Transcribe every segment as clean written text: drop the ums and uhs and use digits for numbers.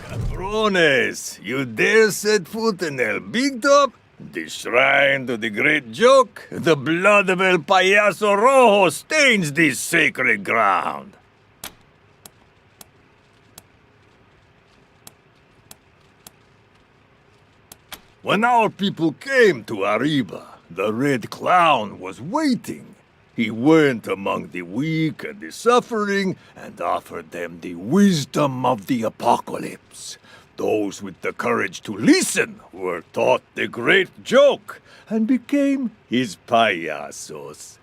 Cabrones, you dare set foot in El Big Top? The shrine to the great joke? The blood of El Payaso Rojo stains this sacred ground. When our people came to Arriba, the Red Clown was waiting. He went among the weak and the suffering and offered them the wisdom of the apocalypse. Those with the courage to listen were taught the great joke and became his payasos.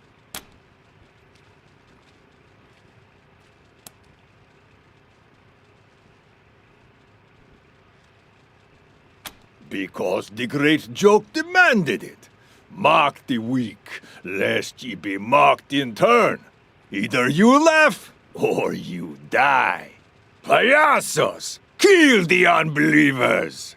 Because the great joke demanded it. Mock the weak, lest ye be mocked in turn. Either you laugh, or you die. Payasos, kill the unbelievers!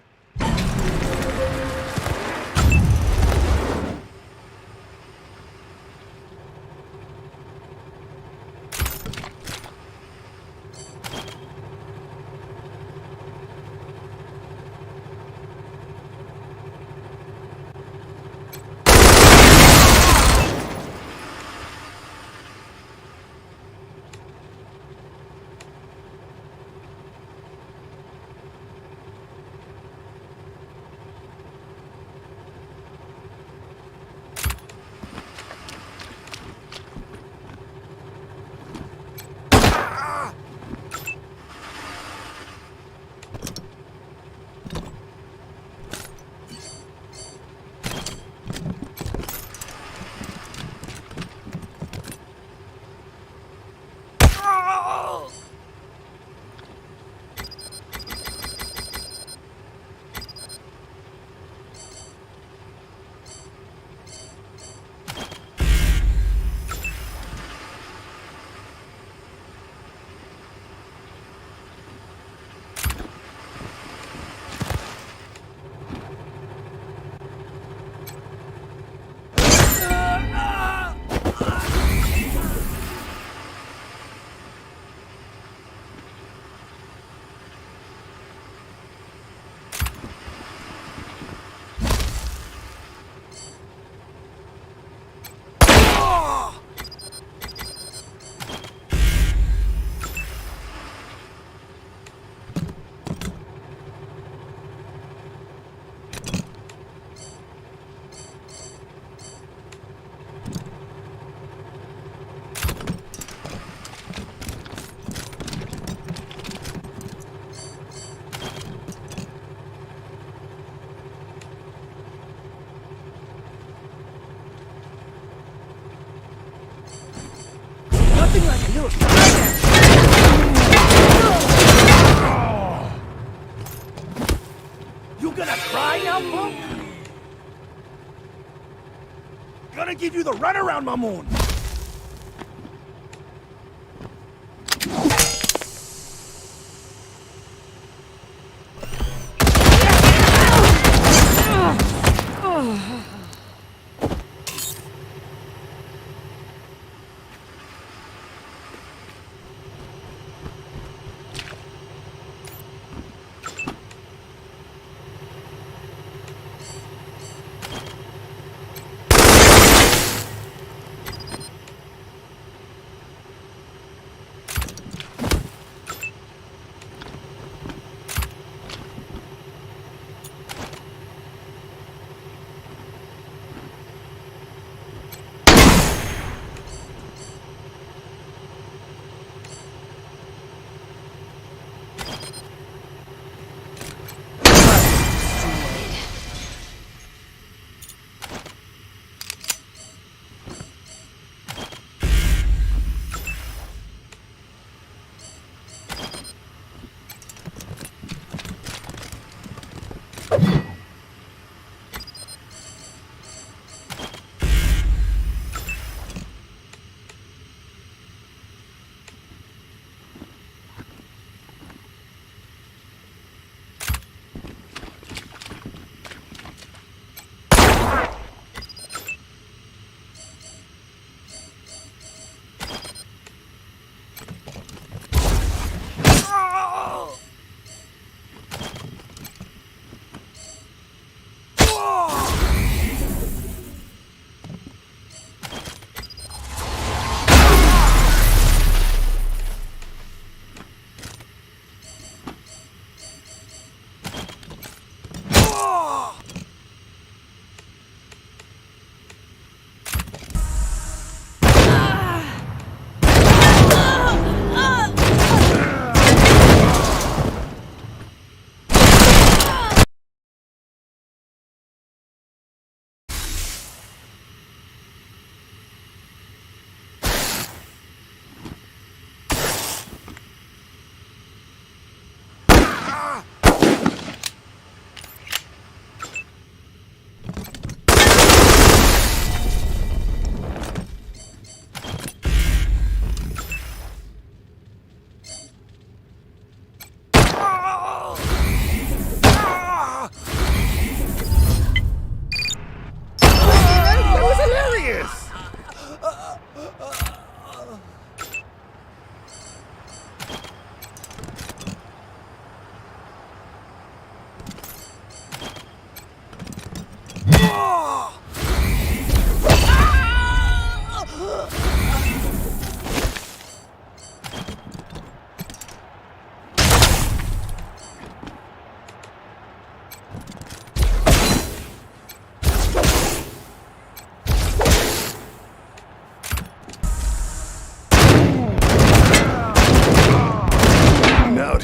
Nothing like a little You gonna cry now, punk? Gonna give you the runaround, Mamoon!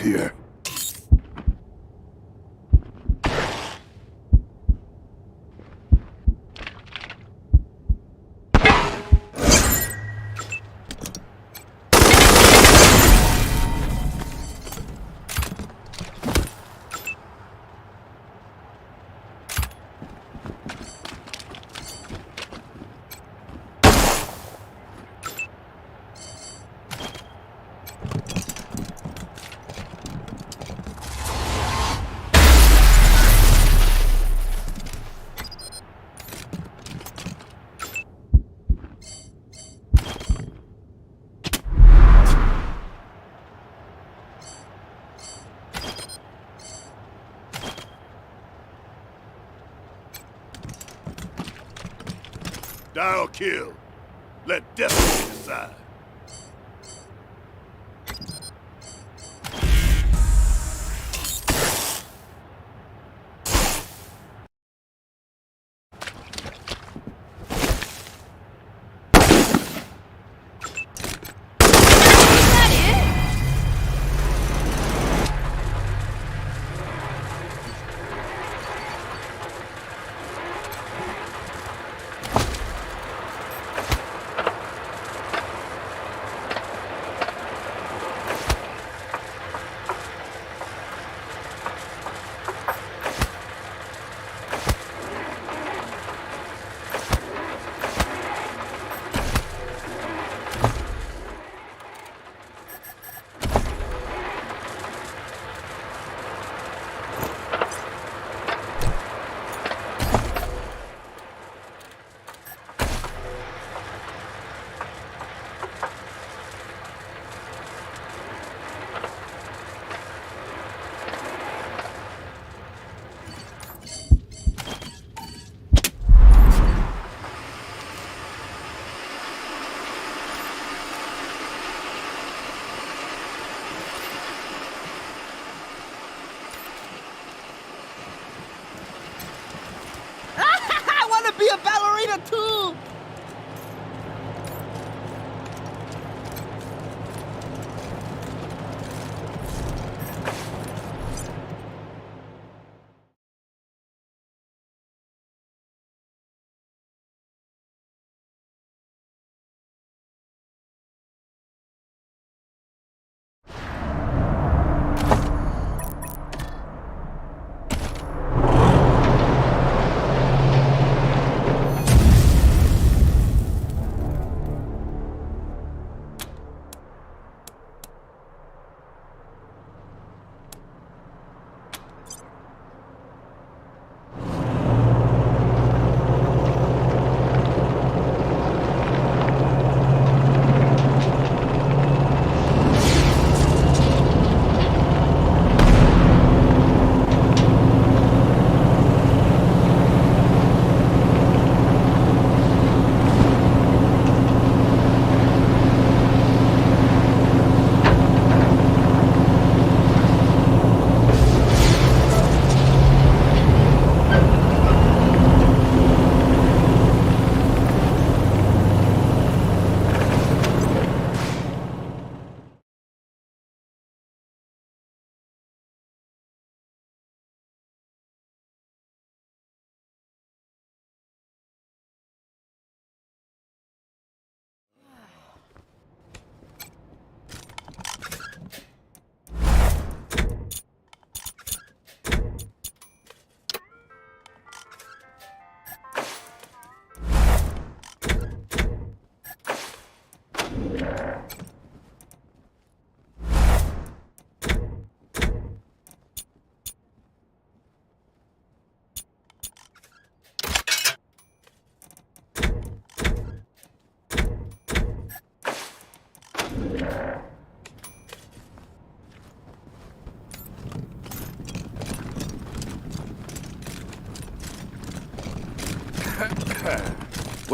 here. Die or kill. Let destiny decide. I want to be a ballerina too!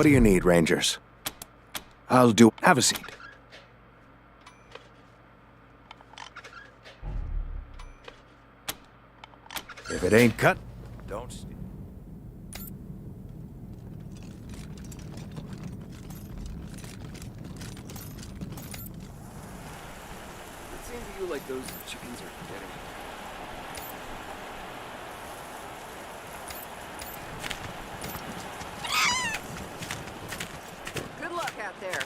What do you need, Rangers? I'll do... Have a seat. If it ain't cut, don't... It seemed to you like Those chickens are getting. Good luck out there.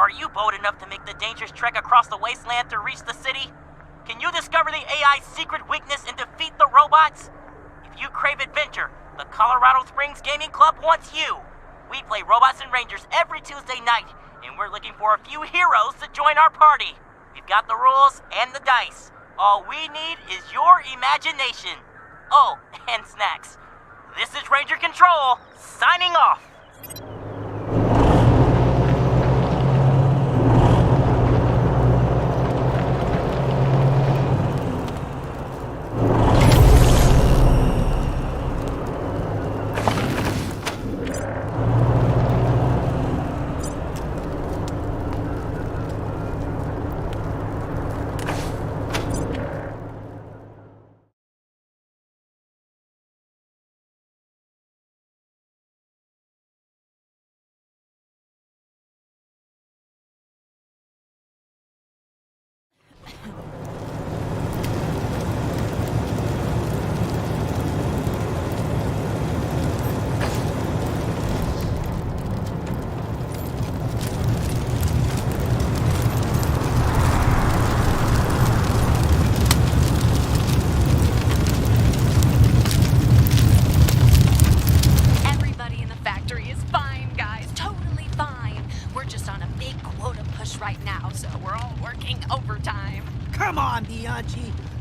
Are you bold enough to make the dangerous trek across the Wasteland to reach the city? Can you discover the AI's secret weakness and defeat the robots? If you crave adventure, the Colorado Springs Gaming Club wants you. We play Robots and Rangers every Tuesday night, and we're looking for a few heroes to join our party. We've got the rules and the dice. All we need is your imagination. Oh, and snacks. This is Ranger Control, signing off.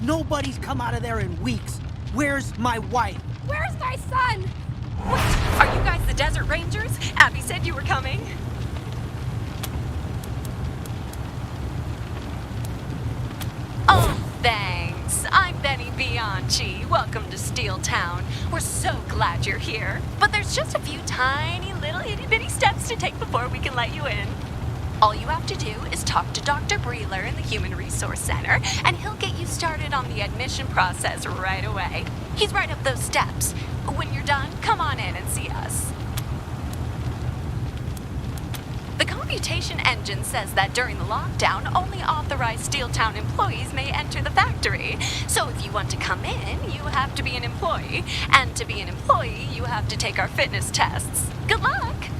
Nobody's come out of there in weeks. Where's my wife? Where's my son? What? Are you guys the Desert Rangers? Abby said you were coming. Oh, thanks. I'm Benny Bianchi. Welcome to Steel Town. We're so glad you're here. But there's just a few tiny little itty-bitty steps to take before we can let you in. All you have to do is talk to Dr. Breeler in the Human Resource Center, and he'll get you started on the admission process right away. He's right up those steps. When you're done, come on in and see us. The computation engine says that during the lockdown, only authorized Steeltown employees may enter the factory. So if you want to come in, you have to be an employee. And to be an employee, you have to take our fitness tests. Good luck!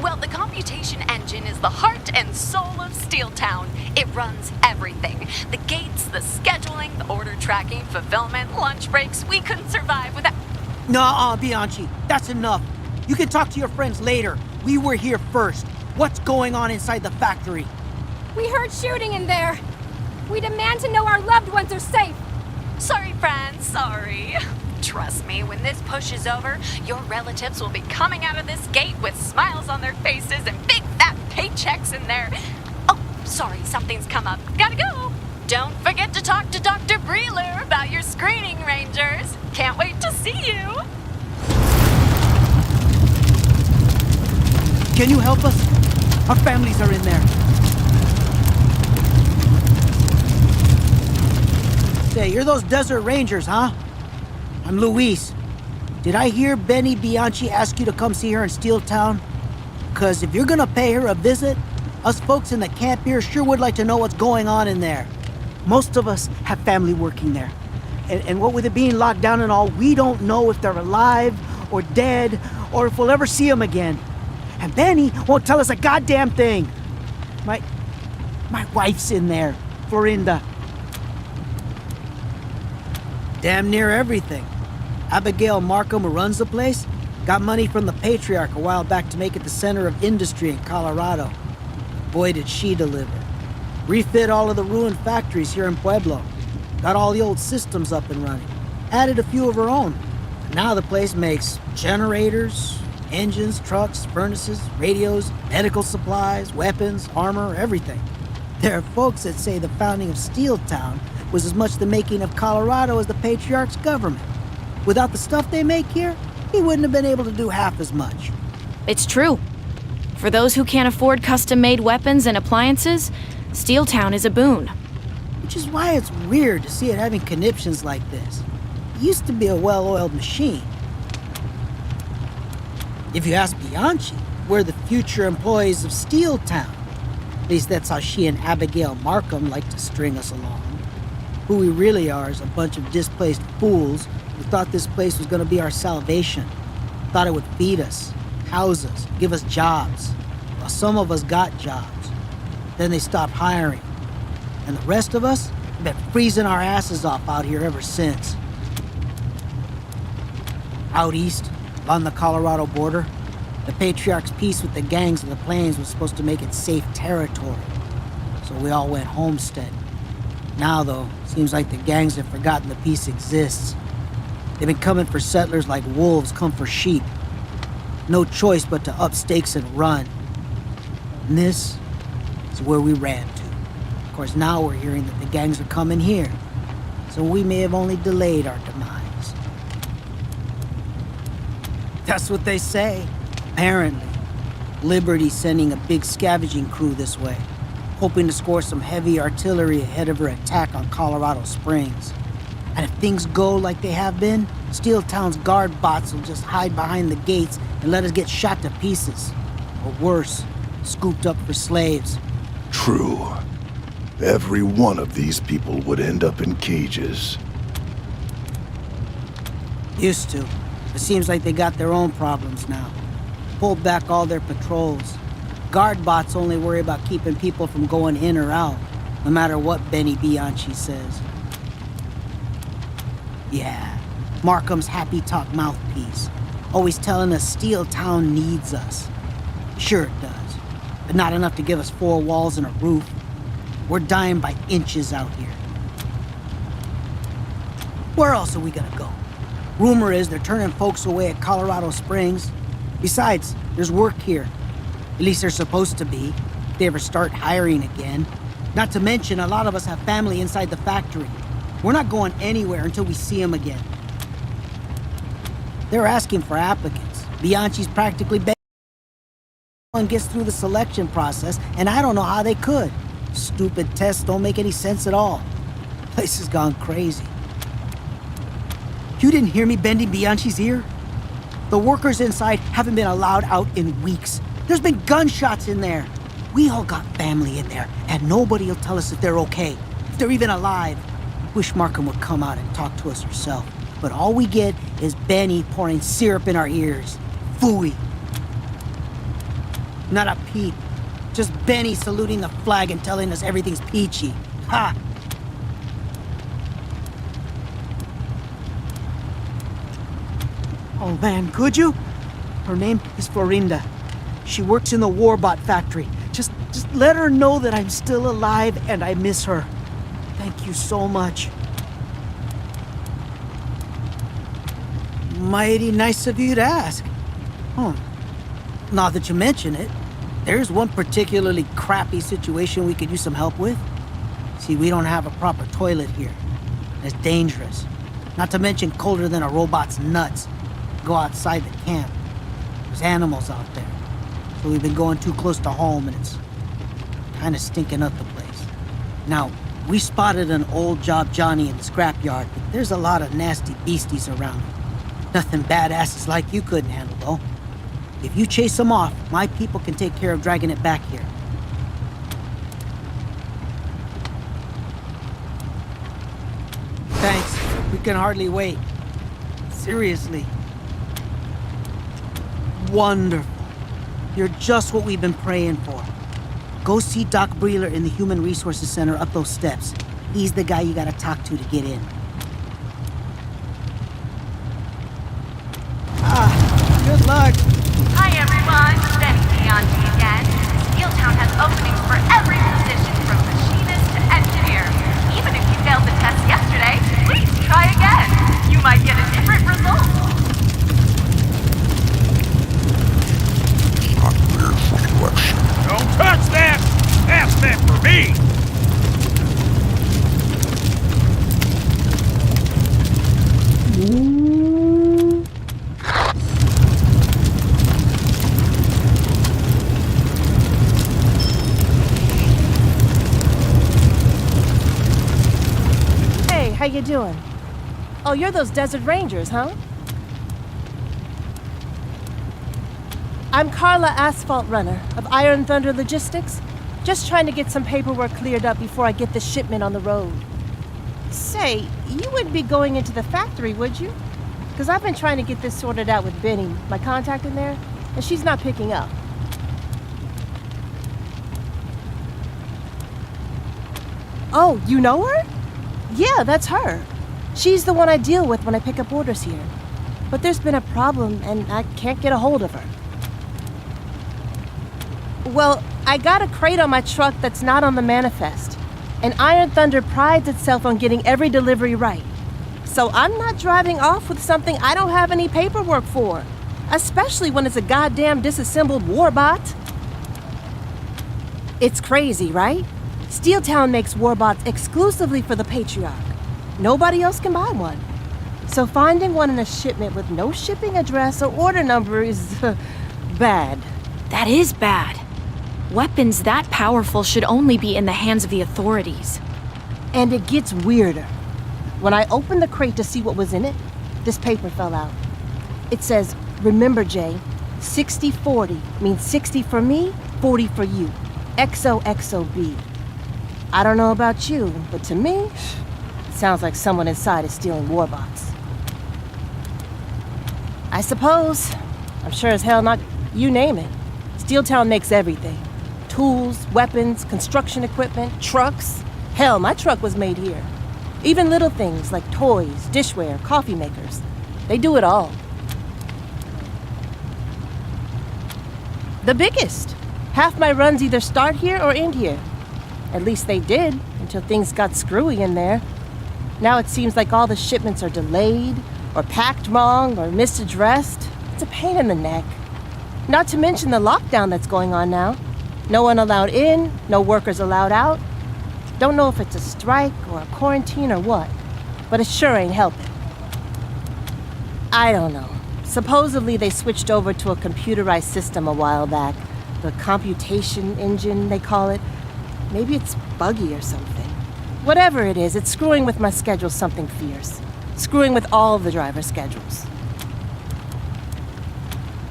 Well, the computation engine is the heart and soul of Steeltown. It runs everything. The gates, the scheduling, the order tracking, fulfillment, lunch breaks. We couldn't survive without... Nuh-uh, Bianchi. That's enough. You can talk to your friends later. We were here first. What's going on inside the factory? We heard shooting in there. We demand to know our loved ones are safe. Sorry, friends. Sorry. Trust me, when this push is over, your relatives will be coming out of this gate with smiles on their faces and big fat paychecks in there. Oh, sorry, something's come up. Gotta go. Don't forget to talk to Dr. Breeler about your screening, Rangers. Can't wait to see you. Can you help us? Our families are in there. Say, you're those desert rangers, huh? I'm Luis. Did I hear Benny Bianchi ask you to come see her in Steel Town? 'Cause if you're gonna pay her a visit, us folks in the camp here sure would like to know what's going on in there. Most of us have family working there. And what with it being locked down and all, we don't know if they're alive or dead or if we'll ever see them again. And Benny won't tell us a goddamn thing. My wife's in there, Florinda. Damn near everything. Abigail Markham, who runs the place, got money from the Patriarch a while back to make it the center of industry in Colorado. Boy, did she deliver. Refit all of the ruined factories here in Pueblo. Got all the old systems up and running. Added a few of her own. Now the place makes generators, engines, trucks, furnaces, radios, medical supplies, weapons, armor, everything. There are folks that say the founding of Steel Town was as much the making of Colorado as the Patriarch's government. Without the stuff they make here, he wouldn't have been able to do half as much. It's true. For those who can't afford custom-made weapons and appliances, Steel Town is a boon. Which is why it's weird to see it having conniptions like this. It used to be a well-oiled machine. If you ask Bianchi, we're the future employees of Steel Town. At least that's how she and Abigail Markham like to string us along. Who we really are is a bunch of displaced fools who thought this place was going to be our salvation. Thought it would feed us, house us, give us jobs. Well, some of us got jobs. Then they stopped hiring. And the rest of us have been freezing our asses off out here ever since. Out east, on the Colorado border, the Patriarch's peace with the gangs of the plains was supposed to make it safe territory. So we all went homesteading. Now, though, seems like the gangs have forgotten the peace exists. They've been coming for settlers like wolves come for sheep. No choice but to up stakes and run. And this is where we ran to. Of course, now we're hearing that the gangs are coming here. So we may have only delayed our demise. That's what they say, apparently. Liberty's sending a big scavenging crew this way, hoping to score some heavy artillery ahead of her attack on Colorado Springs. And if things go like they have been, Steel Town's guard bots will just hide behind the gates and let us get shot to pieces. Or worse, scooped up for slaves. True. Every one of these people would end up in cages. Used to. It seems like they got their own problems now. Pulled back all their patrols. Guard bots only worry about keeping people from going in or out, no matter what Benny Bianchi says. Yeah, Markham's happy talk mouthpiece. Always telling us Steel Town needs us. Sure it does, but not enough to give us 4 walls and a roof. We're dying by inches out here. Where else are we gonna go? Rumor is they're turning folks away at Colorado Springs. Besides, there's work here. At least they're supposed to be, if they ever start hiring again. Not to mention, a lot of us have family inside the factory. We're not going anywhere until we see them again. They're asking for applicants. Bianchi's practically begging. No one gets through the selection process, and I don't know how they could. Stupid tests don't make any sense at all. The place has gone crazy. You didn't hear me bending Bianchi's ear? The workers inside haven't been allowed out in weeks. There's been gunshots in there. We all got family in there, and nobody will tell us if they're okay, if they're even alive. Wish Markham would come out and talk to us herself. But all we get is Benny pouring syrup in our ears. Phooey. Not a peep. Just Benny saluting the flag and telling us everything's peachy. Ha! Oh man, could you? Her name is Florinda. She works in the Warbot factory. Just let her know that I'm still alive and I miss her. Thank you so much. Mighty nice of you to ask. Now that you mention it, there's one particularly crappy situation we could use some help with. See, we don't have a proper toilet here. It's dangerous. Not to mention colder than a robot's nuts. Go outside the camp. There's animals out there. So we've been going too close to home and it's kind of stinking up the place. Now, we spotted an old Job Johnny in the scrapyard, but there's a lot of nasty beasties around. Nothing badasses like you couldn't handle, though. If you chase them off, my people can take care of dragging it back here. Thanks. We can hardly wait. Seriously. Wonderful. You're just what we've been praying for. Go see Doc Breeler in the Human Resources Center up those steps. He's the guy you gotta talk to get in. Good luck. Hi everyone, Benny Beyond again. Steeltown has openings for every position from machinist to engineer. Even if you failed the test yesterday, please try again. You might get a different result. Don't touch that! That's meant for me! Hey, how you doing? Oh, you're those Desert Rangers, huh? I'm Carla Asphalt Runner of Iron Thunder Logistics. Just trying to get some paperwork cleared up before I get the shipment on the road. Say, you wouldn't be going into the factory, would you? Because I've been trying to get this sorted out with Benny, my contact in there, and she's not picking up. Oh, you know her? Yeah, that's her. She's the one I deal with when I pick up orders here. But there's been a problem, and I can't get a hold of her. Well, I got a crate on my truck that's not on the manifest. And Iron Thunder prides itself on getting every delivery right. So I'm not driving off with something I don't have any paperwork for. Especially when it's a goddamn disassembled warbot. It's crazy, right? Steeltown makes warbots exclusively for the Patriarch. Nobody else can buy one. So finding one in a shipment with no shipping address or order number is bad. That is bad. Weapons that powerful should only be in the hands of the authorities. And it gets weirder. When I opened the crate to see what was in it, this paper fell out. It says, "Remember, Jay, 60-40 means 60 for me, 40 for you. XOXOB. I don't know about you, but to me, it sounds like someone inside is stealing warbots. I suppose. I'm sure as hell not. You name it. Steeltown makes everything. Tools, weapons, construction equipment, trucks. Hell, my truck was made here. Even little things like toys, dishware, coffee makers. They do it all. The biggest. Half my runs either start here or end here. At least they did, until things got screwy in there. Now it seems like all the shipments are delayed, or packed wrong, or misaddressed. It's a pain in the neck. Not to mention the lockdown that's going on now. No one allowed in, no workers allowed out. Don't know if it's a strike or a quarantine or what, but it sure ain't helping. I don't know. Supposedly they switched over to a computerized system a while back. The computation engine, they call it. Maybe it's buggy or something. Whatever it is, it's screwing with my schedule something fierce. Screwing with all the driver schedules.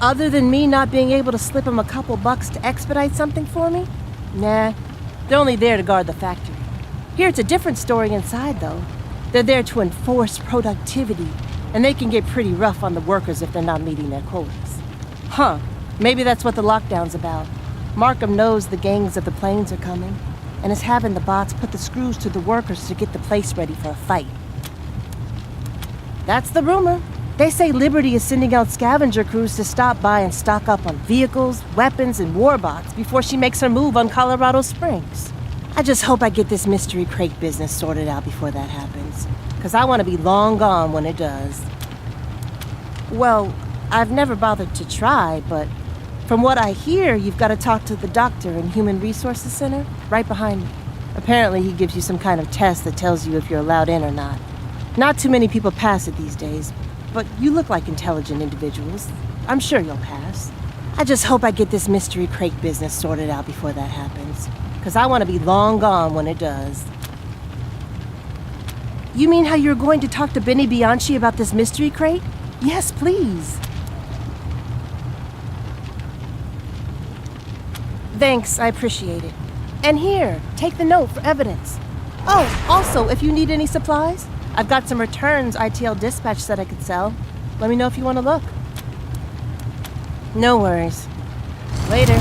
Other than me not being able to slip them a couple bucks to expedite something for me? Nah, they're only there to guard the factory. Here it's a different story inside, though. They're there to enforce productivity, and they can get pretty rough on the workers if they're not meeting their quotas. Huh, maybe that's what the lockdown's about. Markham knows the gangs of the plains are coming, and is having the bots put the screws to the workers to get the place ready for a fight. That's the rumor. They say Liberty is sending out scavenger crews to stop by and stock up on vehicles, weapons, and warbots before she makes her move on Colorado Springs. I just hope I get this mystery crate business sorted out before that happens, because I want to be long gone when it does. Well, I've never bothered to try, but from what I hear, you've got to talk to the doctor in Human Resources Center, right behind me. Apparently, he gives you some kind of test that tells you if you're allowed in or not. Not too many people pass it these days, but you look like intelligent individuals. I'm sure you'll pass. I just hope I get this mystery crate business sorted out before that happens, because I want to be long gone when it does. You mean how you're going to talk to Benny Bianchi about this mystery crate? Yes, please. Thanks, I appreciate it. And here, take the note for evidence. Oh, also, if you need any supplies, I've got some returns ITL dispatch that I could sell. Let me know if you want to look. No worries. Later.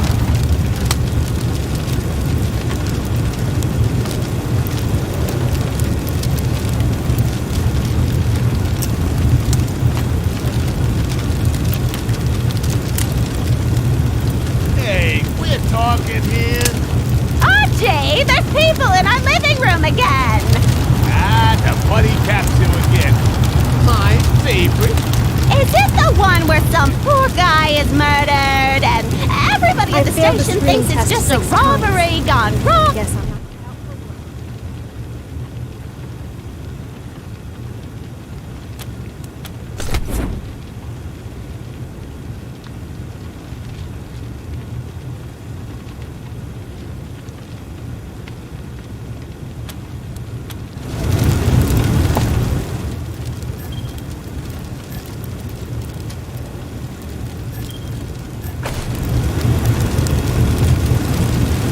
Hey, quit talking here. Oh, gee, there's people in our living room again. Ah, the buddy tattoo again. My favorite. Is it the one where some poor guy is murdered and everybody at the station thinks it's just a robbery gone wrong? Yes, I'm not.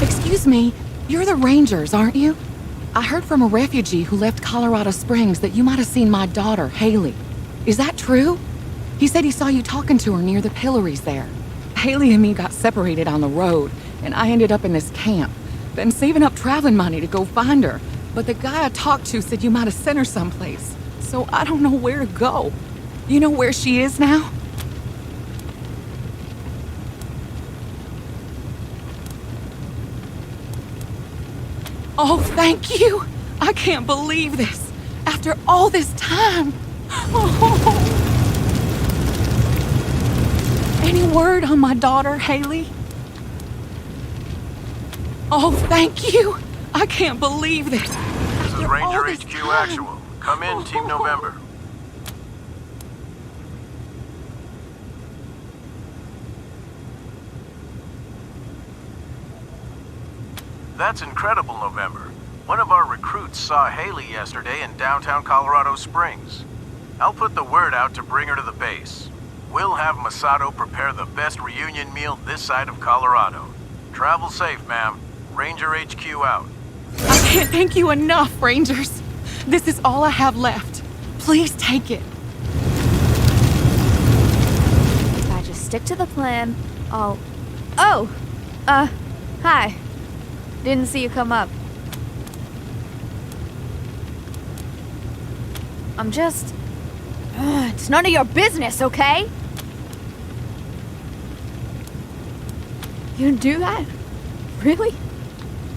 Excuse me, you're the Rangers, aren't you? I heard from a refugee who left Colorado Springs that you might have seen my daughter, Haley. Is that true? He said he saw you talking to her near the pillories there. Haley and me got separated on the road, and I ended up in this camp. Been saving up traveling money to go find her, but the guy I talked to said you might have sent her someplace, so I don't know where to go. You know where she is now? Oh, thank you! I can't believe this! After all this time! Oh. Any word on my daughter, Haley? Oh, thank you! I can't believe this! This is Ranger HQ Actual. Come in, Team November. That's incredible, November. One of our recruits saw Haley yesterday in downtown Colorado Springs. I'll put the word out to bring her to the base. We'll have Masato prepare the best reunion meal this side of Colorado. Travel safe, ma'am. Ranger HQ out. I can't thank you enough, Rangers. This is all I have left. Please take it. If I just stick to the plan, I'll... Oh! Hi. Didn't see you come up. I'm just... it's none of your business, okay? You do that? Really?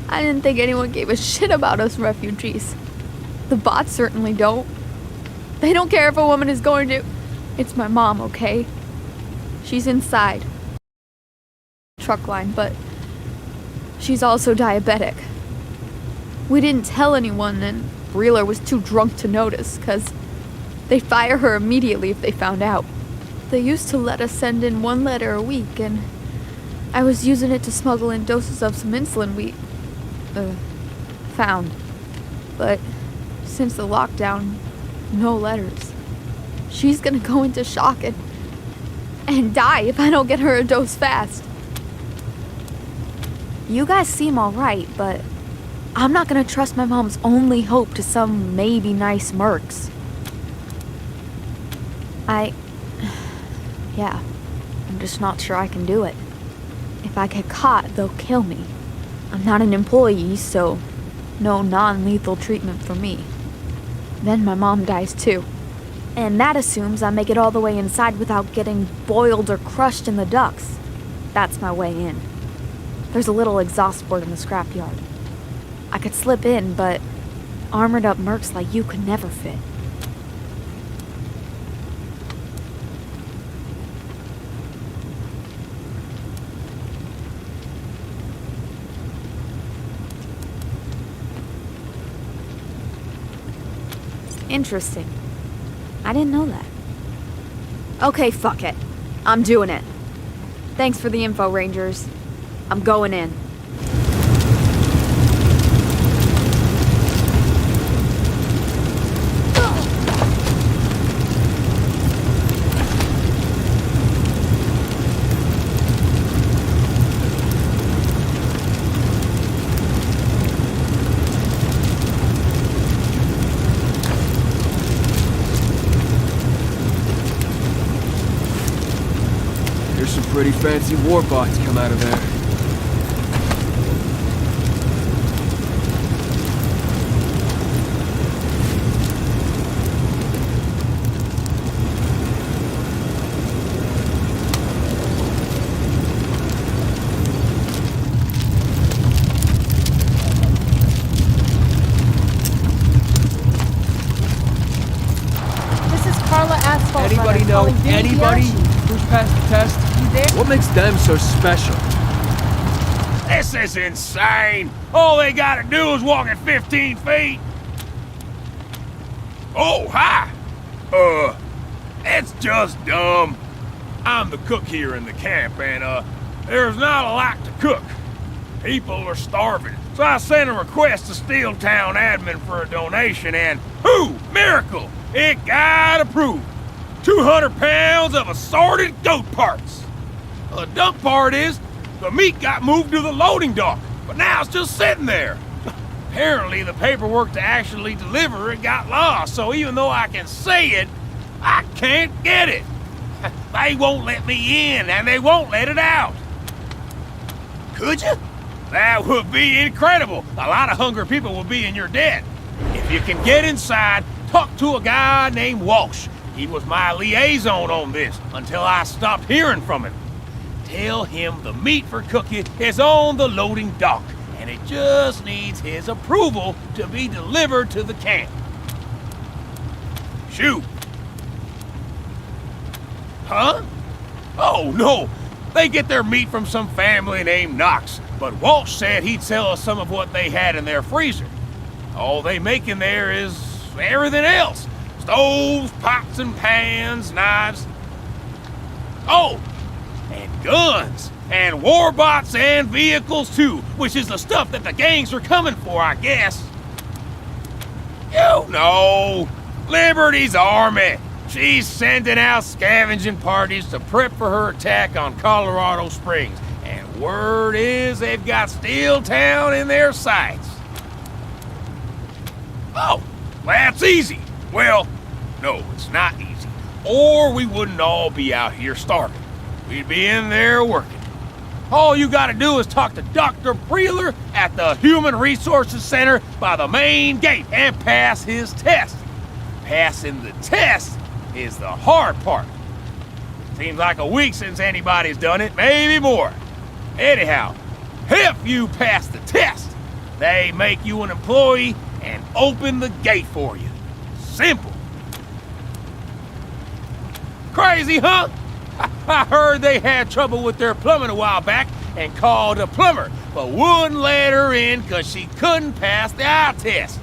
I didn't think anyone gave a shit about us refugees. The bots certainly don't. They don't care if a woman is going to... It's my mom, okay? She's inside. Truck line, but... she's also diabetic. We didn't tell anyone, and Breeler was too drunk to notice, 'cause they'd fire her immediately if they found out. They used to let us send in 1 letter a week, and I was using it to smuggle in doses of some insulin we, found. But since the lockdown, no letters. She's gonna go into shock and die if I don't get her a dose fast. You guys seem alright, but I'm not gonna trust my mom's only hope to some maybe nice mercs. Yeah, I'm just not sure I can do it. If I get caught, they'll kill me. I'm not an employee, so no non-lethal treatment for me. Then my mom dies too. And that assumes I make it all the way inside without getting boiled or crushed in the ducts. That's my way in. There's a little exhaust port in the scrapyard. I could slip in, but armored up mercs like you could never fit. Interesting. I didn't know that. Okay, fuck it. I'm doing it. Thanks for the info, Rangers. I'm going in. There's some pretty fancy warbots come out of there. This is Carla Asphalt. Anybody Runner know calling Vinny anybody Bianchi. who's passed the test? You there? What makes them so special? This is insane! All they gotta do is walk at 15 feet! Oh, hi! It's just dumb. I'm the cook here in the camp, and, there's not a lot to cook. People are starving. So I sent a request to Steeltown admin for a donation, and, whoo, miracle! It got approved. 200 pounds of assorted goat parts. The dump part is, the meat got moved to the loading dock, but now it's just sitting there. Apparently, the paperwork to actually deliver it got lost, so even though I can say it, I can't get it. They won't let me in, and they won't let it out. Could you? That would be incredible. A lot of hungry people will be in your debt. If you can get inside, talk to a guy named Walsh. He was my liaison on this until I stopped hearing from him. Tell him the meat for cooking is on the loading dock, and it just needs his approval to be delivered to the camp. Shoot. Huh? Oh, no. They get their meat from some family named Knox, but Walsh said he'd sell us some of what they had in their freezer. All they make in there is everything else. Stoves, pots and pans, knives. Oh, and guns, and warbots and vehicles too, which is the stuff that the gangs are coming for, I guess. You know, Liberty's army. She's sending out scavenging parties to prep for her attack on Colorado Springs. And word is they've got Steeltown in their sights. Oh, that's easy. Well, no, it's not easy. Or we wouldn't all be out here starving. We'd be in there working. All you gotta do is talk to Dr. Breeler at the Human Resources Center by the main gate and pass his test. Passing the test is the hard part. Seems like a week since anybody's done it, maybe more. Anyhow, if you pass the test, they make you an employee and open the gate for you. Simple. Crazy, huh? I heard they had trouble with their plumbing a while back and called a plumber, but wouldn't let her in because she couldn't pass the eye test.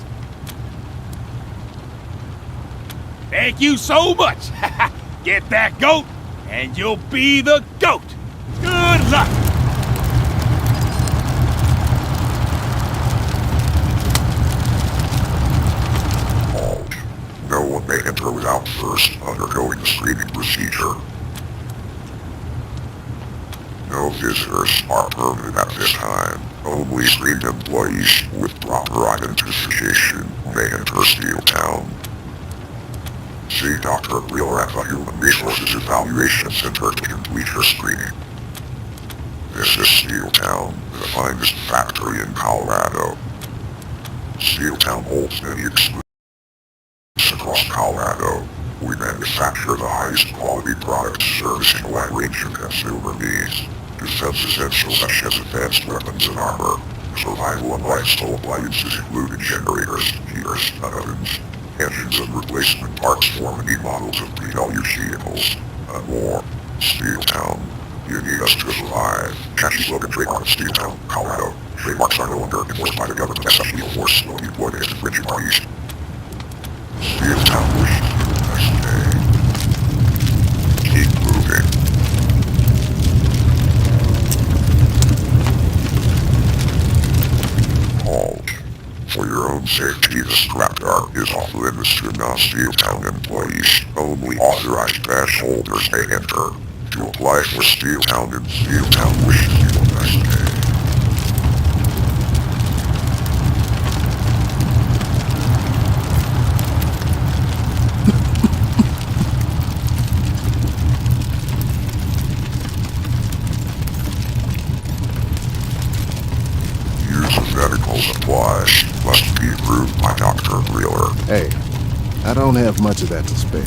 Thank you so much. Get that goat, and you'll be the goat. Good luck. No one may enter without first undergoing the screening procedure. No visitors are permitted at this time. Only screened employees with proper identification may enter Steeltown. See Dr. Wheeler at the Human Resources Evaluation Center to complete your screening. This is Steeltown, the finest factory in Colorado. Steeltown holds many exclusives across Colorado. We manufacture the highest quality products servicing a wide range of consumer needs. Defense essentials such as advanced weapons and armor, survival and lifestyle appliances including generators, heaters, and ovens, engines and replacement parts for many models of pre-deluge vehicles, and more. Steeltown. You need us to survive. Catchy slogan trademark of Steeltown, Colorado. Trademarks are no longer enforced by the government as such legal force will be employed against infringing parties. Steel Town wishes you the best day. Keep moving. Halt. For your own safety, the scrapyard is off limits to non-Steel Town employees. Only authorized badge holders may enter. To apply for Steel Town and Steel Town wishes you the best day. Use of medical supplies must be approved by Dr. Wheeler. Hey, I don't have much of that to spare.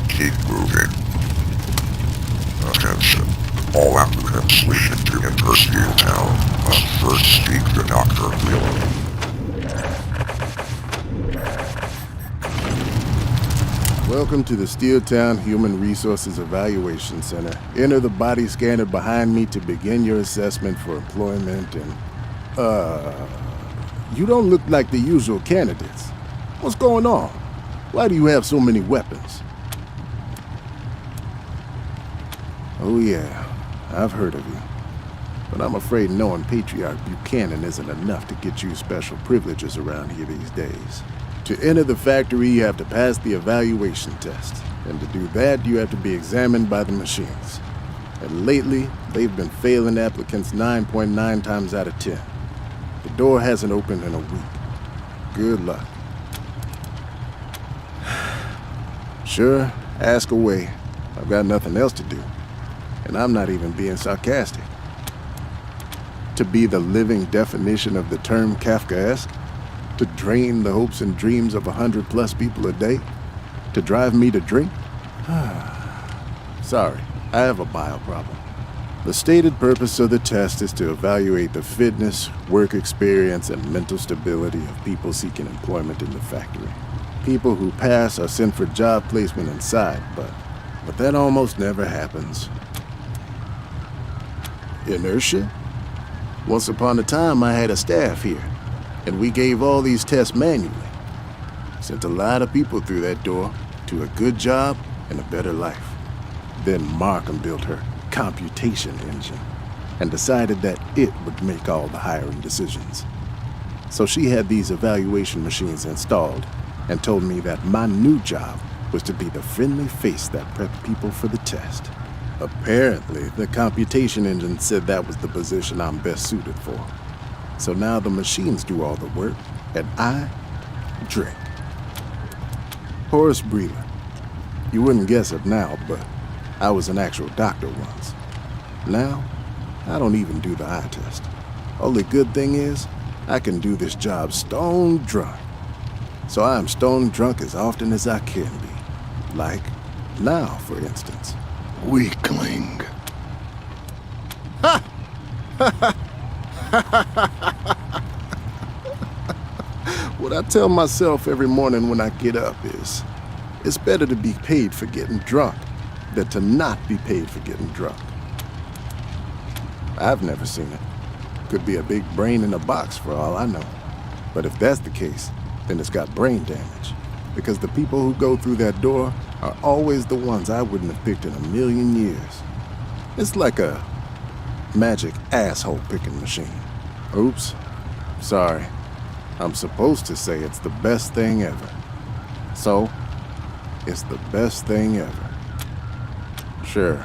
Keep moving. Attention. All applicants wishing to enter Steel Town must first speak to Dr. Wheeler. Welcome to the Steel Town Human Resources Evaluation Center. Enter the body scanner behind me to begin your assessment for employment and... You don't look like the usual candidates. What's going on? Why do you have so many weapons? Oh yeah, I've heard of you. But I'm afraid knowing Patriarch Buchanan isn't enough to get you special privileges around here these days. To enter the factory, you have to pass the evaluation test. And to do that, you have to be examined by the machines. And lately, they've been failing applicants 9.9 times out of 10. The door hasn't opened in a week. Good luck. Sure, ask away. I've got nothing else to do. And I'm not even being sarcastic. To be the living definition of the term Kafkaesque? To drain the hopes and dreams of 100+ people a day? To drive me to drink? Sorry, I have a bile problem. The stated purpose of the test is to evaluate the fitness, work experience, and mental stability of people seeking employment in the factory. People who pass are sent for job placement inside, but that almost never happens. Inertia? Once upon a time, I had a staff here, and we gave all these tests manually. Sent a lot of people through that door to a good job and a better life. Then Markham built her computation engine and decided that it would make all the hiring decisions. So she had these evaluation machines installed and told me that my new job was to be the friendly face that prepped people for the test. Apparently, the computation engine said that was the position I'm best suited for. So now the machines do all the work, and I drink. Horace Breeler. You wouldn't guess it now, but I was an actual doctor once. Now, I don't even do the eye test. Only good thing is, I can do this job stone drunk. So I am stone drunk as often as I can be. Like now, for instance. Weakling. What I tell myself every morning when I get up is, it's better to be paid for getting drunk than to not be paid for getting drunk. I've never seen it. Could be a big brain in a box for all I know. But if that's the case, then it's got brain damage. Because the people who go through that door are always the ones I wouldn't have picked in a million years. It's like a magic asshole picking machine. Oops. Sorry. I'm supposed to say it's the best thing ever. So, it's the best thing ever. Sure.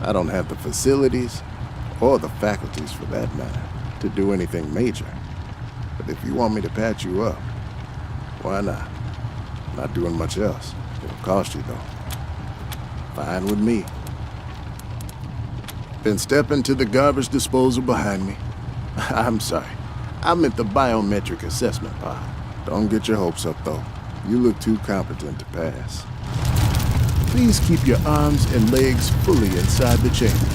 I don't have the facilities, or the faculties for that matter, to do anything major. But if you want me to patch you up, why not? Not doing much else. It'll cost you, though. Fine with me. Then step into the garbage disposal behind me. I'm sorry. I meant the biometric assessment pod. Don't get your hopes up, though. You look too competent to pass. Please keep your arms and legs fully inside the chamber.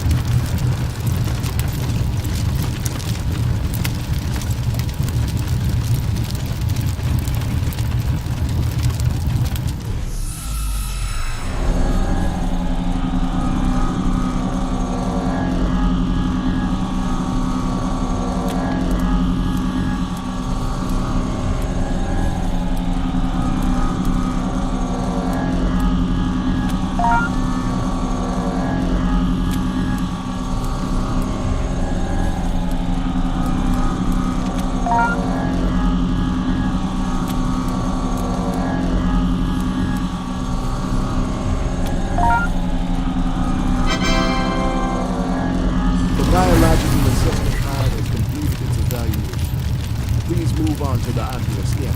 move on to the ocular scanner.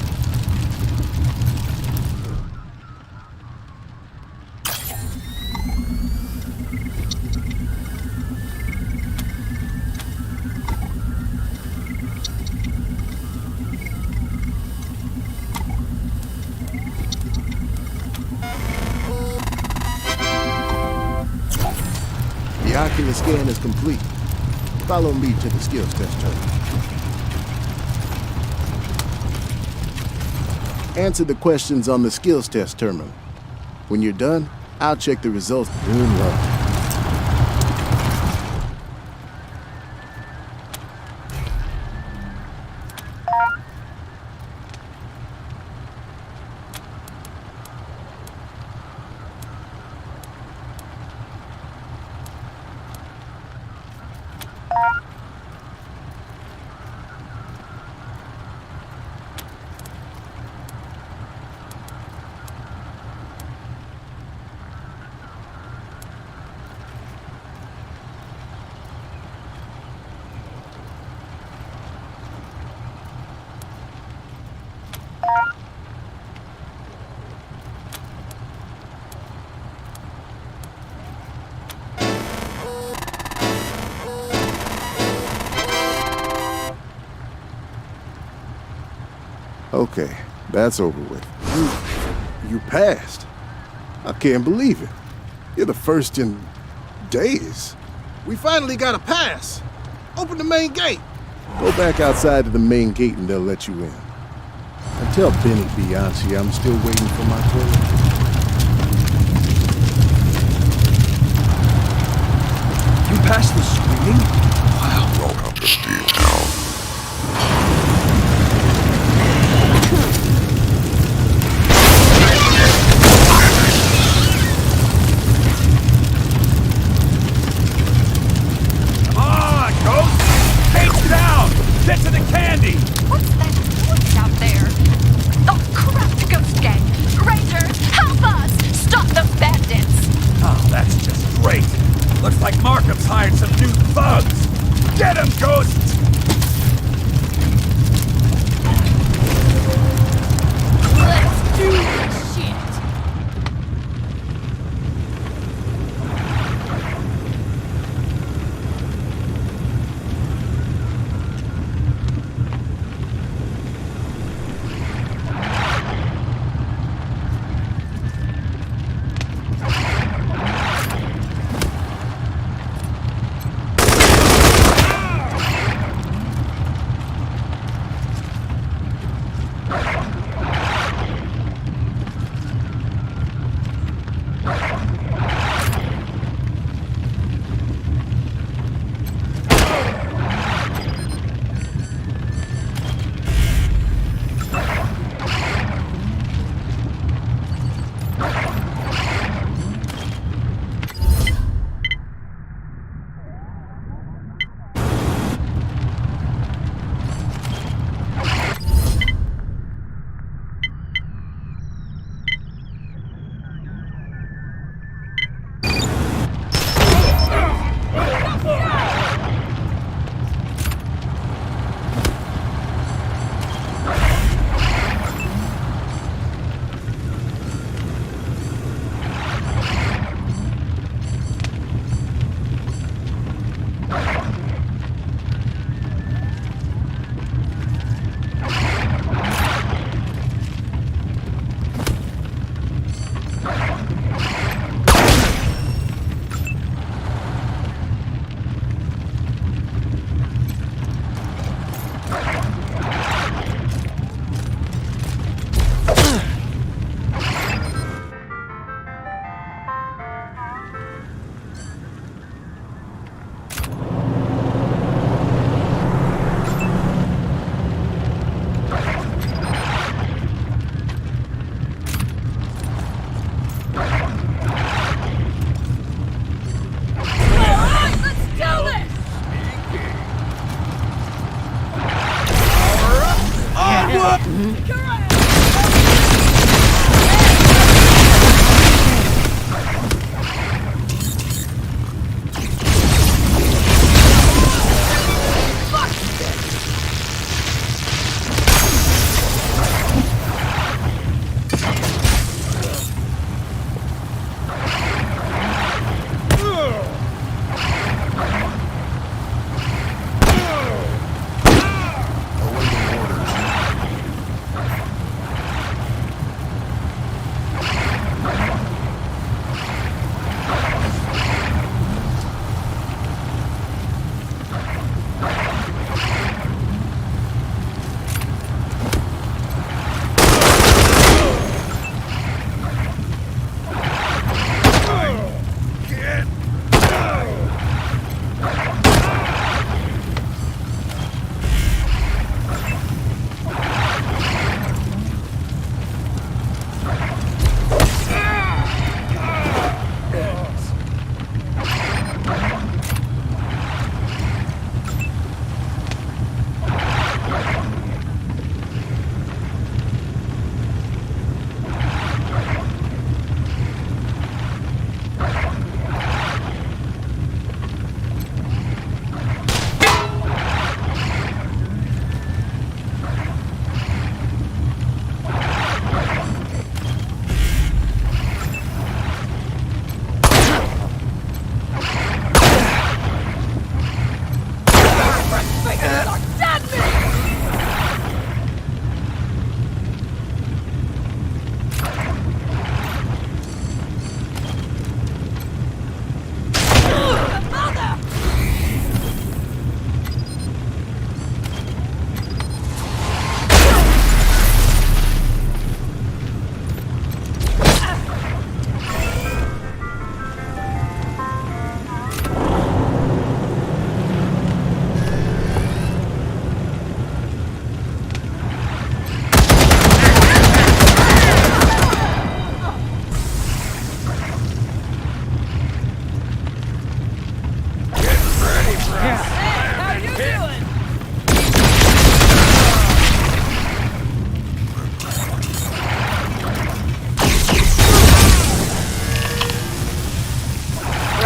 The ocular scan is complete. Follow me to the skills test terminal. Answer the questions on the skills test terminal. When you're done, I'll check the results. Good luck. Okay, that's over with. You passed. I can't believe it. You're the first in days. We finally got a pass. Open the main gate. Go back outside to the main gate and they'll let you in. And tell Benny Bianchi I'm still waiting for my toilet. You passed the screening? Wow. Welcome to Steel Town. Get to the candy! What's that noise out there? Oh, crap, Ghost Gang! Rangers, help us! Stop those bandits! Oh, that's just great. Looks like Markham's hired some new thugs. Get him,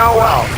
now out!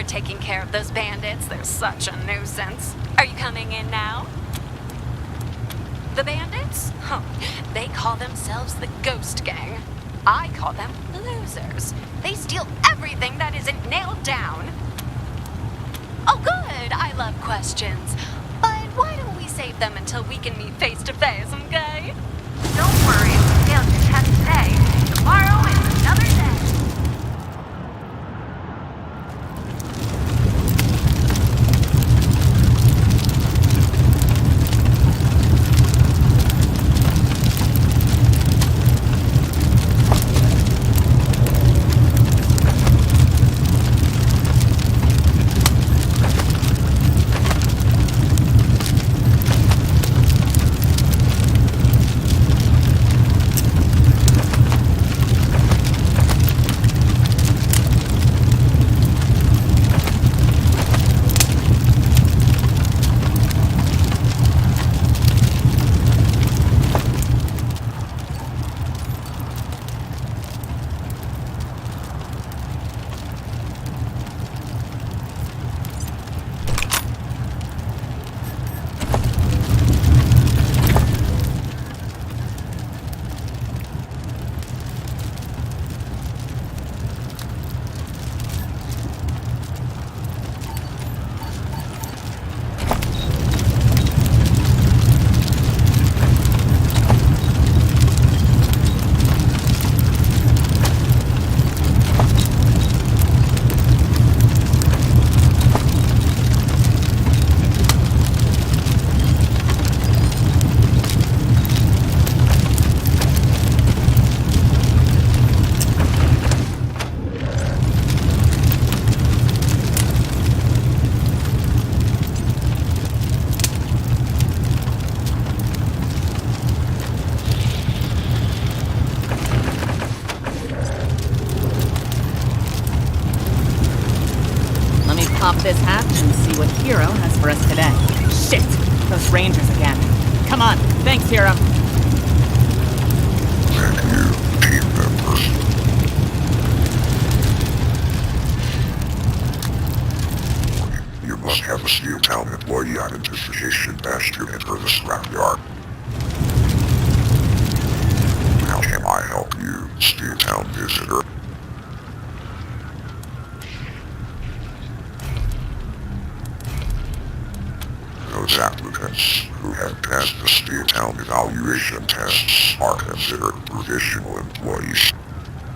Taking care of those bandits. They're such a nuisance. Are you coming in now? The bandits? Huh. They call themselves the Ghost Gang. I call them losers. They steal everything that isn't nailed down. Oh, good. I love questions. But why don't we save them until we can meet face to face, okay? Don't worry if we failed your test today. Tomorrow is another day. Pop this hat and see what Hero has for us today. Shit! Those Rangers again. Come on. Thanks, Hero. Thank you, team members. You must have a Steel Town employee identification badge to enter the scrapyard. How can I help you, Steel Town visitor? Those applicants who have passed the Steel Town evaluation tests are considered provisional employees.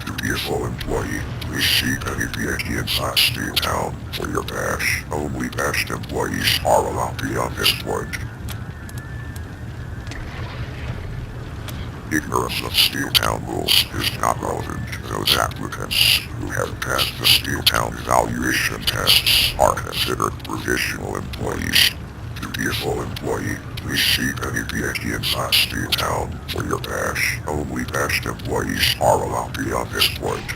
To be a full employee, please seek any vehicle inside Steel Town for your badge. Only badged employees are allowed beyond this point. Ignorance of Steel Town rules is not relevant. Those applicants who have passed the Steel Town evaluation tests are considered provisional employees. vehicle employee, please see any vehicle inside Steel Town for your badge. Only badged employees are allowed beyond this point.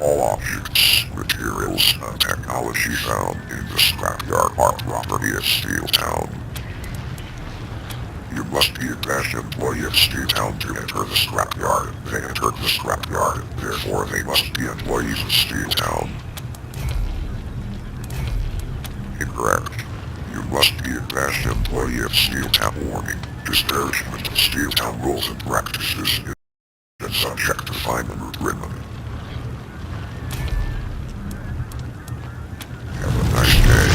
All objects, materials, and technology found in the scrapyard are property of Steel Town. You must be a badged employee of Steel Town to enter the scrapyard. They entered the scrapyard, therefore they must be employees of Steel Town. Incorrect. You must be a badged employee of Steel Town. Warning. Disparagement of Steel Town rules and practices is subject to fine and reprimand. Have a nice day.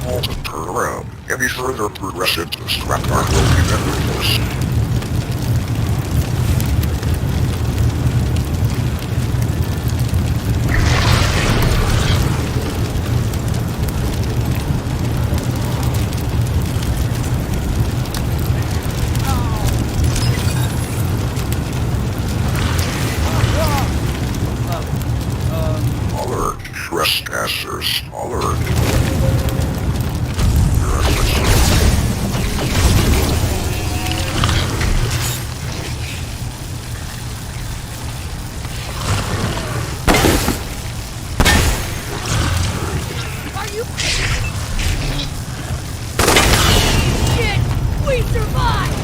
Halt and turn around. Any further progress into the scrapyard will be met with force. Alert, trespassers, alert. Are you? Shit! We survived!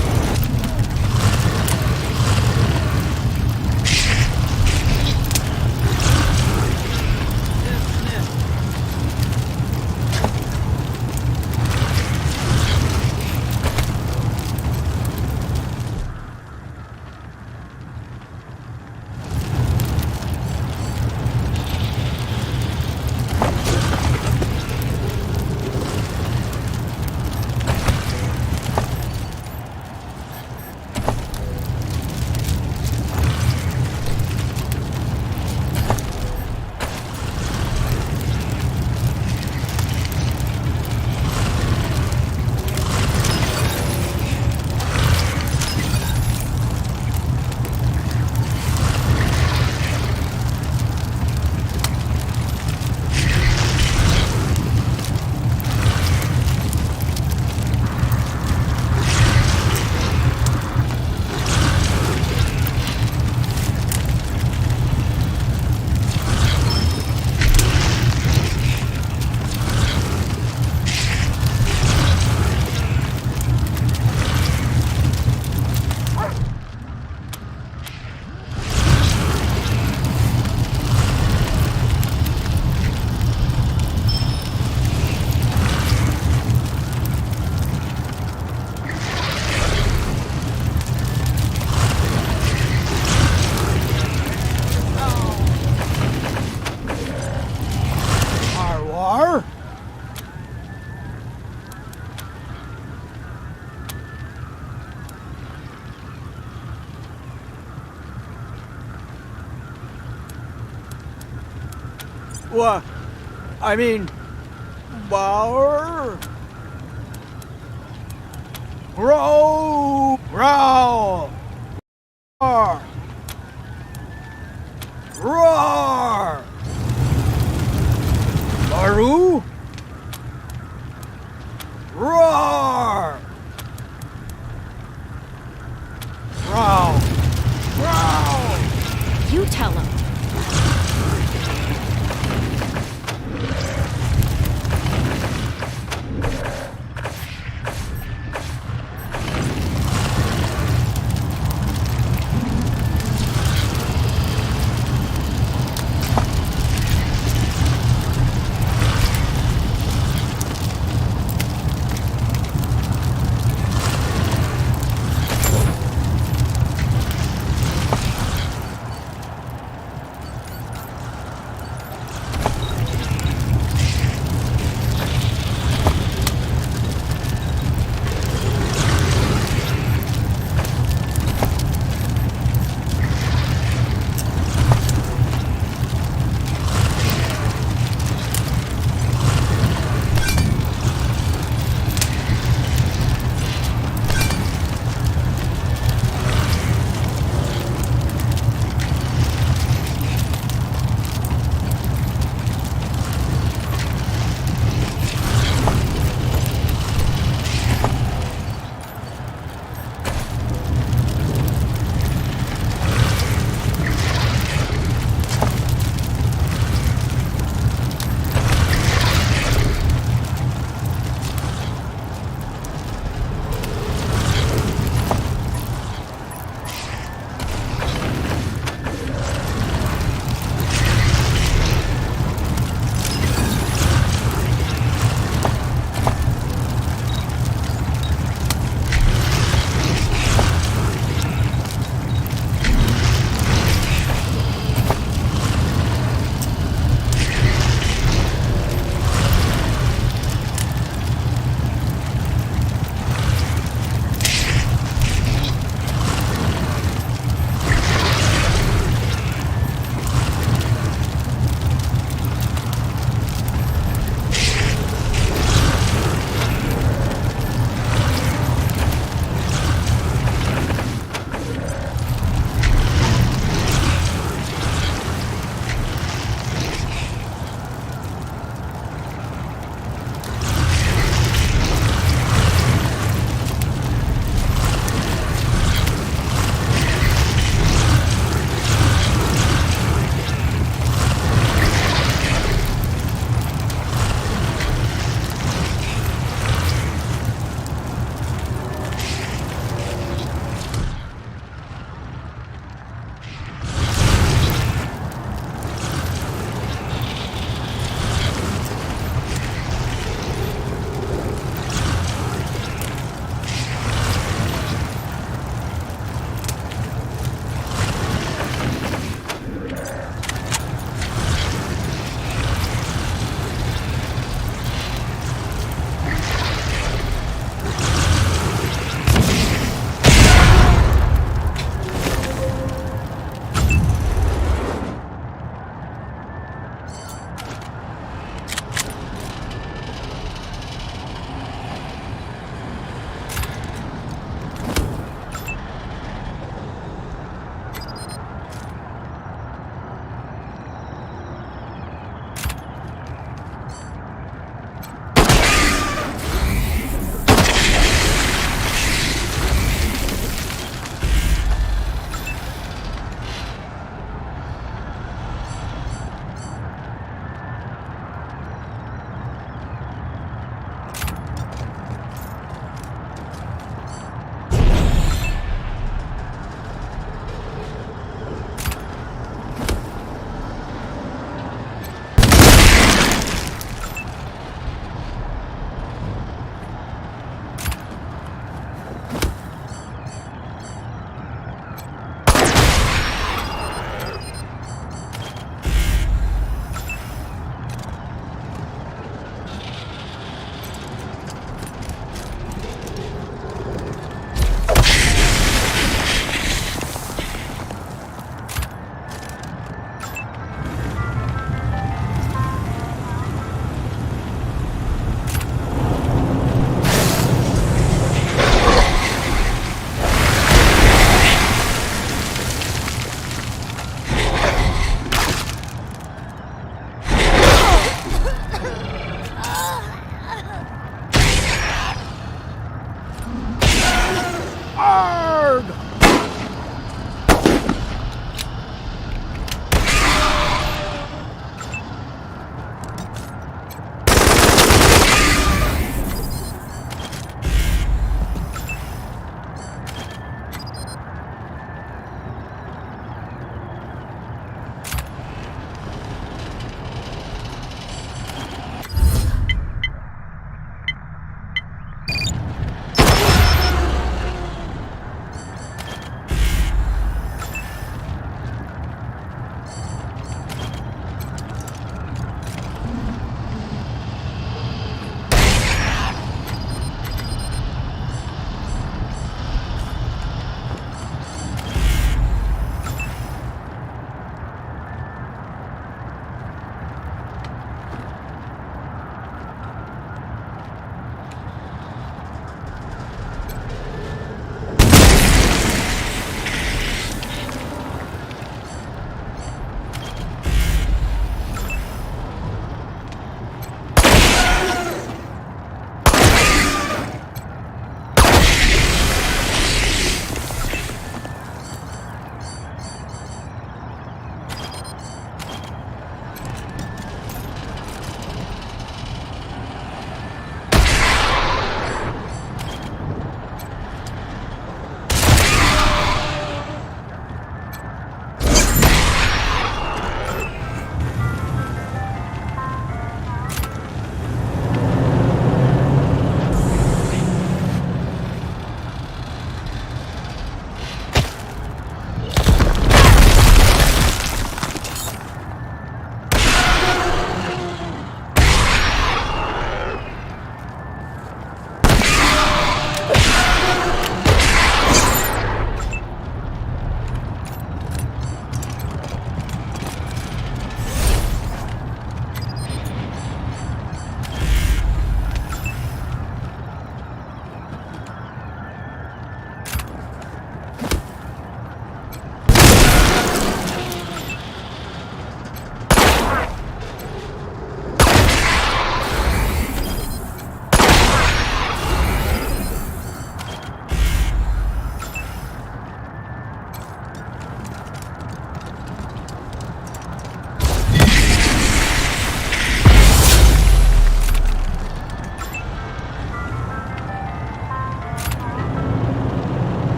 What? I mean, Bauer? Row! Growl! Roar! Roar! Baru? Roar! Growl! Growl! You tell him.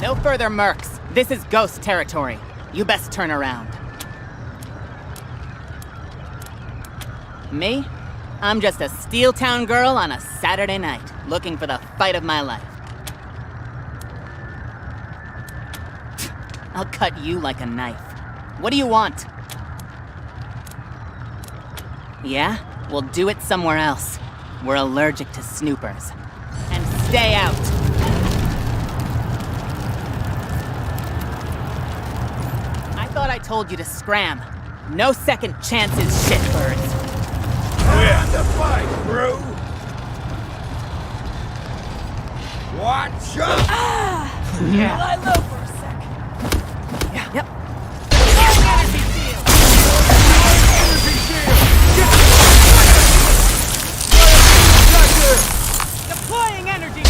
No further mercs. This is ghost territory. You best turn around. Me? I'm just a Steel Town girl on a Saturday night, looking for the fight of my life. I'll cut you like a knife. What do you want? Yeah? We'll do it somewhere else. We're allergic to snoopers. And stay out! I thought I told you to scram. No second chances, shitbirds. We're the fight, bro! Watch out! Yeah. Lie low for a sec. Yep. Deploying energy!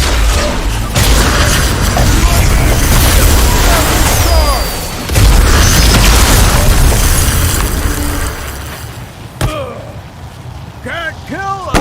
Can't kill us!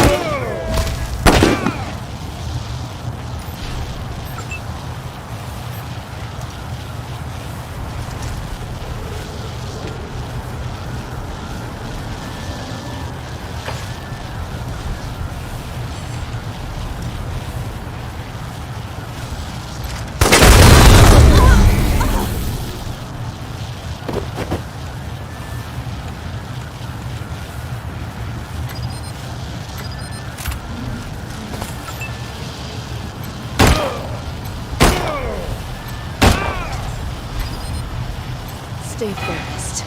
Stay focused.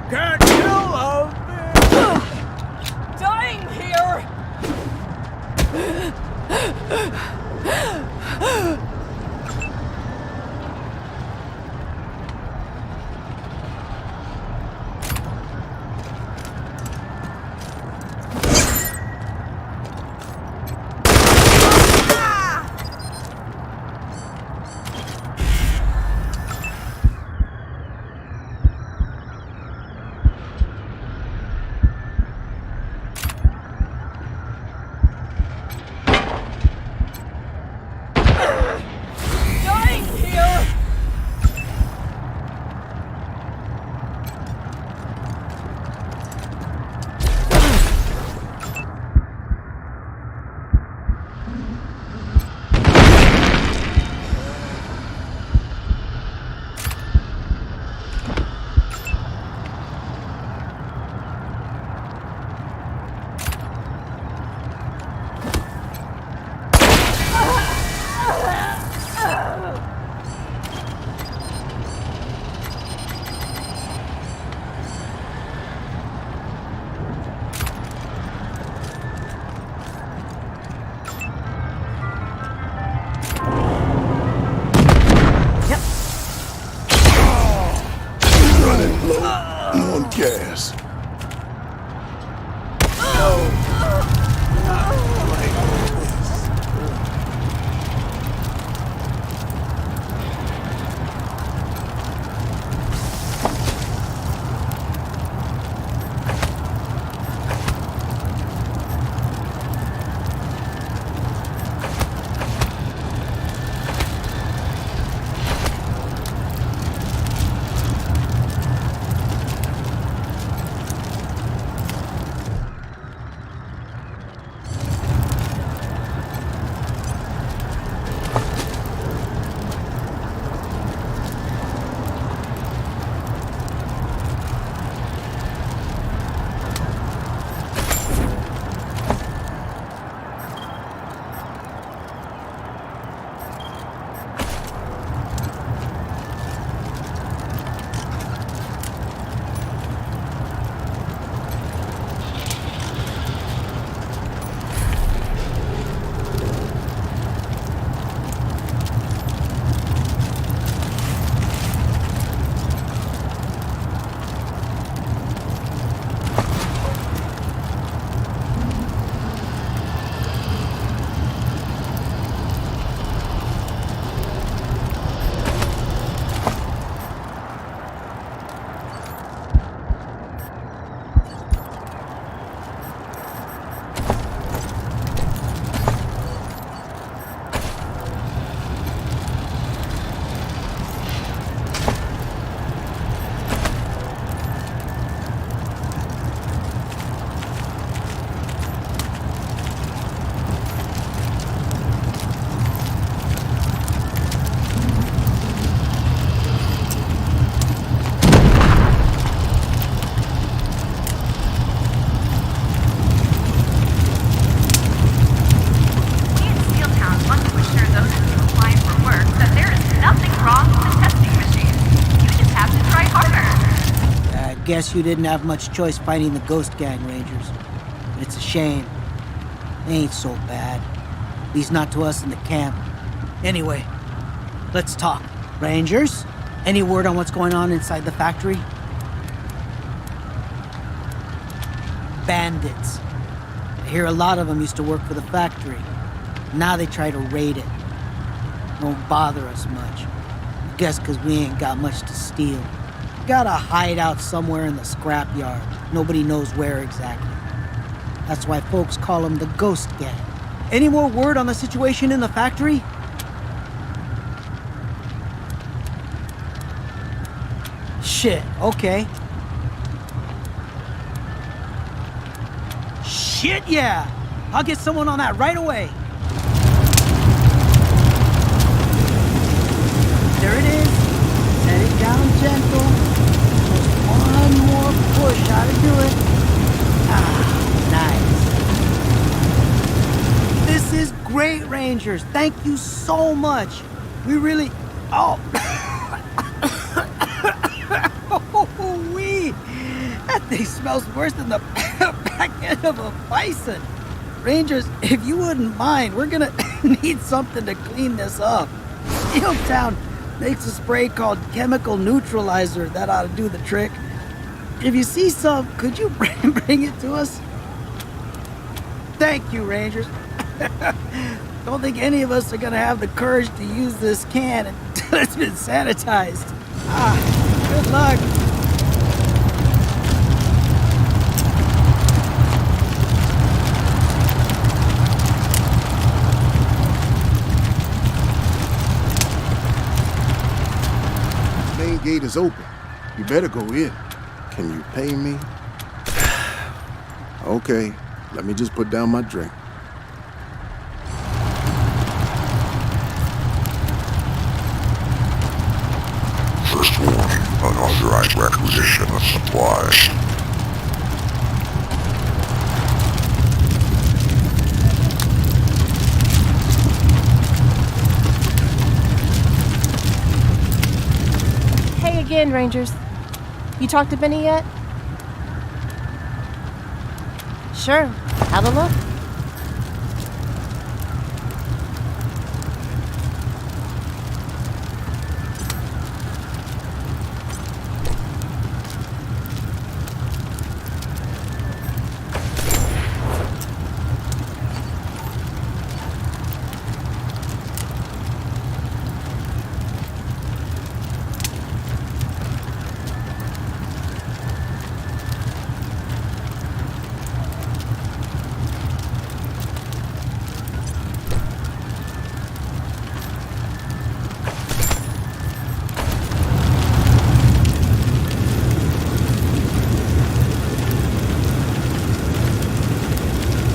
Can't kill us! Dying here! On gas. Guess you didn't have much choice fighting the Ghost Gang Rangers. But it's a shame. They ain't so bad. At least not to us in the camp. Anyway, let's talk. Rangers, any word on what's going on inside the factory? Bandits. I hear a lot of them used to work for the factory. Now they try to raid it. Won't bother us much. I guess because we ain't got much to steal. Got a hideout somewhere in the scrapyard. Nobody knows where exactly. That's why folks call them the Ghost Gang. Any more word on the situation in the factory? Shit, okay. Shit, yeah! I'll get someone on that right away. There it is. Set it down gentle. Just one more push ought to do it. Ah, nice. This is great, Rangers. Thank you so much. We really... Oh. That thing smells worse than the back end of a bison. Rangers, if you wouldn't mind, we're gonna need something to clean this up. Steel Town makes a spray called chemical neutralizer that ought to do the trick. If you see some, could you bring it to us? Thank you, Rangers. Don't think any of us are gonna have the courage to use this can until it's been sanitized. Good luck. Main gate is open. You better go in. Can you pay me? Okay, let me just put down my drink. First warning, unauthorized requisition of supplies. Hey again, Rangers. You talked to Benny yet? Sure. Have a look.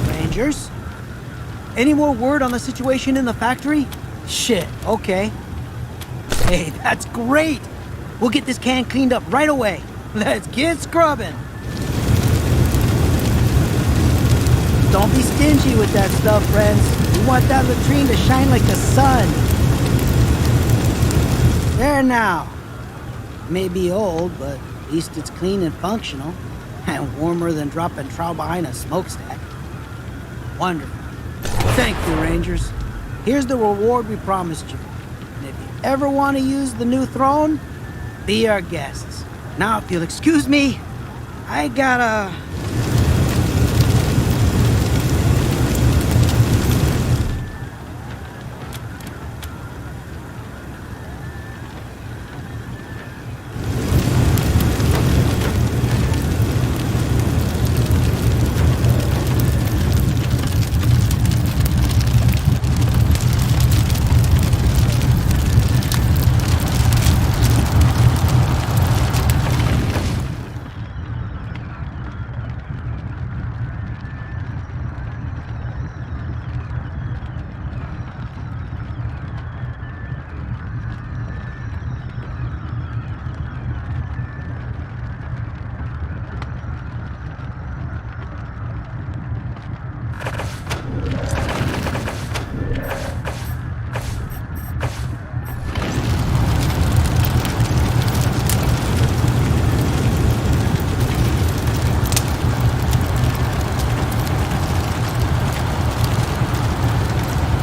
Rangers? Any more word on the situation in the factory? Shit, okay. Hey, that's great! We'll get this can cleaned up right away. Let's get scrubbing! Don't be stingy with that stuff, friends. We want that latrine to shine like the sun. There now. May be old, but at least it's clean and functional. And warmer than dropping trout behind a smokestack. Wonderful. Thank you, Rangers. Here's the reward we promised you. And if you ever want to use the new throne, be our guests. Now, if you'll excuse me, I gotta...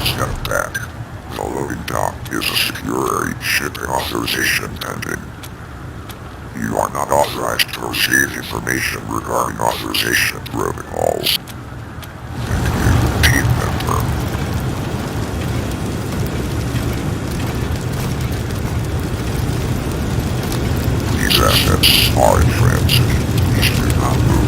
Step back. The loading dock is a security shipping authorization pending. You are not authorized to receive information regarding authorization protocols. Team member. These assets are in transit. Please do not move.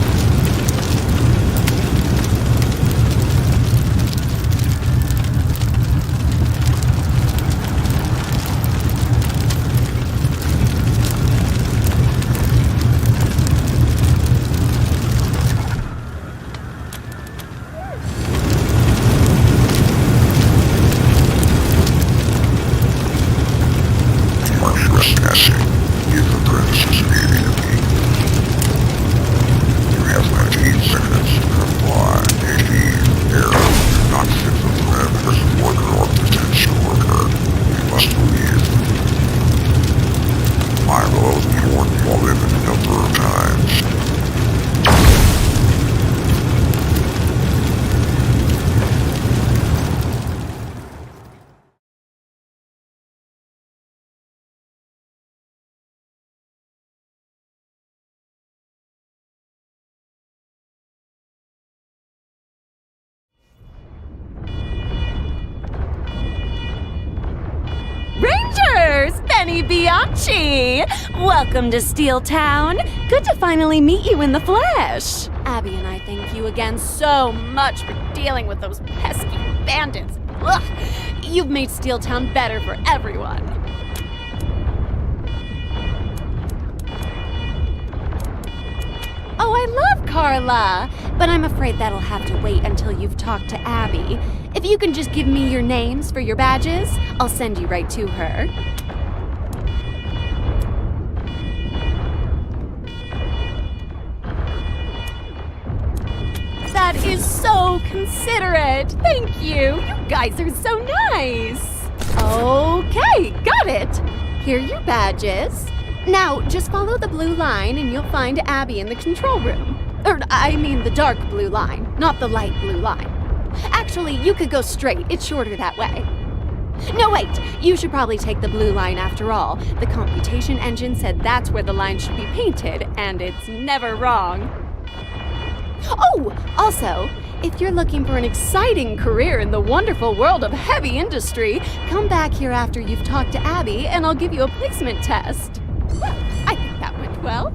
Benny Bianchi! Welcome to Steel Town. Good to finally meet you in the flesh. Abby and I thank you again so much for dealing with those pesky bandits. Ugh, you've made Steel Town better for everyone. Oh, I love Carla, but I'm afraid that'll have to wait until you've talked to Abby. If you can just give me your names for your badges, I'll send you right to her. That is so considerate. Thank you. You guys are so nice. Okay, got it. Here are your badges. Now, just follow the blue line and you'll find Abby in the control room. I mean the dark blue line, not the light blue line. Actually, you could go straight. It's shorter that way. No, wait. You should probably take the blue line after all. The computation engine said that's where the line should be painted, and it's never wrong. Oh, also, if you're looking for an exciting career in the wonderful world of heavy industry, come back here after you've talked to Abby and I'll give you a placement test. Well, I think that went well.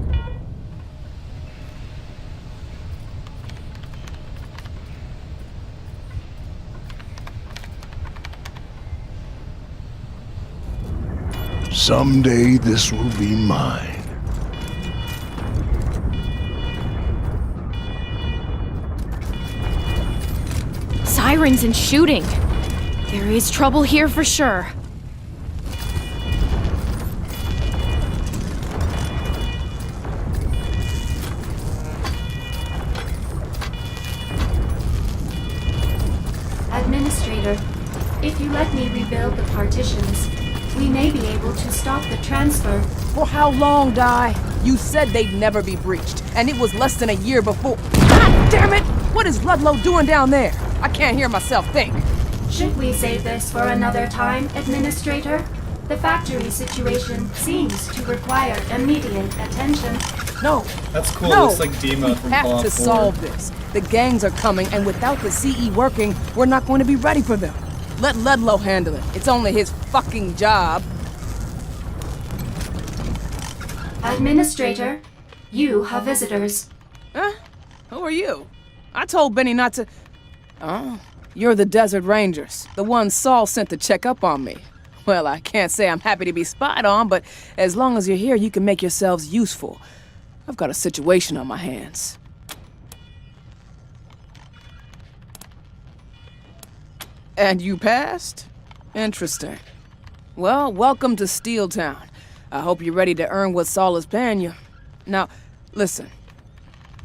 Someday this will be mine. Sirens and shooting. There is trouble here for sure. Administrator, if you let me rebuild the partitions, we may be able to stop the transfer. For how long, Di? You said they'd never be breached, and it was less than a year before. God damn it! What is Ludlow doing down there? I can't hear myself think. Should we save this for another time, Administrator? The factory situation seems to require immediate attention. No. That's cool. No. It looks like Demo from We have Fallout to 4. solve this. The gangs are coming, and without the CE working, we're not going to be ready for them. Let Ludlow handle it. It's only his fucking job. Administrator, you have visitors. Huh? Who are you? I told Benny not to... Oh, you're the Desert Rangers. The ones Saul sent to check up on me. Well, I can't say I'm happy to be spied on, but as long as you're here, you can make yourselves useful. I've got a situation on my hands. And you passed? Interesting. Well, welcome to Steel Town. I hope you're ready to earn what Saul is paying you. Now, listen.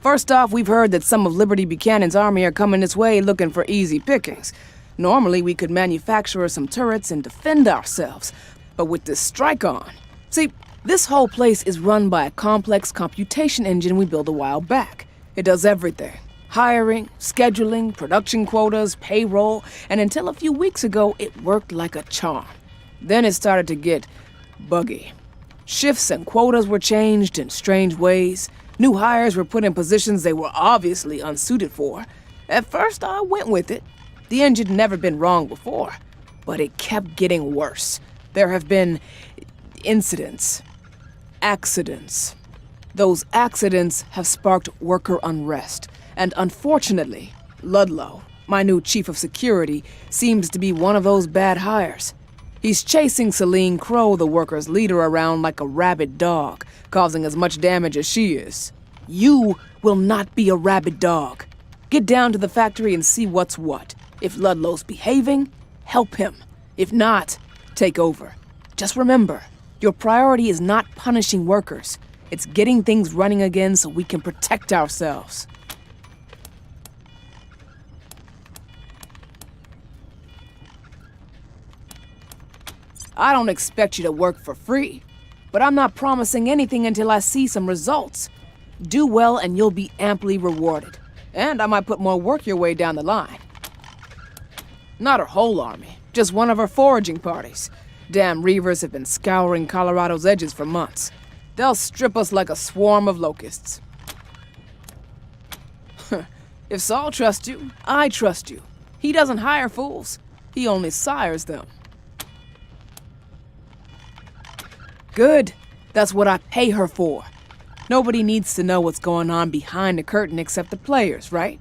First off, we've heard that some of Liberty Buchanan's army are coming this way looking for easy pickings. Normally, we could manufacture some turrets and defend ourselves. But with this strike on... See, this whole place is run by a complex computation engine we built a while back. It does everything. Hiring, scheduling, production quotas, payroll, and until a few weeks ago, it worked like a charm. Then it started to get buggy. Shifts and quotas were changed in strange ways. New hires were put in positions they were obviously unsuited for. At first, I went with it. The engine had never been wrong before, but it kept getting worse. There have been incidents, accidents. Those accidents have sparked worker unrest. And unfortunately, Ludlow, my new chief of security, seems to be one of those bad hires. He's chasing Celine Crow, the workers' leader, around like a rabid dog, causing as much damage as she is. You will not be a rabid dog. Get down to the factory and see what's what. If Ludlow's behaving, help him. If not, take over. Just remember, your priority is not punishing workers. It's getting things running again so we can protect ourselves. I don't expect you to work for free, but I'm not promising anything until I see some results. Do well and you'll be amply rewarded. And I might put more work your way down the line. Not her whole army, just one of her foraging parties. Damn Reavers have been scouring Colorado's edges for months. They'll strip us like a swarm of locusts. If Saul trusts you, I trust you. He doesn't hire fools. He only sires them. Good. That's what I pay her for. Nobody needs to know what's going on behind the curtain except the players, right?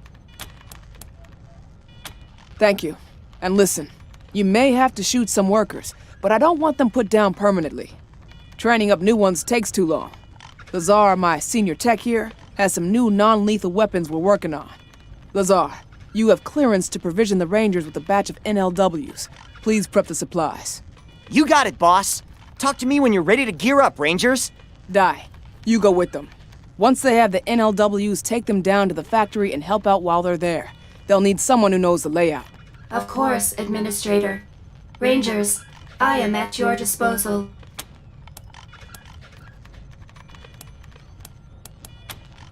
Thank you. And listen, you may have to shoot some workers, but I don't want them put down permanently. Training up new ones takes too long. Lazar, my senior tech here, has some new non-lethal weapons we're working on. Lazar, you have clearance to provision the Rangers with a batch of NLWs. Please prep the supplies. You got it, boss. Talk to me when you're ready to gear up, Rangers. Die. You go with them. Once they have the NLWs, take them down to the factory and help out while they're there. They'll need someone who knows the layout. Of course, Administrator. Rangers, I am at your disposal.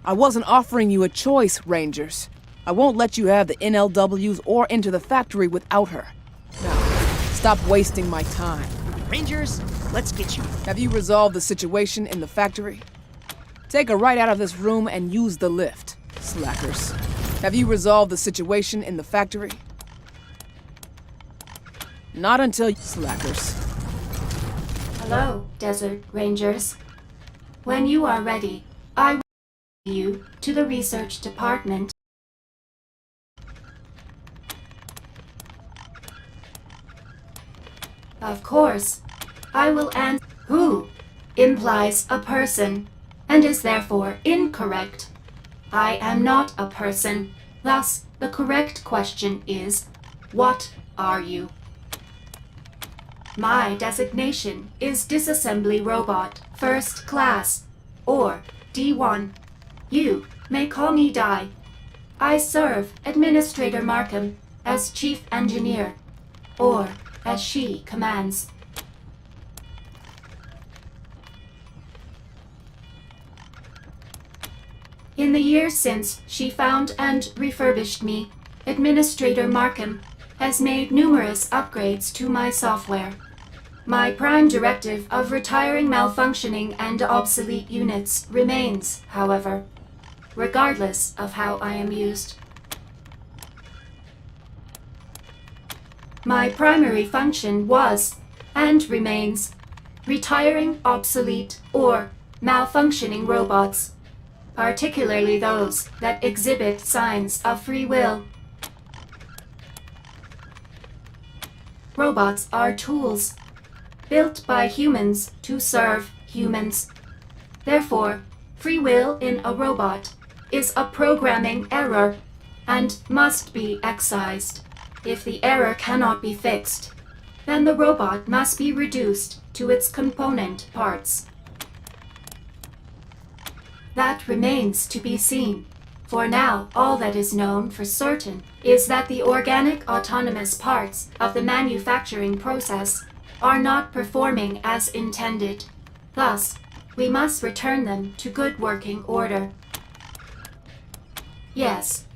I wasn't offering you a choice, Rangers. I won't let you have the NLWs or enter the factory without her. Now, stop wasting my time. Rangers, let's get you. Have you resolved the situation in the factory? Take her right out of this room and use the lift, slackers. Have you resolved the situation in the factory? Not until slackers. Hello, Desert Rangers. When you are ready, I will take you to the research department. Of course, I will answer who implies a person and is therefore incorrect. I am not a person. Thus, the correct question is, what are you? My designation is Disassembly Robot, First Class, or D1. You may call me Di. I serve Administrator Markham as Chief Engineer, or as she commands. In the years since she found and refurbished me, Administrator Markham has made numerous upgrades to my software. My prime directive of retiring malfunctioning and obsolete units remains, however, regardless of how I am used. My primary function was, and remains, retiring obsolete or malfunctioning robots, particularly those that exhibit signs of free will. Robots are tools, built by humans to serve humans. Therefore, free will in a robot is a programming error and must be excised. If the error cannot be fixed, then the robot must be reduced to its component parts. That remains to be seen. For now, all that is known for certain is that the organic autonomous parts of the manufacturing process are not performing as intended. Thus, we must return them to good working order. Yes.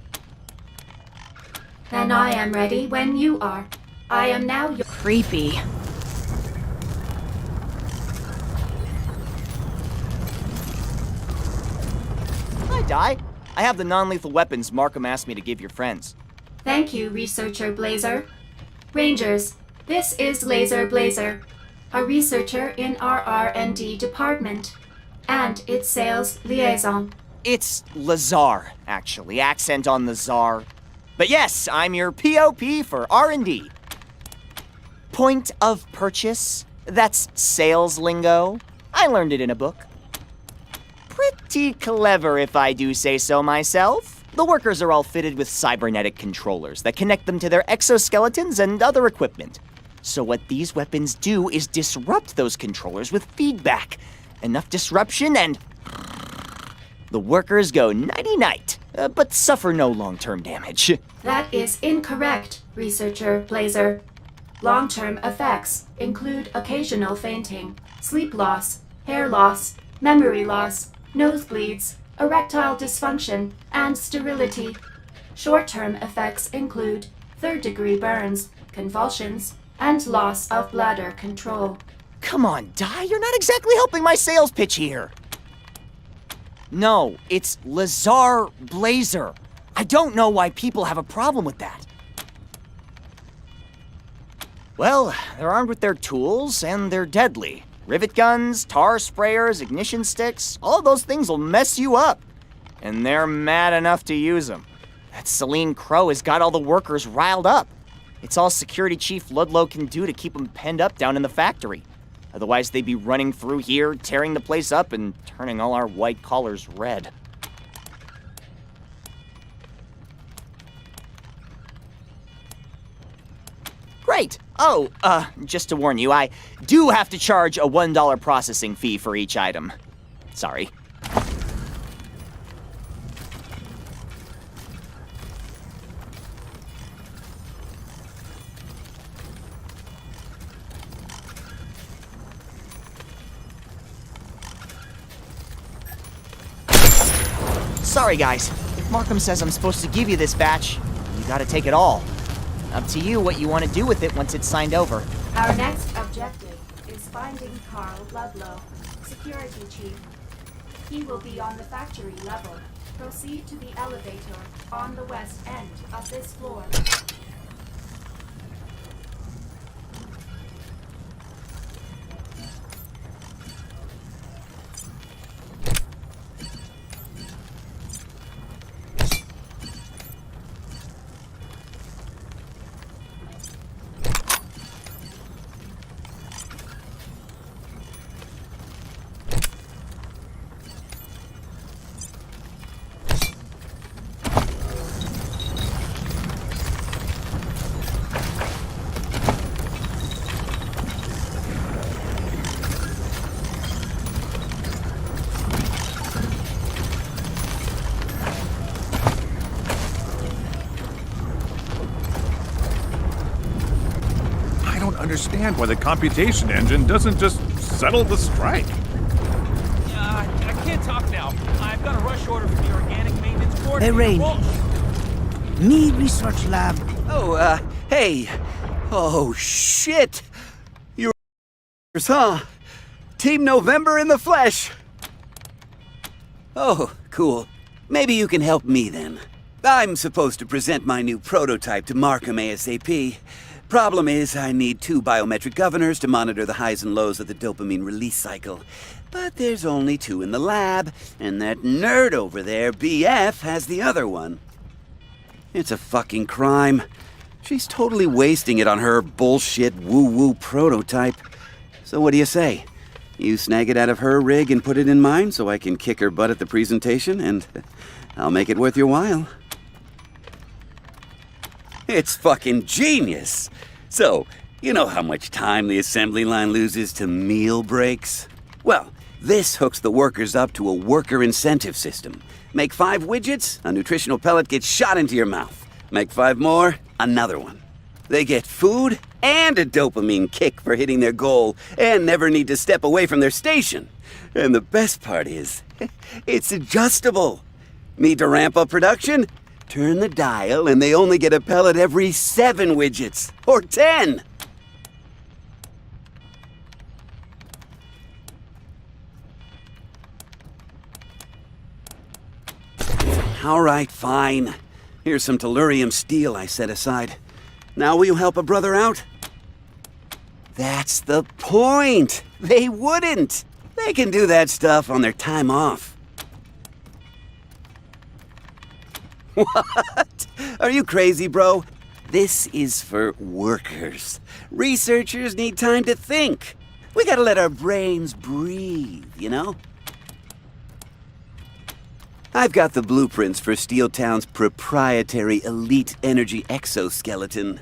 Then I am ready when you are. I am now your— Creepy. Hi, Di. I have the non-lethal weapons Markham asked me to give your friends. Thank you, Researcher Blazer. Rangers, this is Laser Blazer, a researcher in our R&D department, and its sales liaison. It's Lazar, actually. Accent on the czar. But yes, I'm your POP for R&D. Point of purchase? That's sales lingo. I learned it in a book. Pretty clever, if I do say so myself. The workers are all fitted with cybernetic controllers that connect them to their exoskeletons and other equipment. So what these weapons do is disrupt those controllers with feedback. Enough disruption and the workers go nighty-night, but suffer no long-term damage. That is incorrect, Researcher Blazer. Long-term effects include occasional fainting, sleep loss, hair loss, memory loss, nosebleeds, erectile dysfunction, and sterility. Short-term effects include third-degree burns, convulsions, and loss of bladder control. Come on, Di, you're not exactly helping my sales pitch here. No, it's Lazar Blazer. I don't know why people have a problem with that. Well, they're armed with their tools, and they're deadly. Rivet guns, tar sprayers, ignition sticks, all those things will mess you up. And they're mad enough to use them. That Celine Crow has got all the workers riled up. It's all Security Chief Ludlow can do to keep them penned up down in the factory. Otherwise, they'd be running through here, tearing the place up, and turning all our white collars red. Great. Oh, just to warn you, I do have to charge a $1 processing fee for each item. Sorry. Sorry, guys. If Markham says I'm supposed to give you this batch, you gotta take it all. Up to you what you want to do with it once it's signed over. Our next objective is finding Carl Ludlow, Security Chief. He will be on the factory level. Proceed to the elevator on the west end of this floor. Understand why the computation engine doesn't just settle the strike. I can't talk now. I've got a rush order from the organic maintenance coordinator. Hey, Rain. Me research lab. Oh, hey. Oh, shit. You're, huh? Team November in the flesh. Oh, cool. Maybe you can help me then. I'm supposed to present my new prototype to Markham ASAP. Problem is, I need 2 biometric governors to monitor the highs and lows of the dopamine release cycle. But there's only 2 in the lab, and that nerd over there, BF, has the other one. It's a fucking crime. She's totally wasting it on her bullshit woo-woo prototype. So what do you say? You snag it out of her rig and put it in mine so I can kick her butt at the presentation, and I'll make it worth your while. It's fucking genius! So, you know how much time the assembly line loses to meal breaks? Well, this hooks the workers up to a worker incentive system. Make 5 widgets, a nutritional pellet gets shot into your mouth. Make 5 more, another one. They get food and a dopamine kick for hitting their goal and never need to step away from their station. And the best part is, it's adjustable. Need to ramp up production? Turn the dial and they only get a pellet every 7 widgets. Or 10. All right, fine. Here's some tellurium steel I set aside. Now will you help a brother out? That's the point. They wouldn't. They can do that stuff on their time off. What? Are you crazy, bro? This is for workers. Researchers need time to think. We gotta let our brains breathe, you know? I've got the blueprints for Steel Town's proprietary elite energy exoskeleton.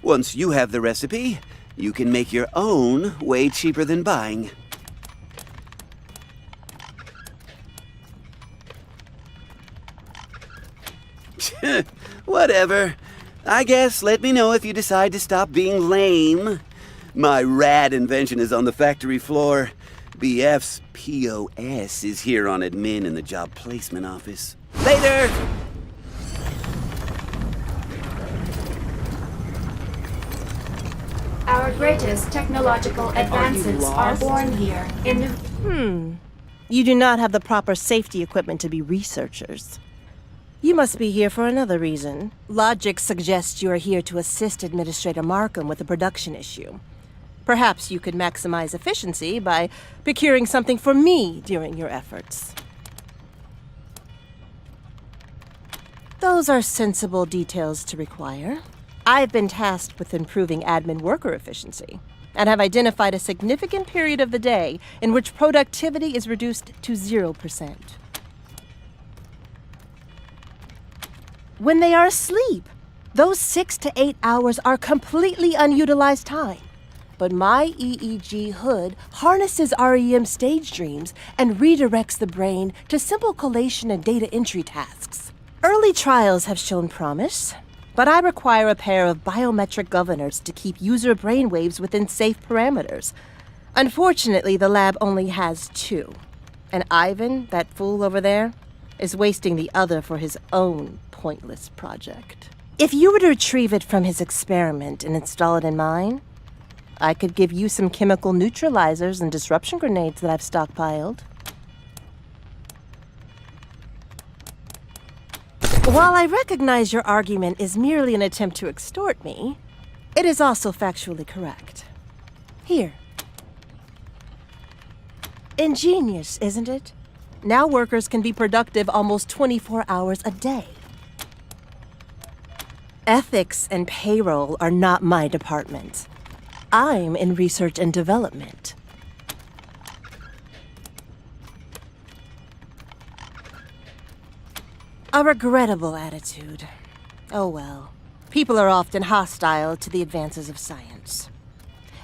Once you have the recipe, you can make your own way cheaper than buying. Whatever. I guess let me know if you decide to stop being lame. My rad invention is on the factory floor. BF's POS is here on admin in the job placement office. Later! Our greatest technological advances are born here in New... You do not have the proper safety equipment to be researchers. You must be here for another reason. Logic suggests you are here to assist Administrator Markham with a production issue. Perhaps you could maximize efficiency by procuring something for me during your efforts. Those are sensible details to require. I've been tasked with improving admin worker efficiency, and have identified a significant period of the day in which productivity is reduced to 0%. When they are asleep, those 6 to 8 hours are completely unutilized time. But my EEG hood harnesses REM stage dreams and redirects the brain to simple collation and data entry tasks. Early trials have shown promise, but I require a pair of biometric governors to keep user brainwaves within safe parameters. Unfortunately, the lab only has 2. And Ivan, that fool over there, is wasting the other for his own pointless project. If you were to retrieve it from his experiment and install it in mine, I could give you some chemical neutralizers and disruption grenades that I've stockpiled. While I recognize your argument is merely an attempt to extort me, it is also factually correct. Here. Ingenious, isn't it? Now workers can be productive almost 24 hours a day. Ethics and payroll are not my department. I'm in research and development. A regrettable attitude. Oh well. People are often hostile to the advances of science.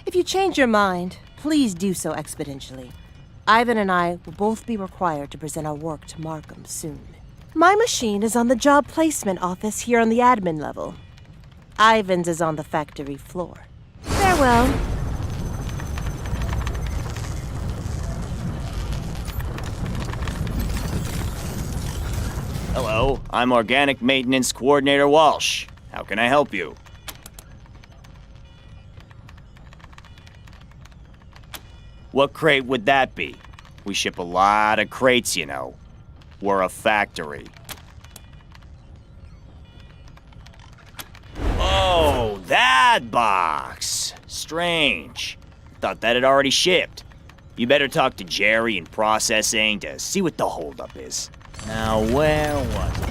If you change your mind, please do so exponentially. Ivan and I will both be required to present our work to Markham soon. My machine is on the job placement office here on the admin level. Ivan's is on the factory floor. Farewell. Hello, I'm Organic Maintenance Coordinator Walsh. How can I help you? What crate would that be? We ship a lot of crates, you know. We're a factory. Oh, that box! Strange. Thought that had already shipped. You better talk to Jerry in processing to see what the holdup is. Now, where was it?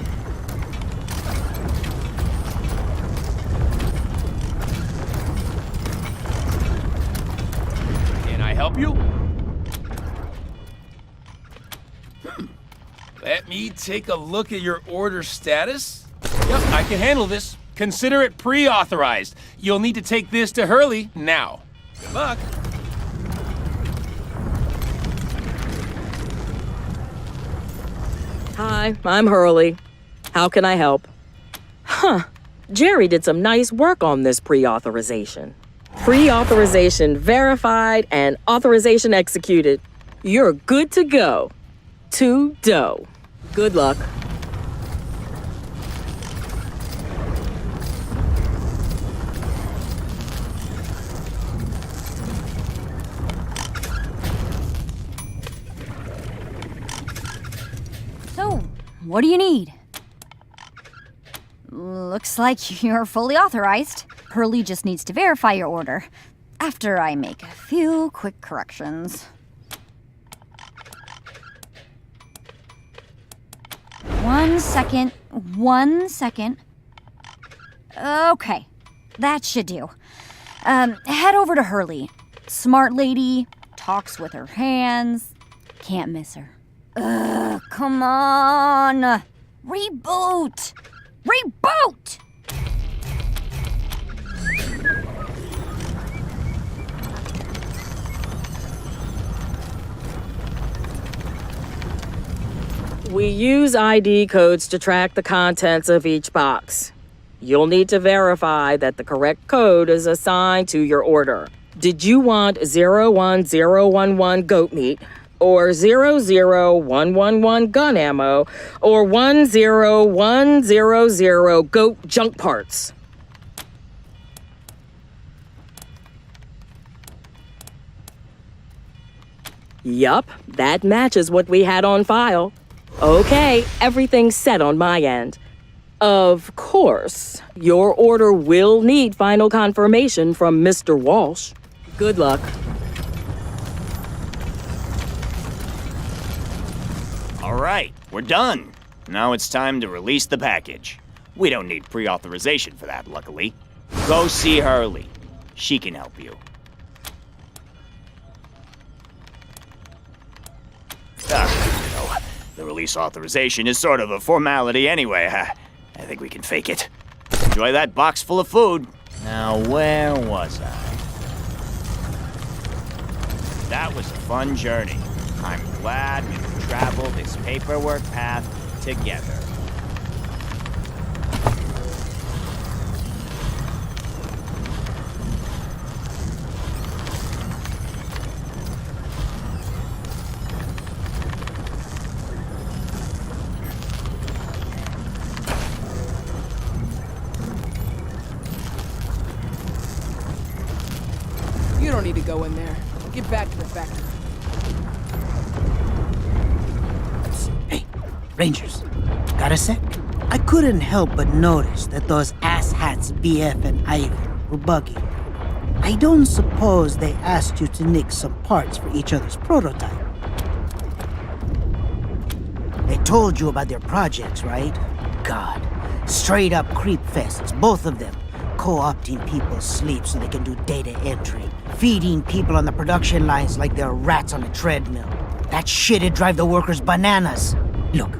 Can I help you? Let me take a look at your order status. Yep, I can handle this. Consider it pre-authorized. You'll need to take this to Hurley now. Good luck. Hi, I'm Hurley. How can I help? Huh. Jerry did some nice work on this pre-authorization. Pre-authorization verified and authorization executed. You're good to go. To dough. Good luck. So, what do you need? Looks like you're fully authorized. Hurley just needs to verify your order, after I make a few quick corrections. One second. Okay, that should do. Head over to Hurley. Smart lady, talks with her hands. Can't miss her. Ugh, come on! Reboot! Reboot! We use ID codes to track the contents of each box. You'll need to verify that the correct code is assigned to your order. Did you want 01011 goat meat, or 00111 gun ammo, or 10100 goat junk parts? Yup, that matches what we had on file. Okay, everything's set on my end. Of course, your order will need final confirmation from Mr. Walsh. Good luck. All right, we're done. Now it's time to release the package. We don't need pre-authorization for that, luckily. Go see Hurley. She can help you. The release authorization is sort of a formality anyway. I think we can fake it. Enjoy that box full of food. Now, where was I? That was a fun journey. I'm glad we could travel this paperwork path together. You don't need to go in there. Get back to the factory. Hey, Rangers, got a sec? I couldn't help but notice that those asshats BF and Ivan were bugging. I don't suppose they asked you to nick some parts for each other's prototype. They told you about their projects, right? God, straight up creep fests, both of them. Co-opting people's sleep so they can do data entry. Feeding people on the production lines like they're rats on a treadmill. That shit'd drive the workers bananas. Look,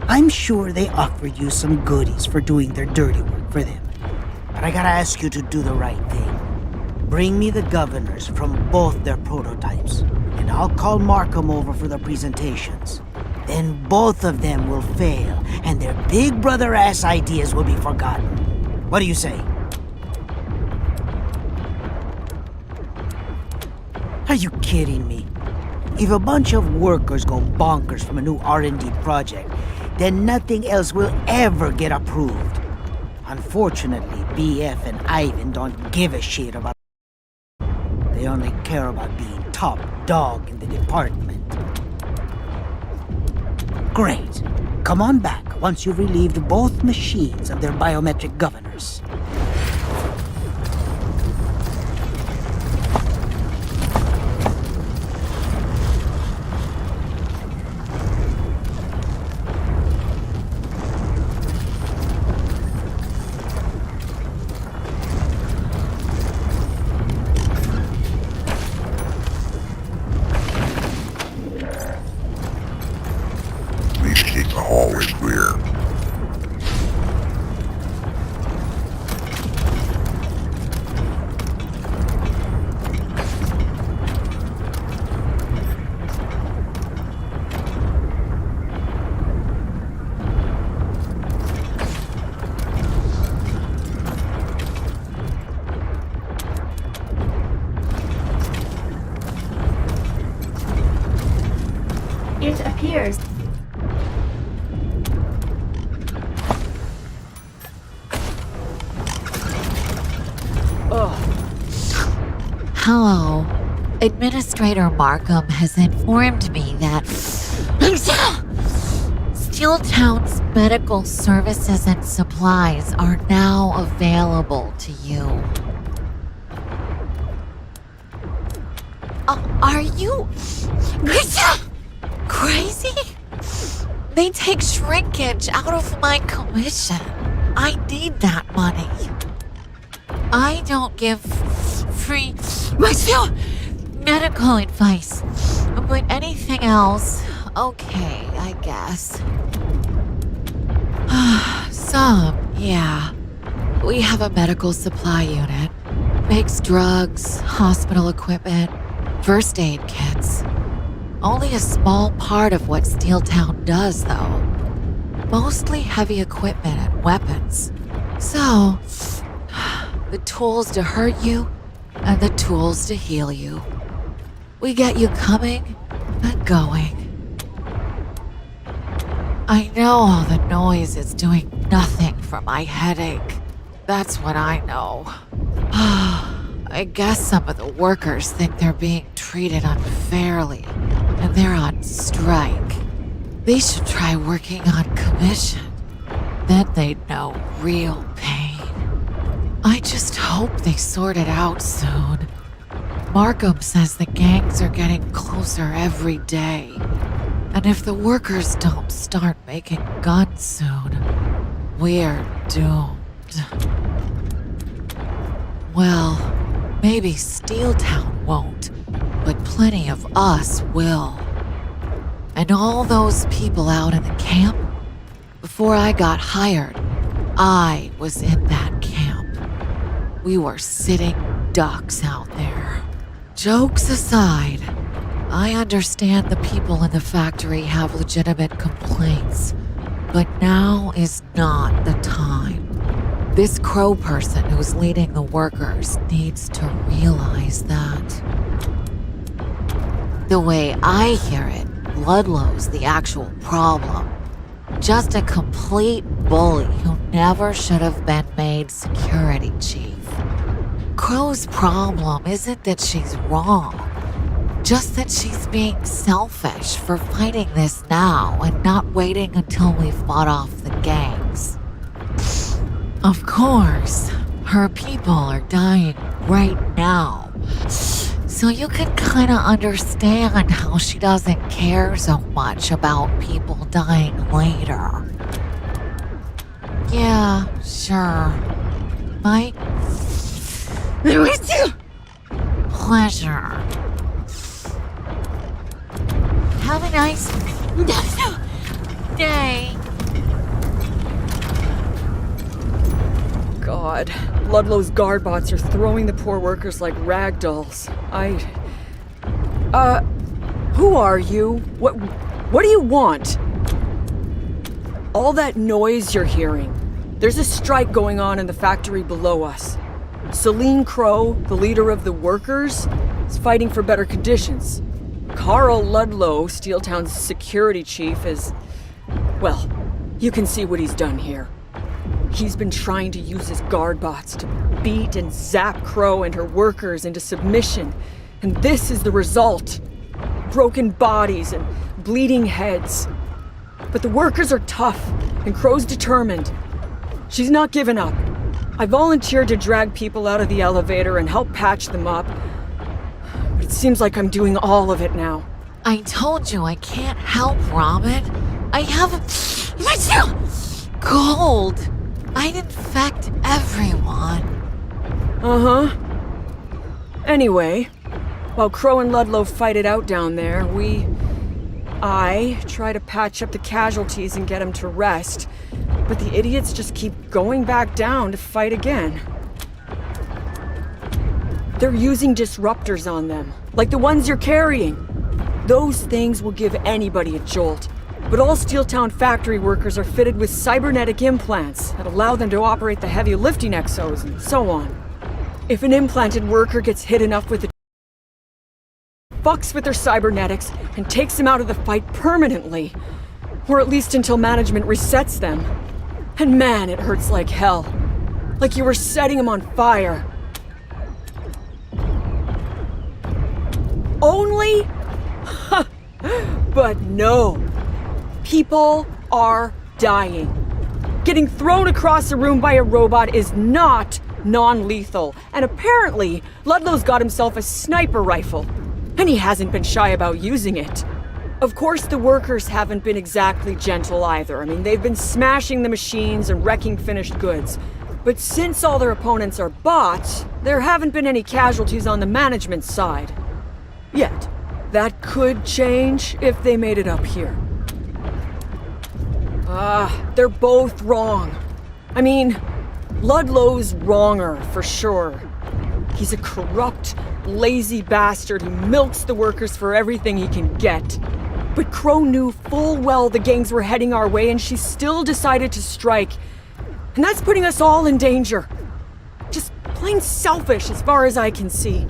I'm sure they offered you some goodies for doing their dirty work for them. But I gotta ask you to do the right thing. Bring me the governors from both their prototypes, and I'll call Markham over for the presentations. Then both of them will fail, and their big brother-ass ideas will be forgotten. What do you say? Are you kidding me? If a bunch of workers go bonkers from a new R&D project, then nothing else will ever get approved. Unfortunately, BF and Ivan don't give a shit about. They only care about being top dog in the department. Great. Come on back once you've relieved both machines of their biometric governors. Please keep the hallways clear. It appears Hello. Administrator Markham has informed me that Steeltown's medical services and supplies are now available to you. Are you crazy? They take shrinkage out of my commission. I need that money. I don't give free medical advice, but anything else, okay, I guess. Yeah. We have a medical supply unit. Makes drugs, hospital equipment, first aid kits. Only a small part of what Steeltown does, though. Mostly heavy equipment and weapons. So, the tools to hurt you and the tools to heal you. We get you coming and going. I know all the noise is doing nothing for my headache. That's what I know. I guess some of the workers think they're being treated unfairly, and they're on strike. They should try working on commission. Then they'd know real pain. I just hope they sort it out soon. Markham says the gangs are getting closer every day. And if the workers don't start making guns soon, we're doomed. Well, maybe Steeltown won't, but plenty of us will. And all those people out in the camp, before I got hired, I was in that camp. We were sitting ducks out there. Jokes aside, I understand the people in the factory have legitimate complaints, but now is not the time. This Crow person who's leading the workers needs to realize that. The way I hear it, Ludlow's the actual problem. Just a complete bully who never should have been made security chief. Crow's problem isn't that she's wrong, just that she's being selfish for fighting this now and not waiting until we fought off the gangs. Of course, her people are dying right now, so you can kinda understand how she doesn't care so much about people dying later. Yeah, sure. My pleasure. Have a nice day. God, Ludlow's guard bots are throwing the poor workers like rag dolls. Who are you? What do you want? All that noise you're hearing. There's a strike going on in the factory below us. Celine Crow, the leader of the workers, is fighting for better conditions. Carl Ludlow, Steeltown's security chief, is... well, you can see what he's done here. He's been trying to use his guard bots to beat and zap Crow and her workers into submission, and this is the result. Broken bodies and bleeding heads. But the workers are tough, and Crow's determined. She's not given up. I volunteered to drag people out of the elevator and help patch them up. But it seems like I'm doing all of it now. I told you I can't help, Robin. I have a cold. I'd infect everyone. Uh-huh. Anyway, while Crow and Ludlow fight it out down there, I try to patch up the casualties and get them to rest, but the idiots just keep going back down to fight again. They're using disruptors on them, like the ones you're carrying. Those things will give anybody a jolt, but all Steeltown factory workers are fitted with cybernetic implants that allow them to operate the heavy lifting exos and so on. If an implanted worker gets hit enough with the fucks with their cybernetics and takes them out of the fight permanently, or at least until management resets them. And man, it hurts like hell. Like you were setting them on fire. Only? But no. People are dying. Getting thrown across a room by a robot is not non-lethal, and apparently Ludlow's got himself a sniper rifle. And he hasn't been shy about using it. Of course, the workers haven't been exactly gentle either. I mean, they've been smashing the machines and wrecking finished goods. But since all their opponents are bots, there haven't been any casualties on the management side. Yet. That could change if they made it up here. They're both wrong. I mean, Ludlow's wronger, for sure. He's a corrupt, lazy bastard who milks the workers for everything he can get. But Crow knew full well the gangs were heading our way, and she still decided to strike. And that's putting us all in danger. Just plain selfish as far as I can see.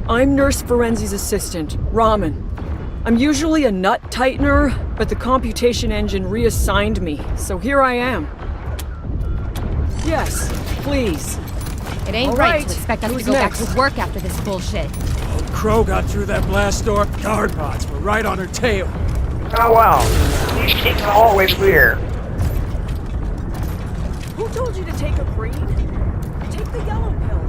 I'm Nurse Ferenzi's assistant, Raman. I'm usually a nut tightener, but the computation engine reassigned me, so here I am. Yes, please. It ain't right to expect us to go back to work after this bullshit. Crow got through that blast door. Guard bots were right on her tail. Oh well. Please keep the hallway clear. Who told you to take a green? Take the yellow pill.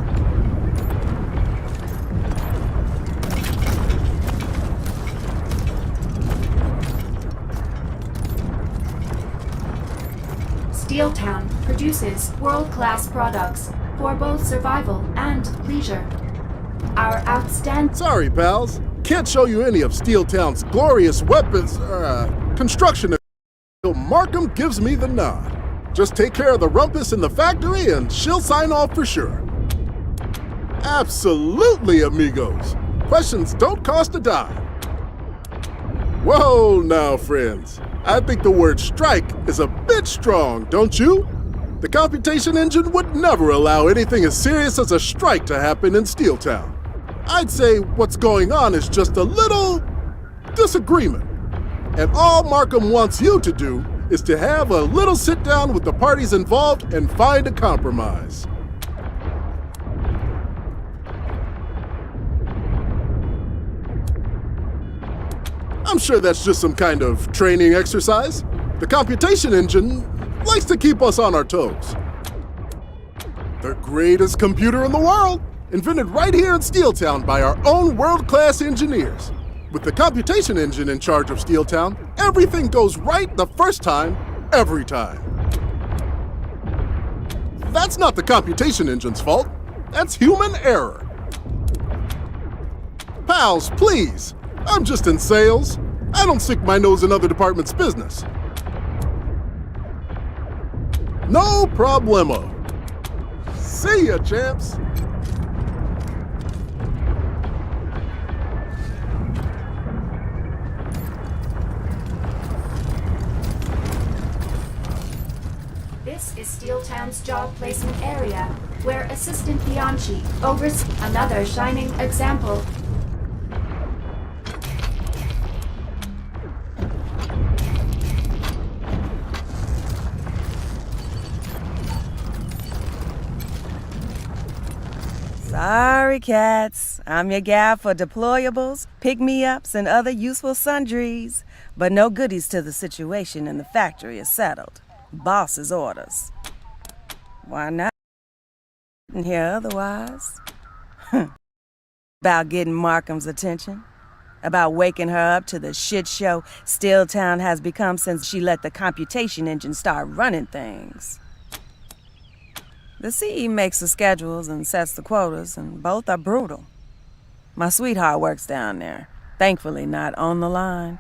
Steeltown produces world-class products for both survival and leisure. Our outstanding... Sorry, pals. Can't show you any of Steeltown's glorious weapons, construction until Markham gives me the nod. Just take care of the rumpus in the factory and she'll sign off for sure. Absolutely, amigos. Questions don't cost a dime. Whoa now, friends. I think the word strike is a bit strong, don't you? The computation engine would never allow anything as serious as a strike to happen in Steeltown. I'd say what's going on is just a little disagreement. And all Markham wants you to do is to have a little sit down with the parties involved and find a compromise. I'm sure that's just some kind of training exercise. The computation engine likes to keep us on our toes. The greatest computer in the world, invented right here in Steeltown by our own world-class engineers. With the computation engine in charge of Steeltown, everything goes right the first time, every time. That's not the computation engine's fault. That's human error. Pals, please. I'm just in sales. I don't stick my nose in other departments' business. No problemo. See ya, champs. This is Steeltown's job placement area, where Assistant Bianchi oversees another shining example. Sorry, cats. I'm your gal for deployables, pick-me-ups, and other useful sundries. But no goodies till the situation in the factory is settled. Boss's orders. Why not? Didn't hear otherwise. About getting Markham's attention. About waking her up to the shit show Steeltown has become since she let the computation engine start running things. The CE makes the schedules and sets the quotas, and both are brutal. My sweetheart works down there, thankfully not on the line.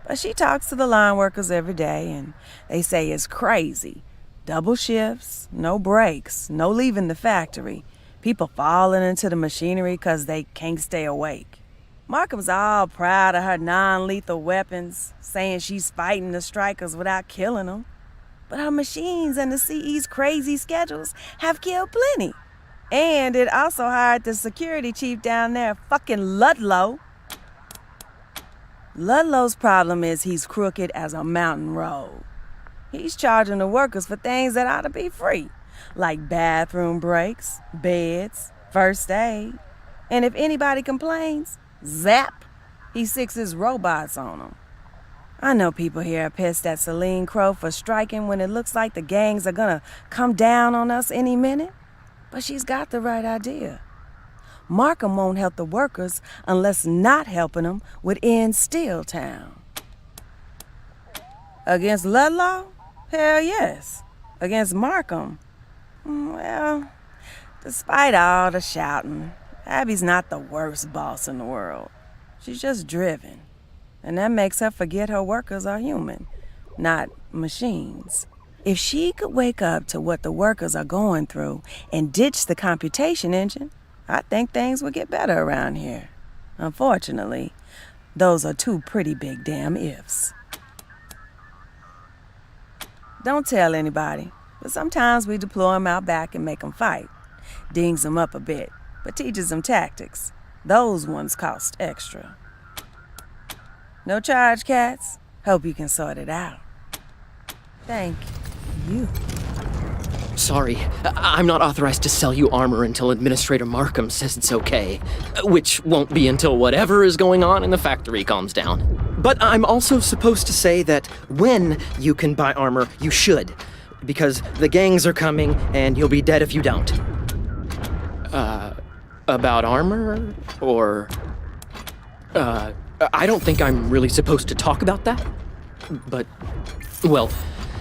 But she talks to the line workers every day, and they say it's crazy. Double shifts, no breaks, no leaving the factory. People falling into the machinery 'cause they can't stay awake. Markham's all proud of her non-lethal weapons, saying she's fighting the strikers without killing them. But her machines and the CE's crazy schedules have killed plenty. And it also hired the security chief down there, fucking Ludlow. Ludlow's problem is he's crooked as a mountain road. He's charging the workers for things that ought to be free, like bathroom breaks, beds, first aid. And if anybody complains, zap, he sicks his robots on them. I know people here are pissed at Celine Crow for striking when it looks like the gangs are gonna come down on us any minute, but she's got the right idea. Markham won't help the workers unless not helping them would end Steeltown. Against Ludlow? Hell yes. Against Markham? Well, despite all the shouting, Abby's not the worst boss in the world. She's just driven. And that makes her forget her workers are human, not machines. If she could wake up to what the workers are going through and ditch the computation engine, I think things would get better around here. Unfortunately, those are two pretty big damn ifs. Don't tell anybody, but sometimes we deploy them out back and make them fight. Dings them up a bit, but teaches them tactics. Those ones cost extra. No charge, cats. Hope you can sort it out. Thank you. Sorry, I'm not authorized to sell you armor until Administrator Markham says it's okay. Which won't be until whatever is going on in the factory calms down. But I'm also supposed to say that when you can buy armor, you should. Because the gangs are coming, and you'll be dead if you don't. About armor? Or... I don't think I'm really supposed to talk about that. But, well,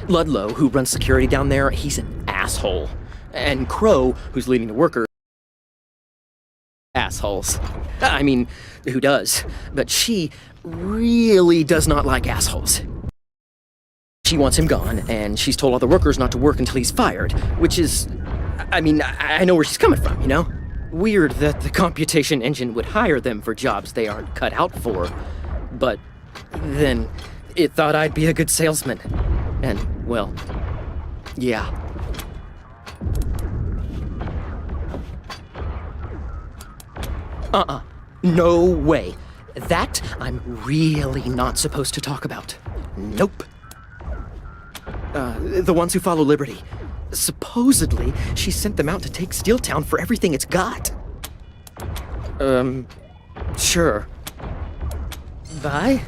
Ludlow, who runs security down there, he's an asshole. And Crow, who's leading the workers, assholes. I mean, who does? But she really does not like assholes. She wants him gone, and she's told all the workers not to work until he's fired, which is... I mean, I know where she's coming from, you know? Weird that the computation engine would hire them for jobs they aren't cut out for. But then it thought I'd be a good salesman. And, well, yeah. No way. That I'm really not supposed to talk about. Nope. The ones who follow Liberty. Supposedly, she sent them out to take Steeltown for everything it's got. Sure. Bye?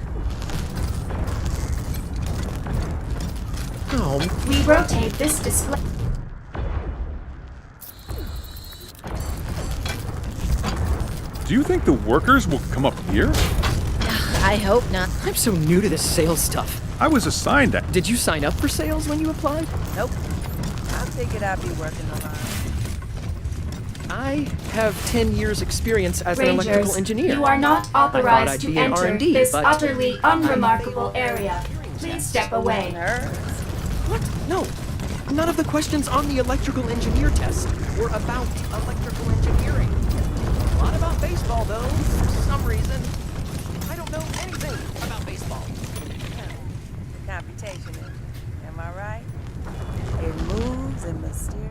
Oh. We rotate this display. Do you think the workers will come up here? I hope not. I'm so new to this sales stuff. I was assigned that. Did you sign up for sales when you applied? Nope. I figured I'd be working the line. I have 10 years experience as an electrical Rangers, engineer. you are not authorized to be in enter R&D, this but... utterly unremarkable area. Please step away. What? No. None of the questions on the electrical engineer test were about electrical engineering. A lot about baseball, though, for some reason. I don't know anything about baseball. The computation engine, am I right? It moves and mysterious.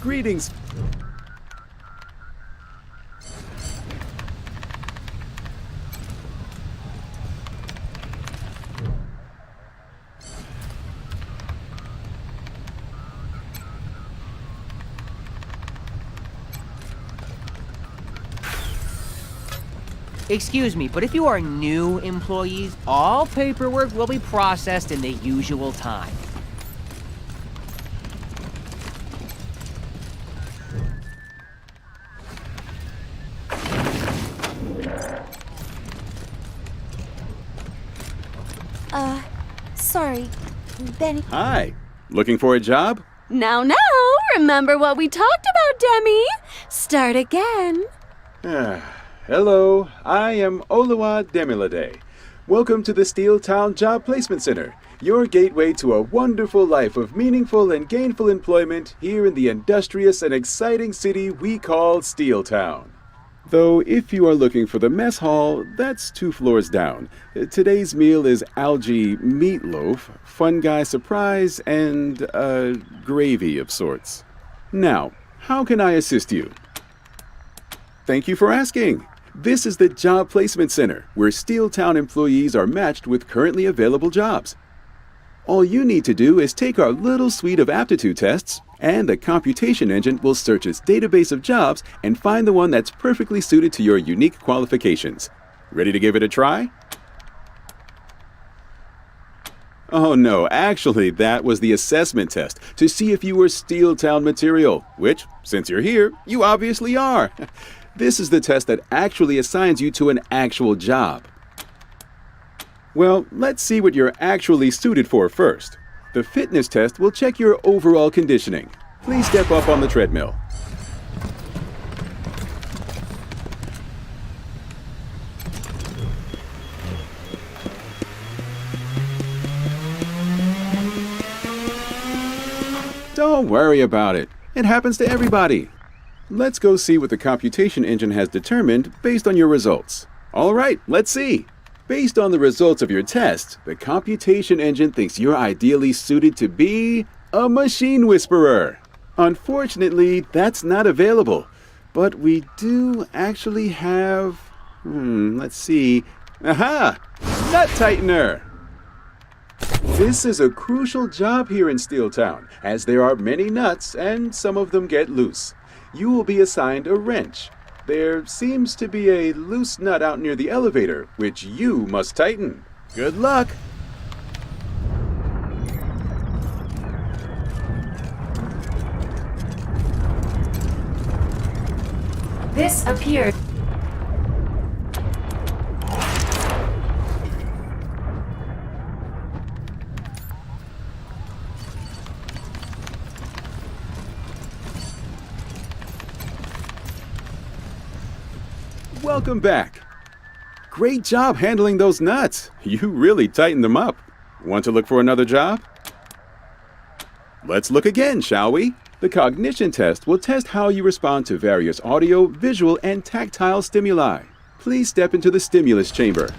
Greetings. Excuse me, but if you are new employees, all paperwork will be processed in the usual time. Sorry, Benny. Hi. Looking for a job? Now, remember what we talked about, Demi? Start again. Hello, I am Oluwa Demilade. Welcome to the Steeltown Job Placement Center, your gateway to a wonderful life of meaningful and gainful employment here in the industrious and exciting city we call Steeltown. Though if you are looking for the mess hall, that's 2 floors down. Today's meal is algae meatloaf, fun guy surprise, and gravy of sorts. Now, how can I assist you? Thank you for asking. This is the Job Placement Center, where Steeltown employees are matched with currently available jobs. All you need to do is take our little suite of aptitude tests, and the computation engine will search its database of jobs and find the one that's perfectly suited to your unique qualifications. Ready to give it a try? Oh no, actually that was the assessment test to see if you were Steeltown material, which, since you're here, you obviously are. This is the test that actually assigns you to an actual job. Well, let's see what you're actually suited for first. The fitness test will check your overall conditioning. Please step up on the treadmill. Don't worry about it. It happens to everybody. Let's go see what the computation engine has determined based on your results. All right, let's see. Based on the results of your test, the computation engine thinks you're ideally suited to be a machine whisperer. Unfortunately, that's not available. But we do actually have... let's see. Aha! Nut tightener! This is a crucial job here in Steeltown, as there are many nuts and some of them get loose. You will be assigned a wrench. There seems to be a loose nut out near the elevator, which you must tighten. Good luck! This appeared. Welcome back. Great job handling those nuts. You really tightened them up. Want to look for another job? Let's look again, shall we? The cognition test will test how you respond to various audio, visual, and tactile stimuli. Please step into the stimulus chamber.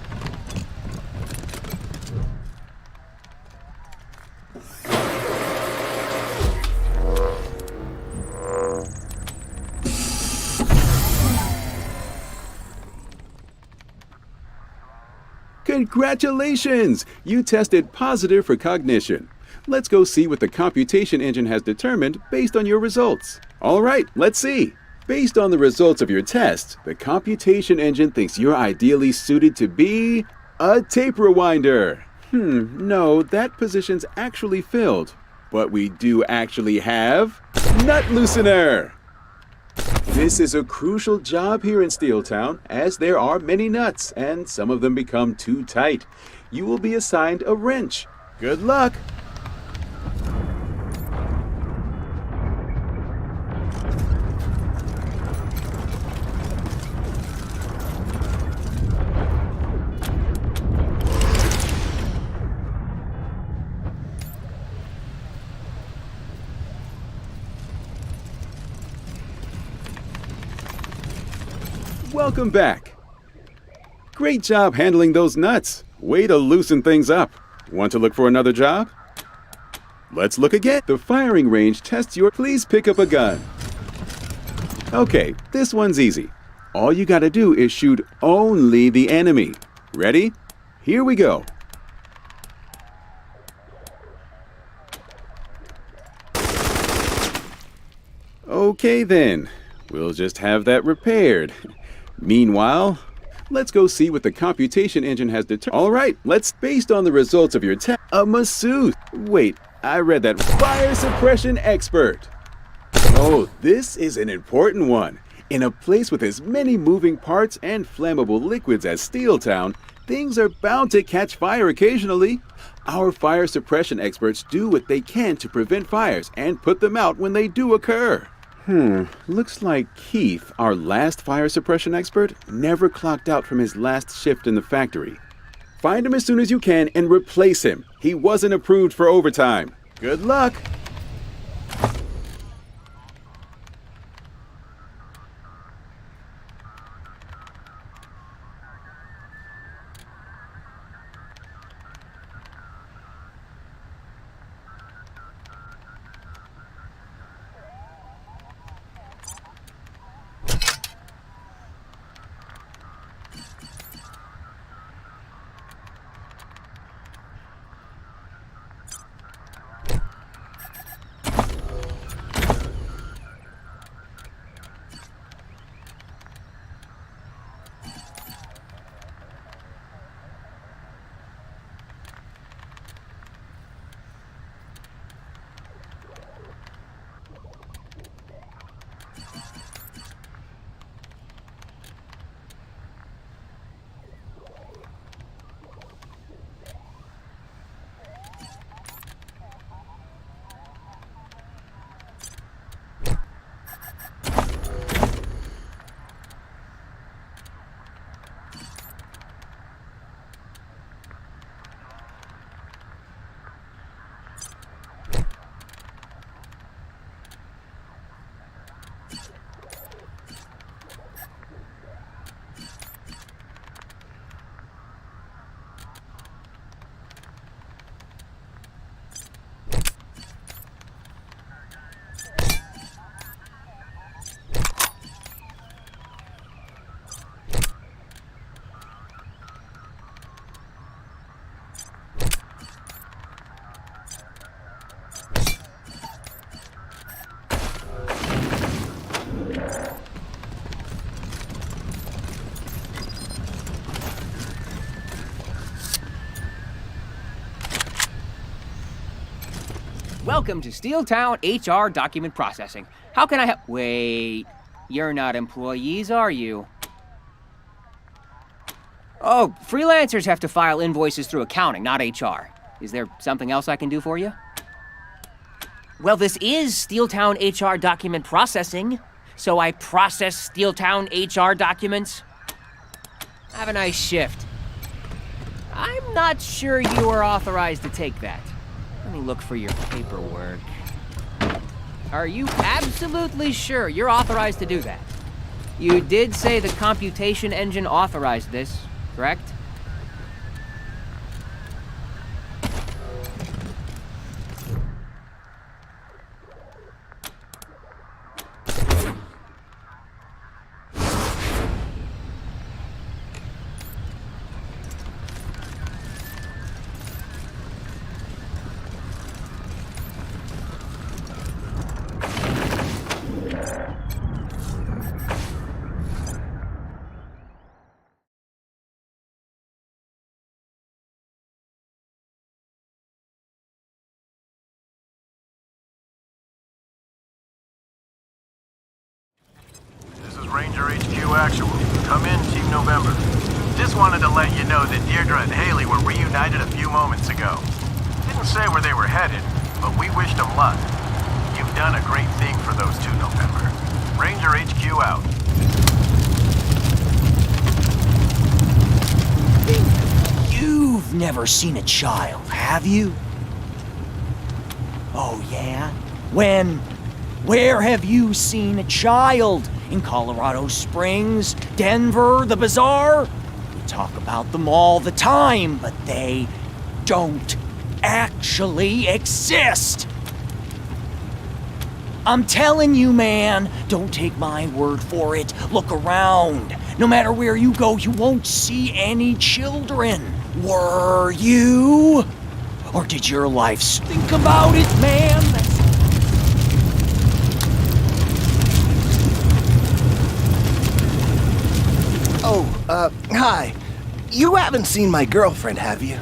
Congratulations! You tested positive for cognition. Let's go see what the computation engine has determined based on your results. All right, let's see. Based on the results of your test, the computation engine thinks you're ideally suited to be a tape rewinder. No, that position's actually filled. But we do actually have nut loosener. This is a crucial job here in Steeltown, as there are many nuts, and some of them become too tight. You will be assigned a wrench. Good luck! Welcome back. Great job handling those nuts. Way to loosen things up. Want to look for another job? Let's look again. The firing range tests your... Please pick up a gun. Okay, this one's easy. All you gotta do is shoot only the enemy. Ready? Here we go. Okay then. We'll just have that repaired. Meanwhile, let's go see what the computation engine has determined. All right, based on the results of your test, a masseuse. Wait, I read that. Fire suppression expert. Oh, this is an important one. In a place with as many moving parts and flammable liquids as Steeltown, things are bound to catch fire occasionally. Our fire suppression experts do what they can to prevent fires and put them out when they do occur. Looks like Keith, our last fire suppression expert, never clocked out from his last shift in the factory. Find him as soon as you can and replace him. He wasn't approved for overtime. Good luck! Welcome to Steeltown HR Document Processing. How can I help? Wait, you're not employees, are you? Oh, freelancers have to file invoices through accounting, not HR. Is there something else I can do for you? Well, this is Steeltown HR Document Processing, so I process Steeltown HR documents. Have a nice shift. I'm not sure you are authorized to take that. Let me look for your paperwork. Are you absolutely sure you're authorized to do that? You did say the computation engine authorized this, correct? Ranger HQ Actual. Come in, Team November. Just wanted to let you know that Deirdre and Haley were reunited a few moments ago. Didn't say where they were headed, but we wished them luck. You've done a great thing for those two, November. Ranger HQ out. You've never seen a child, have you? Oh, yeah? When? Where have you seen a child? In Colorado Springs, Denver, the Bazaar? We talk about them all the time, but they don't actually exist. I'm telling you, man, don't take my word for it. Look around. No matter where you go, you won't see any children. Were you? Or did your life think about it, man? Hi. You haven't seen my girlfriend, have you?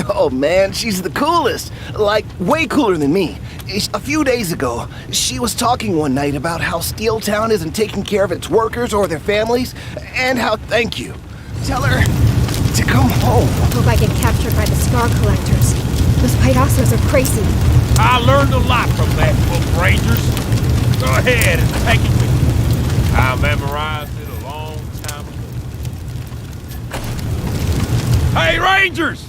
Oh man, she's the coolest. Like, way cooler than me. A few days ago, she was talking one night about how Steeltown isn't taking care of its workers or their families, and how, thank you. Tell her to come home. Hope I get captured by the Scar Collectors. Those payasos are crazy. I learned a lot from that book, Rangers. Go ahead and take it with you. I memorized it a long time ago. Hey, Rangers!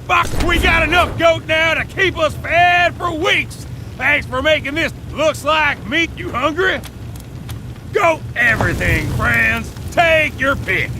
Fuck, we got enough goat now to keep us fed for weeks. Thanks for making this looks like meat. You hungry? Goat everything, friends. Take your pick.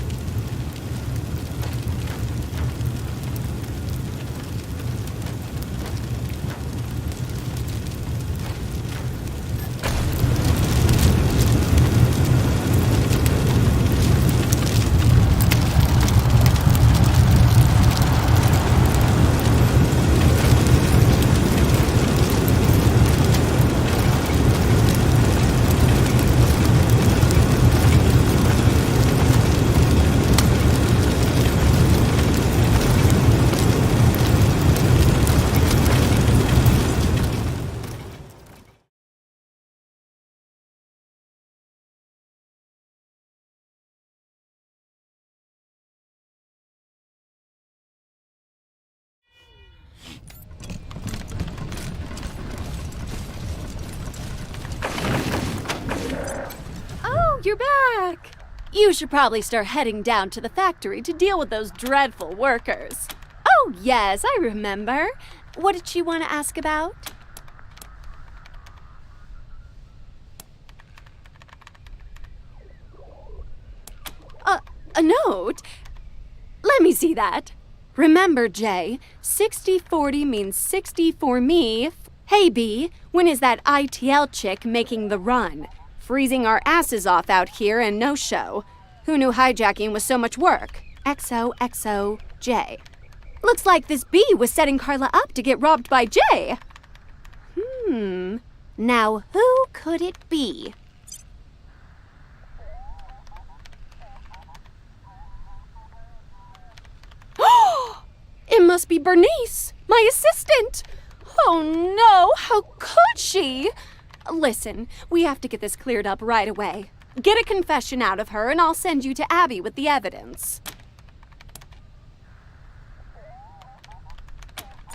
You're back! You should probably start heading down to the factory to deal with those dreadful workers. Oh, yes, I remember. What did she want to ask about? A note? Let me see that. Remember, Jay, 60-40 means 60 for me. Hey, B, when is that ITL chick making the run? Freezing our asses off out here and no show. Who knew hijacking was so much work? XOXO J. Looks like this B was setting Carla up to get robbed by J. Now who could it be? It must be Bernice, My assistant! Oh no, how could she? Listen, we have to get this cleared up right away. Get a confession out of her and I'll send you to Abby with the evidence.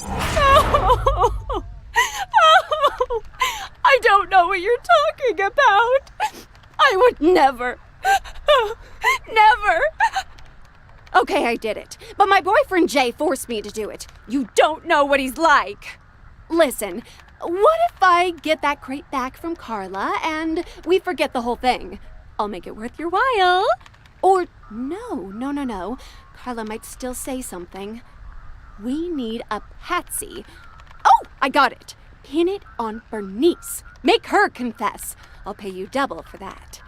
Oh, I don't know what you're talking about. I would never. Never. Okay, I did it. But my boyfriend Jay forced me to do it. You don't know what he's like. Listen, what if I get that crate back from Carla and we forget the whole thing? I'll make it worth your while. Or no. Carla might still say something. We need a patsy. Oh, I got it. Pin it on Bernice. Make her confess. I'll pay you double for that.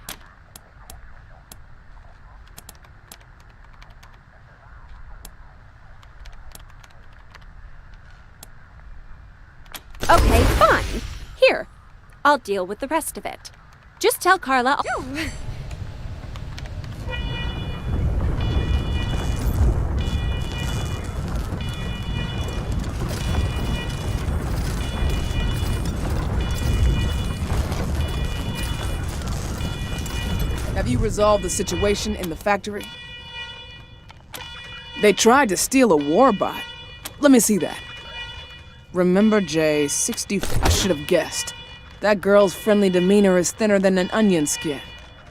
Okay, fine. Here, I'll deal with the rest of it. Just tell Carla. Have you resolved the situation in the factory? They tried to steal a warbot. Let me see that. Remember Jay, 60... I should have guessed. That girl's friendly demeanor is thinner than an onion skin.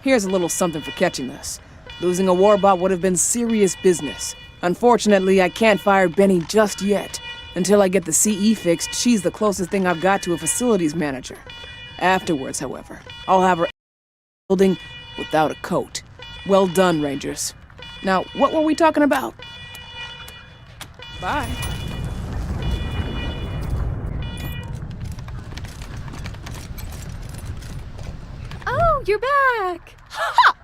Here's a little something for catching this. Losing a warbot would have been serious business. Unfortunately, I can't fire Benny just yet. Until I get the CE fixed, she's the closest thing I've got to a facilities manager. Afterwards, however, I'll have her building without a coat. Well done, Rangers. Now, what were we talking about? Bye. Oh, you're back. Ha!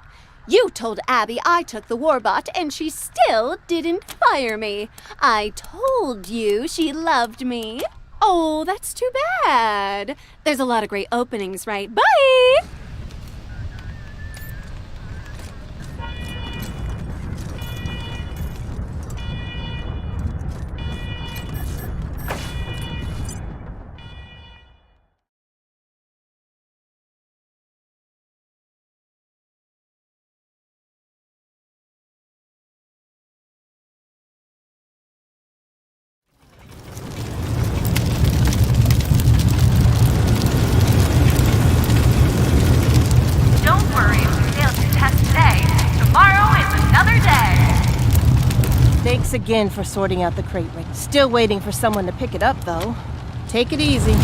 You told Abby I took the warbot and she still didn't fire me. I told you she loved me. Oh, that's too bad. There's a lot of great openings, right? Bye! Thanks again for sorting out the crate ring. Still waiting for someone to pick it up, though. Take it easy.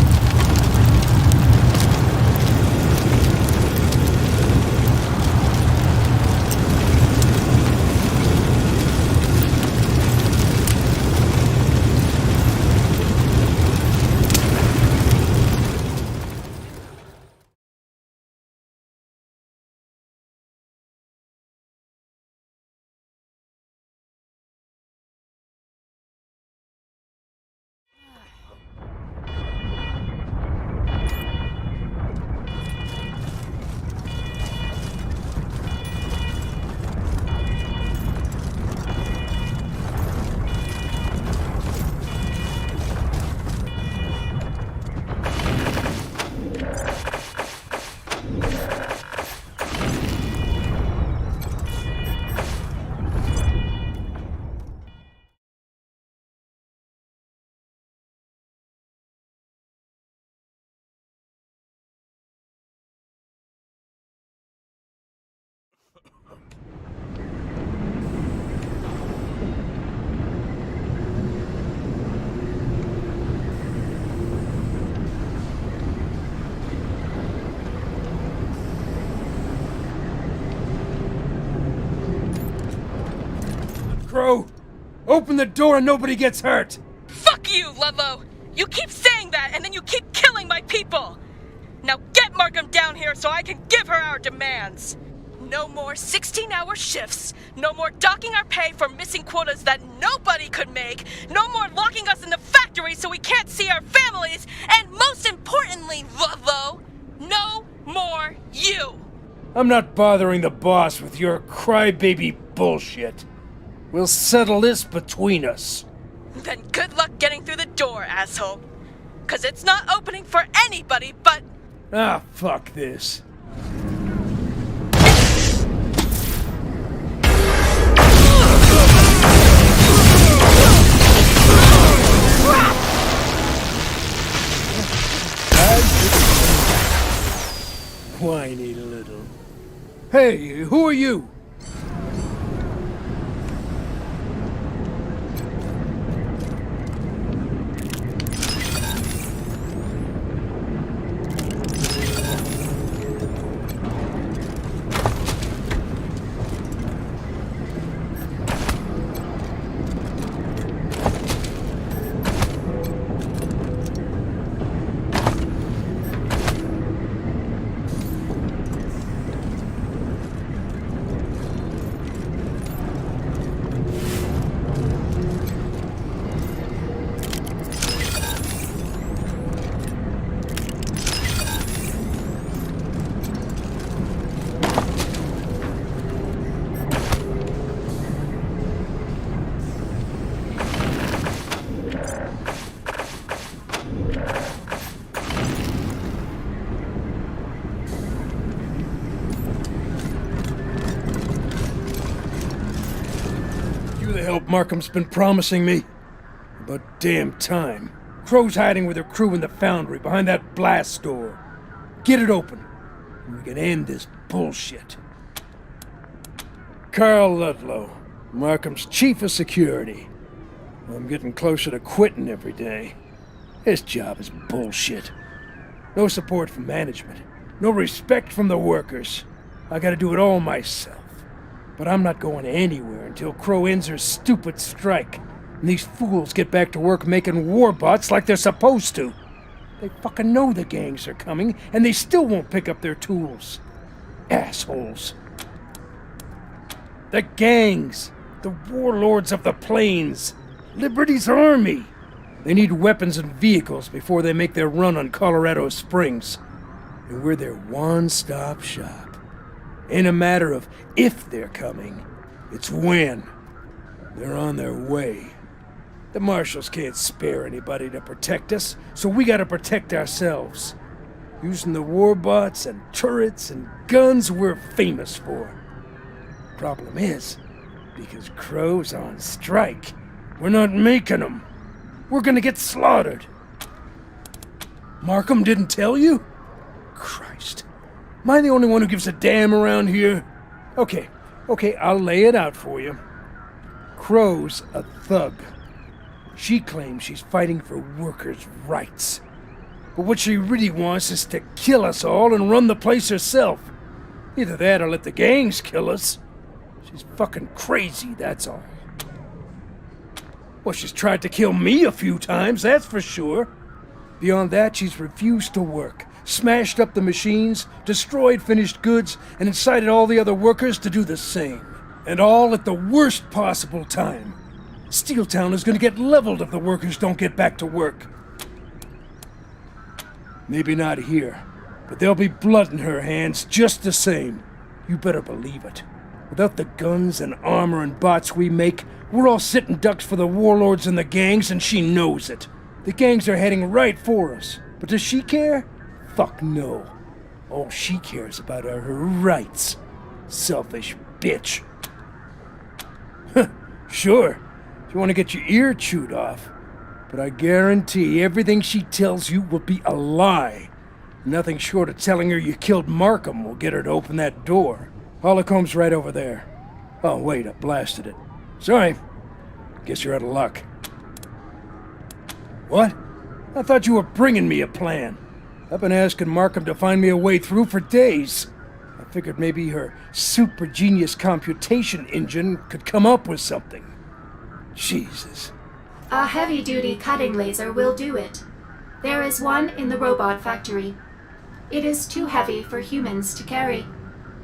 Crow, open the door and nobody gets hurt. Fuck you, Ludlow! You keep saying that and then you keep killing my people! Now get Markham down here so I can give her our demands! No more 16-hour shifts, no more docking our pay for missing quotas that nobody could make, no more locking us in the factory so we can't see our families, and most importantly, Ludlow, no more you! I'm not bothering the boss with your crybaby bullshit. We'll settle this between us. Then good luck getting through the door, asshole. 'Cause it's not opening for anybody but... Ah, fuck this. Whiny little. Hey, who are you? Help Markham's been promising me. About damn time. Crow's hiding with her crew in the foundry behind that blast door. Get it open, and we can end this bullshit. Carl Ludlow, Markham's chief of security. I'm getting closer to quitting every day. This job is bullshit. No support from management. No respect from the workers. I gotta do it all myself. But I'm not going anywhere until Crow ends her stupid strike, and these fools get back to work making warbots like they're supposed to. They fucking know the gangs are coming, and they still won't pick up their tools. Assholes. The gangs. The warlords of the plains. Liberty's army. They need weapons and vehicles before they make their run on Colorado Springs. And we're their one-stop shop. Ain't a matter of if they're coming, it's when. They're on their way. The marshals can't spare anybody to protect us, so we gotta protect ourselves. Using the warbots and turrets and guns we're famous for. Problem is, because Crow's on strike, we're not making them. We're gonna get slaughtered. Markham didn't tell you? Christ. Am I the only one who gives a damn around here? Okay, I'll lay it out for you. Crow's a thug. She claims she's fighting for workers' rights. But what she really wants is to kill us all and run the place herself. Either that or let the gangs kill us. She's fucking crazy, that's all. Well, she's tried to kill me a few times, that's for sure. Beyond that, she's refused to work. Smashed up the machines, destroyed finished goods, and incited all the other workers to do the same. And all at the worst possible time. Steeltown is gonna get leveled if the workers don't get back to work. Maybe not here, but there'll be blood in her hands just the same. You better believe it. Without the guns and armor and bots we make, we're all sitting ducks for the warlords and the gangs, and she knows it. The gangs are heading right for us. But does she care? Fuck no. All she cares about are her rights. Selfish bitch. Sure, you want to get your ear chewed off. But I guarantee everything she tells you will be a lie. Nothing short of telling her you killed Markham will get her to open that door. Holocom's right over there. Oh, wait, I blasted it. Sorry. Guess you're out of luck. What? I thought you were bringing me a plan. I've been asking Markham to find me a way through for days. I figured maybe her super genius computation engine could come up with something. Jesus. A heavy-duty cutting laser will do it. There is one in the robot factory. It is too heavy for humans to carry,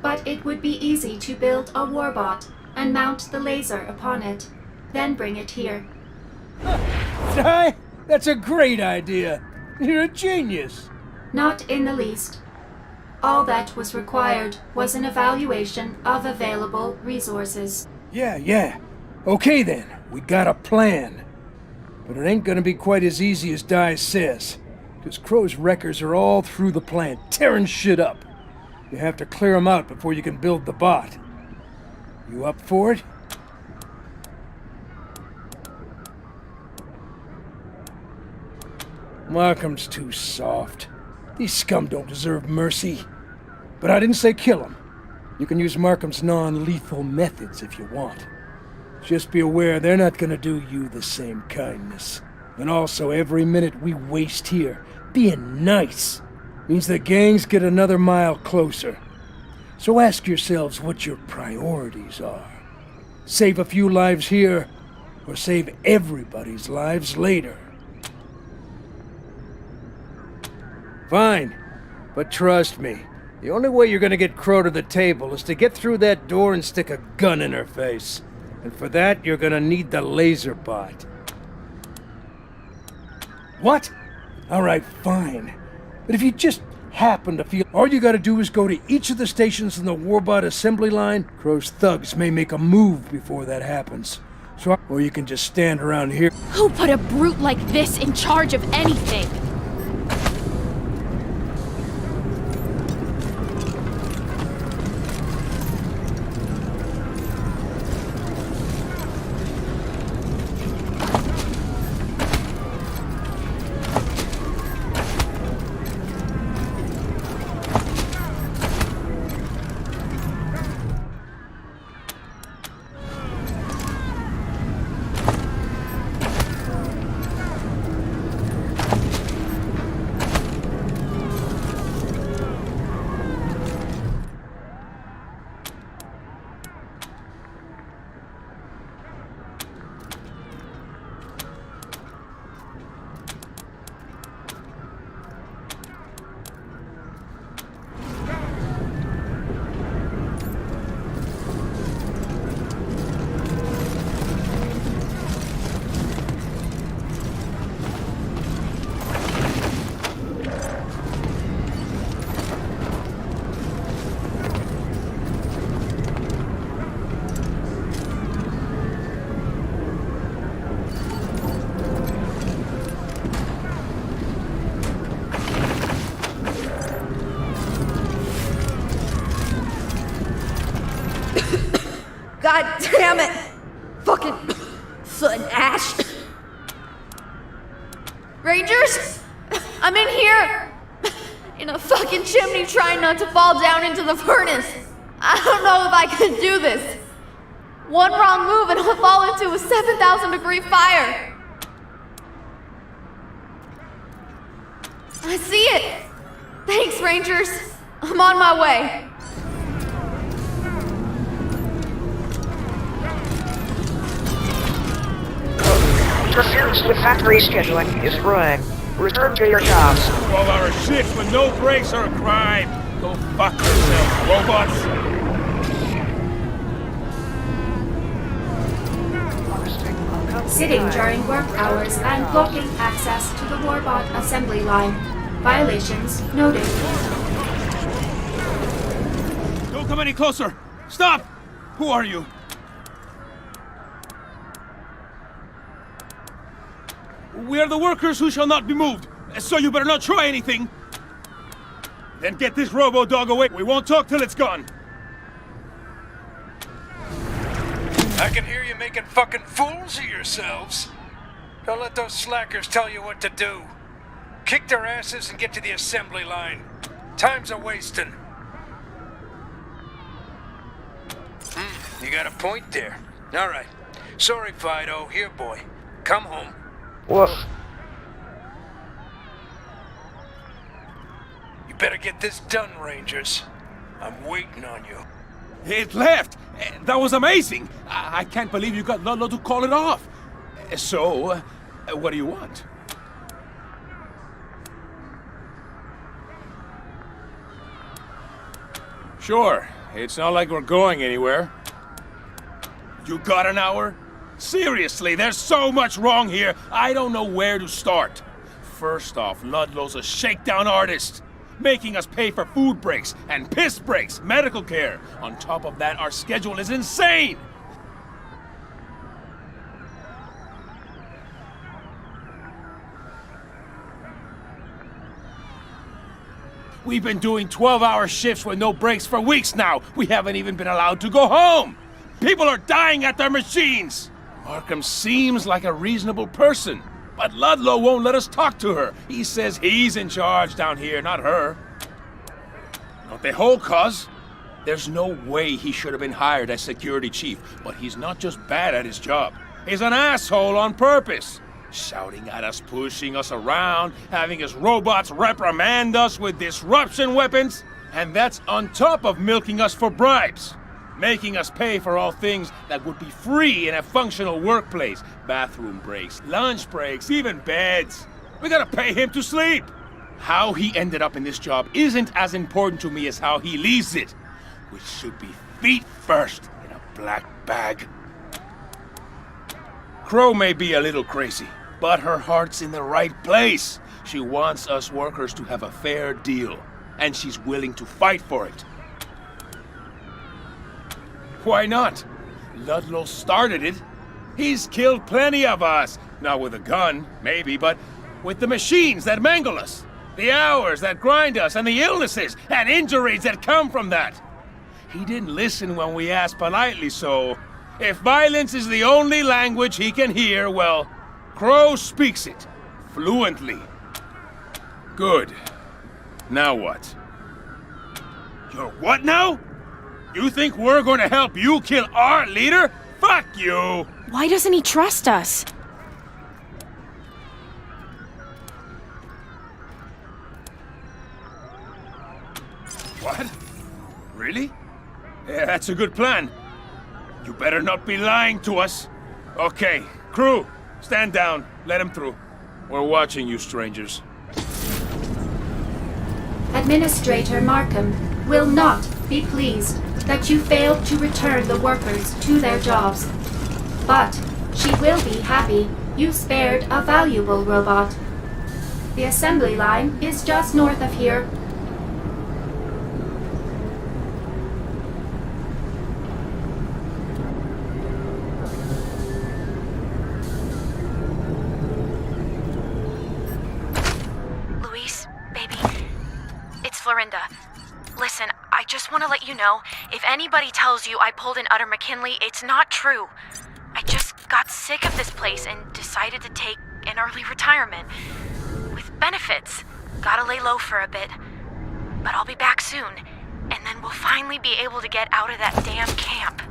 but it would be easy to build a warbot and mount the laser upon it, then bring it here. Di, that's a great idea. You're a genius. Not in the least. All that was required was an evaluation of available resources. Yeah. Okay then, we got a plan. But it ain't gonna be quite as easy as Dye says, because Crow's wreckers are all through the plant, tearing shit up. You have to clear them out before you can build the bot. You up for it? Markham's too soft. These scum don't deserve mercy. But I didn't say kill them. You can use Markham's non-lethal methods if you want. Just be aware they're not gonna do you the same kindness. And also, every minute we waste here being nice means the gangs get another mile closer. So ask yourselves what your priorities are. Save a few lives here, or save everybody's lives later. Fine, but trust me, the only way you're gonna get Crow to the table is to get through that door and stick a gun in her face. And for that, you're gonna need the laser bot. What? Alright, fine. But if you just happen to feel... All you gotta do is go to each of the stations in the Warbot assembly line. Crow's thugs may make a move before that happens. Or you can just stand around here. Who put a brute like this in charge of anything? God damn it! Fucking soot and ash. Rangers? I'm in here! In a fucking chimney trying not to fall down into the furnace. I don't know if I can do this. One wrong move and I'll fall into a 7,000 degree fire. I see it. Thanks, Rangers. I'm on my way. Interference with factory scheduling is ruined. Return to your jobs. 12-hour shifts with no breaks are a crime. Go fuck yourself, robots. Sitting during work hours and blocking access to the Warbot assembly line. Violations noted. Don't come any closer. Stop! Who are you? We are the workers who shall not be moved, so you better not try anything. Then get this robo-dog away. We won't talk till it's gone. I can hear you making fucking fools of yourselves. Don't let those slackers tell you what to do. Kick their asses and get to the assembly line. Time's a wasting. You got a point there. All right. Sorry, Fido. Here, boy. Come home. Woof. You better get this done, Rangers. I'm waiting on you. It left! That was amazing! I can't believe you got Ludlow to call it off. So, what do you want? Sure. It's not like we're going anywhere. You got an hour? Seriously, there's so much wrong here, I don't know where to start. First off, Ludlow's a shakedown artist, making us pay for food breaks and piss breaks, medical care. On top of that, our schedule is insane! We've been doing 12-hour shifts with no breaks for weeks now. We haven't even been allowed to go home. People are dying at their machines. Markham seems like a reasonable person, but Ludlow won't let us talk to her. He says he's in charge down here, not her. Not the whole cause. There's no way he should have been hired as security chief, but he's not just bad at his job. He's an asshole on purpose. Shouting at us, pushing us around, having his robots reprimand us with disruption weapons. And that's on top of milking us for bribes. Making us pay for all things that would be free in a functional workplace. Bathroom breaks, lunch breaks, even beds. We gotta pay him to sleep. How he ended up in this job isn't as important to me as how he leaves it. Which should be feet first in a black bag. Crow may be a little crazy, but her heart's in the right place. She wants us workers to have a fair deal, and she's willing to fight for it. Why not? Ludlow started it. He's killed plenty of us. Not with a gun, maybe, but with the machines that mangle us. The hours that grind us, and the illnesses and injuries that come from that. He didn't listen when we asked politely, so if violence is the only language he can hear, well, Crow speaks it fluently. Good. Now what? You're what now? You think we're going to help you kill our leader? Fuck you! Why doesn't he trust us? What? Really? Yeah, that's a good plan. You better not be lying to us. Okay, crew, stand down. Let him through. We're watching you, strangers. Administrator Markham will not be pleased that you failed to return the workers to their jobs. But she will be happy you spared a valuable robot. The assembly line is just north of here. Florinda. Listen, I just want to let you know, if anybody tells you I pulled an Utter McKinley, it's not true. I just got sick of this place and decided to take an early retirement. With benefits. Gotta lay low for a bit. But I'll be back soon, and then we'll finally be able to get out of that damn camp.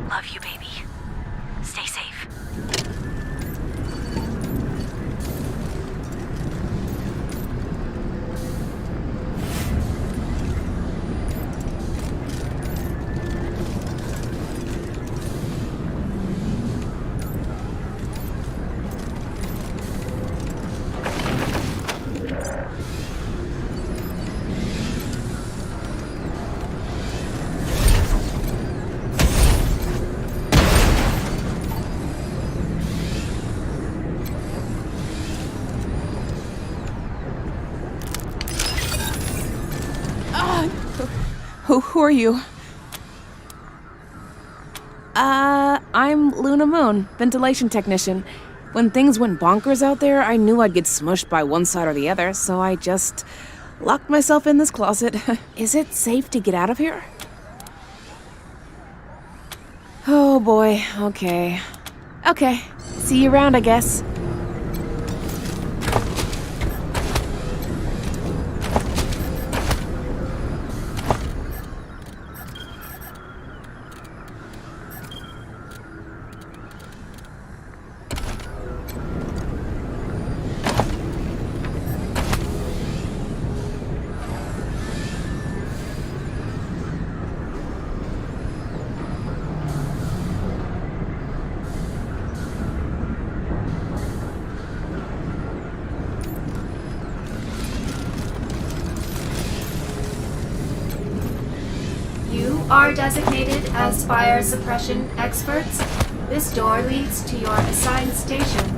Love you, baby. Stay safe. Who are you? I'm Luna Moon, ventilation technician. When things went bonkers out there, I knew I'd get smushed by one side or the other, so I just locked myself in this closet. Is it safe to get out of here? Oh boy, okay. Okay, see you around, I guess. Are designated as fire suppression experts. This door leads to your assigned station.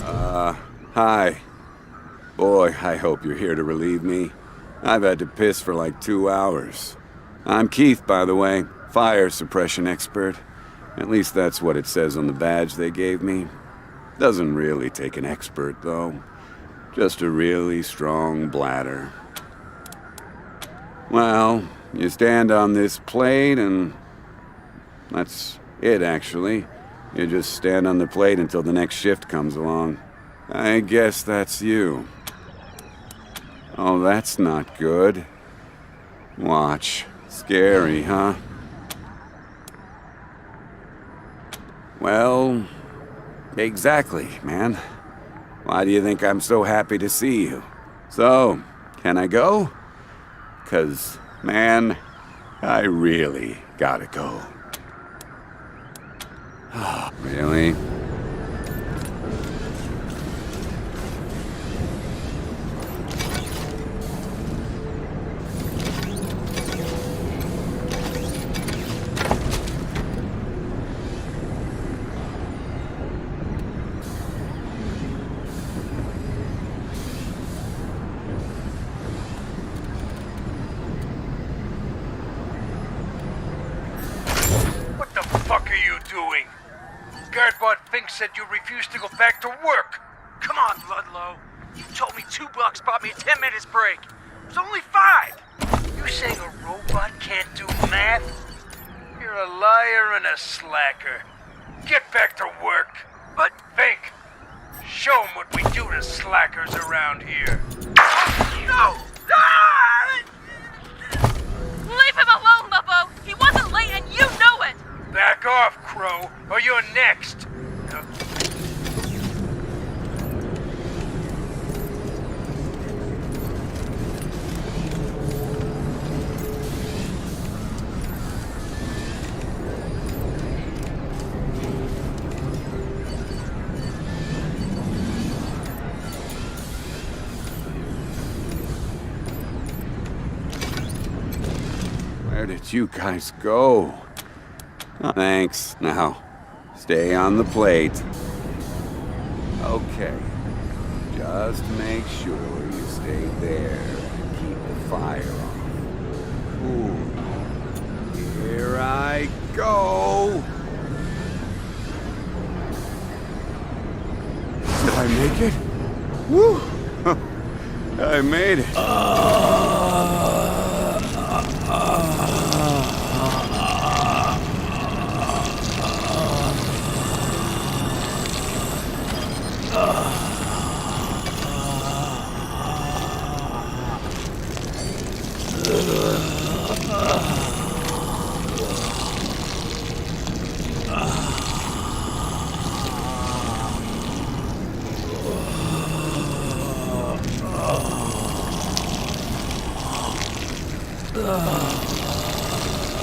Hi. Boy, I hope you're here to relieve me. I've had to piss for like 2 hours. I'm Keith, by the way, fire suppression expert. At least that's what it says on the badge they gave me. Doesn't really take an expert, though. Just a really strong bladder. Well, you stand on this plate and... that's it, actually. You just stand on the plate until the next shift comes along. I guess that's you. Oh, that's not good. Watch. Scary, huh? Well, exactly, man. Why do you think I'm so happy to see you? So, can I go? 'Cause, man, I really gotta go. Really? What the fuck are you doing? Guardbot Fink said you refused to go back to work. Come on, Ludlow. You told me $2 bought me a 10 minutes break. It was only 5. You saying a robot can't do math? You're a liar and a slacker. Get back to work. But... Fink, show 'em what we do to slackers around here. No! Leave him alone, Lobo! He wasn't late and you know it! Back off, Crow, or you're next. Where did you guys go? Oh, thanks. Now, stay on the plate. Okay. Just make sure you stay there and keep the fire off. Ooh. Here I go! Did I make it? Woo! I made it.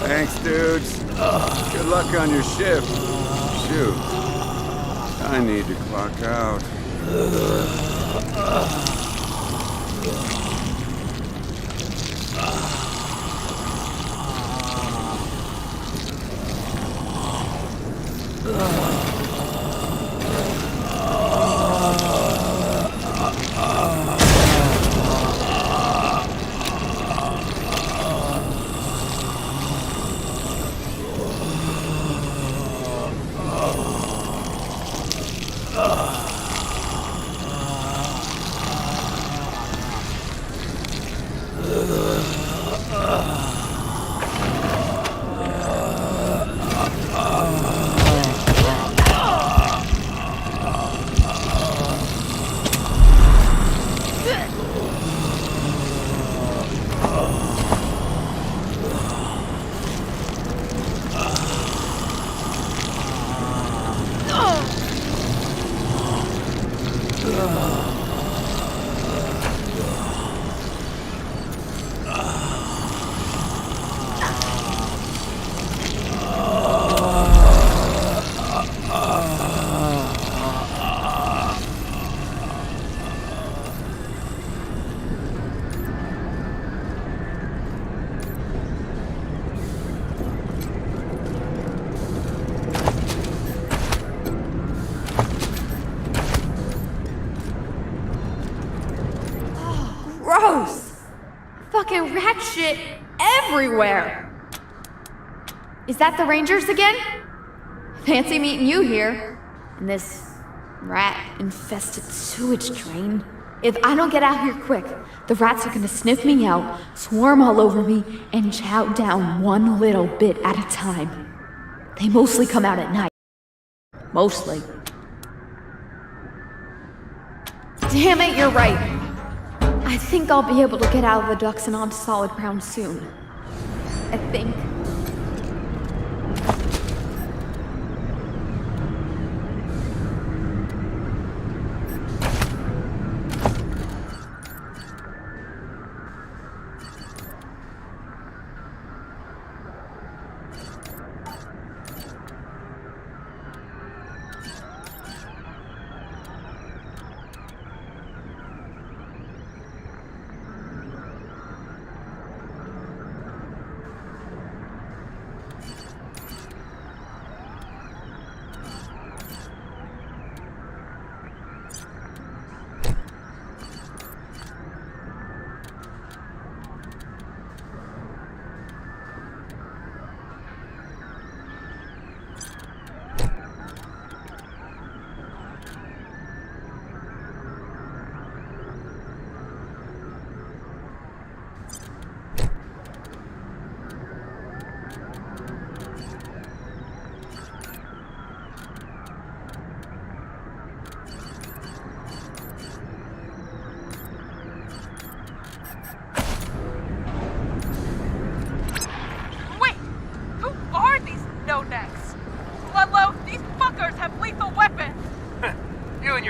Thanks, dudes. Good luck on your shift. Shoot. I need to clock out. Gross! Fucking rat shit everywhere! Is that the Rangers again? Fancy meeting you here. In this rat-infested sewage drain. If I don't get out here quick, the rats are gonna sniff me out, swarm all over me, and chow down one little bit at a time. They mostly come out at night. Mostly. Damn it, you're right. I think I'll be able to get out of the ducks and onto solid ground soon. I think.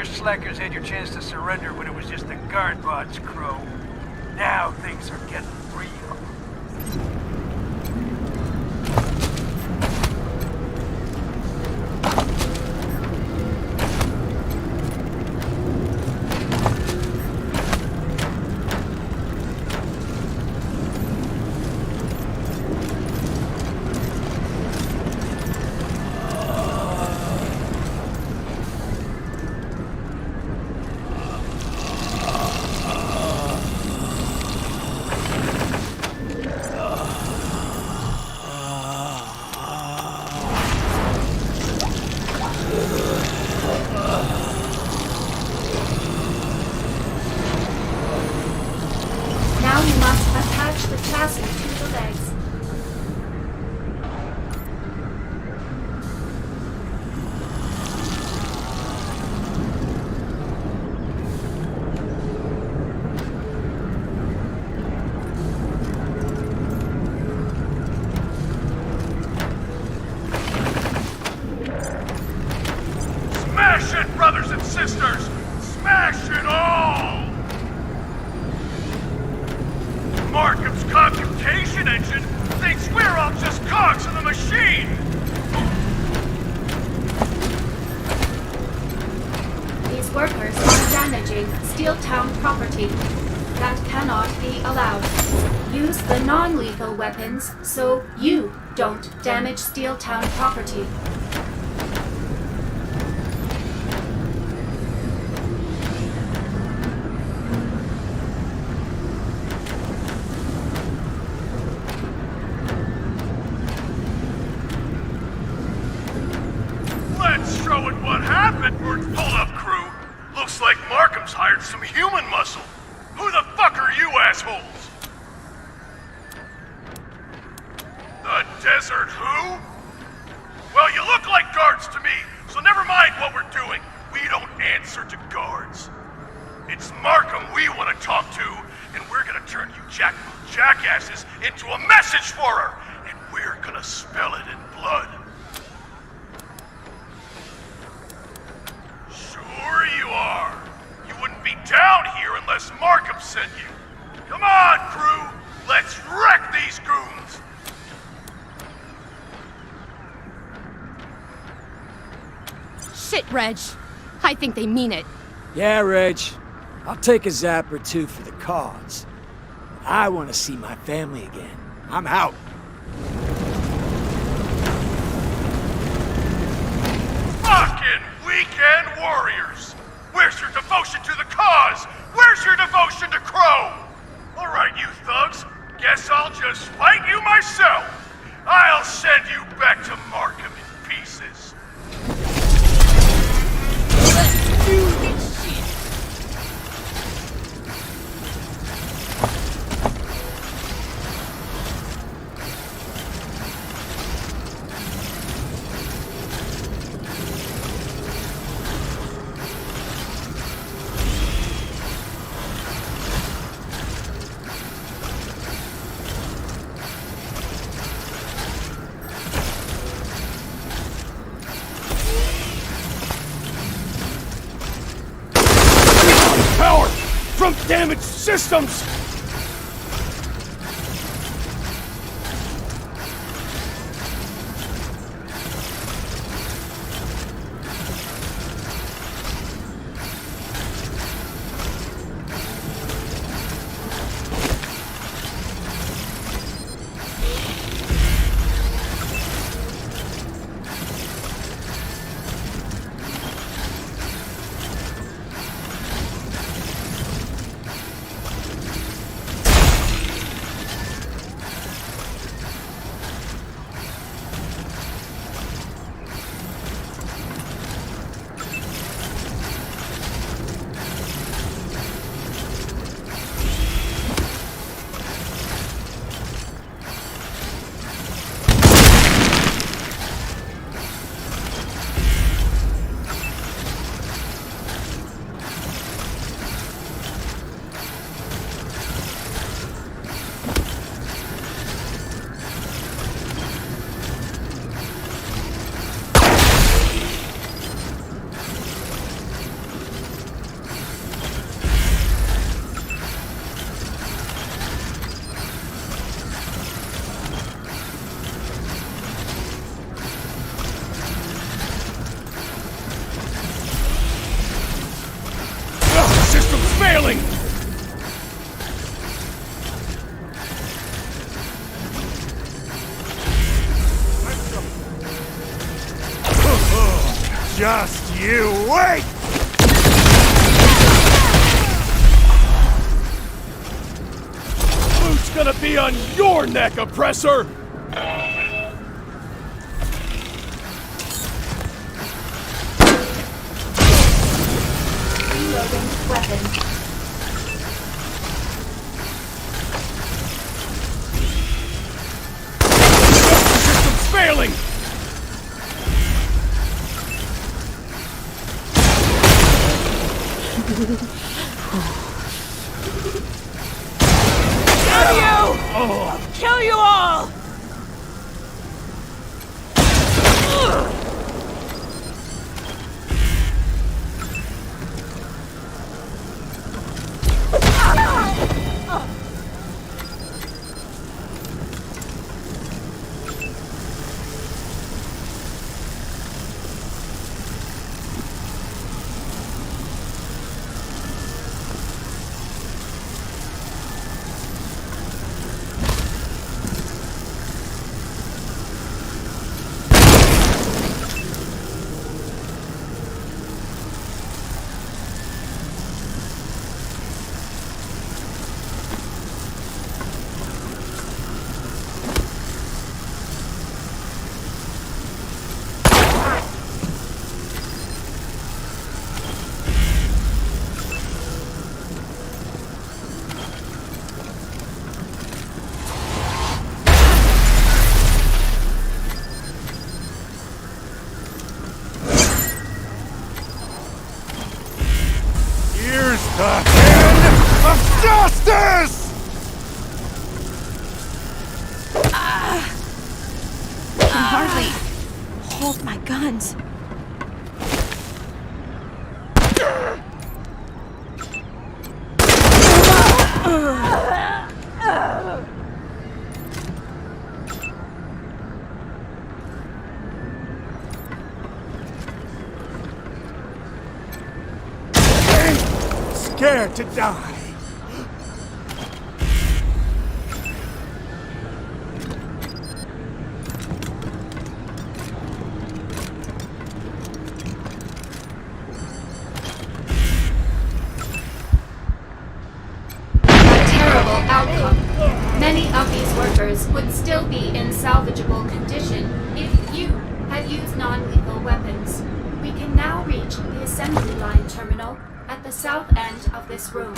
Slackers had your chance to surrender when it was just the guard bod's crew. Now things are getting real. Weapons, so you don't damage Steel Town property. Let's show it what happened. Hold up, crew. Looks like Markham's hired some human muscle. Who the fuck are you assholes? The desert who? Well, you look like guards to me, so never mind what we're doing. We don't answer to guards. It's Markham we want to talk to, and we're gonna turn you jackasses into a message for her, and we're gonna spell it in blood. Sure you are. You wouldn't be down here unless Markham sent you. Come on, crew. Let's wreck these goons. Shit, Reg. I think they mean it. Yeah, Reg. I'll take a zap or two for the cause. I want to see my family again. I'm out. Fucking weekend warriors! Where's your devotion to the cause? Where's your devotion to Crow? from damaged systems! System's failing! Just you wait! Who's gonna be on your neck, oppressor? Reloading weapon. System's failing! Kill you! I'll kill you all! The hand of justice! I can hardly hold my guns. Scared to die. Many of these workers would still be in salvageable condition if you had used non-lethal weapons. We can now reach the assembly line terminal at the south end of this room.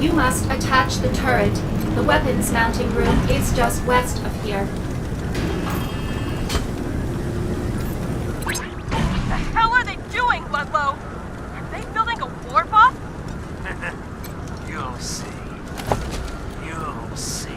You must attach the turret. The weapons mounting room is just west of here. What the hell are they doing, Ludlow? Are they building a war bot? You'll see. You'll see.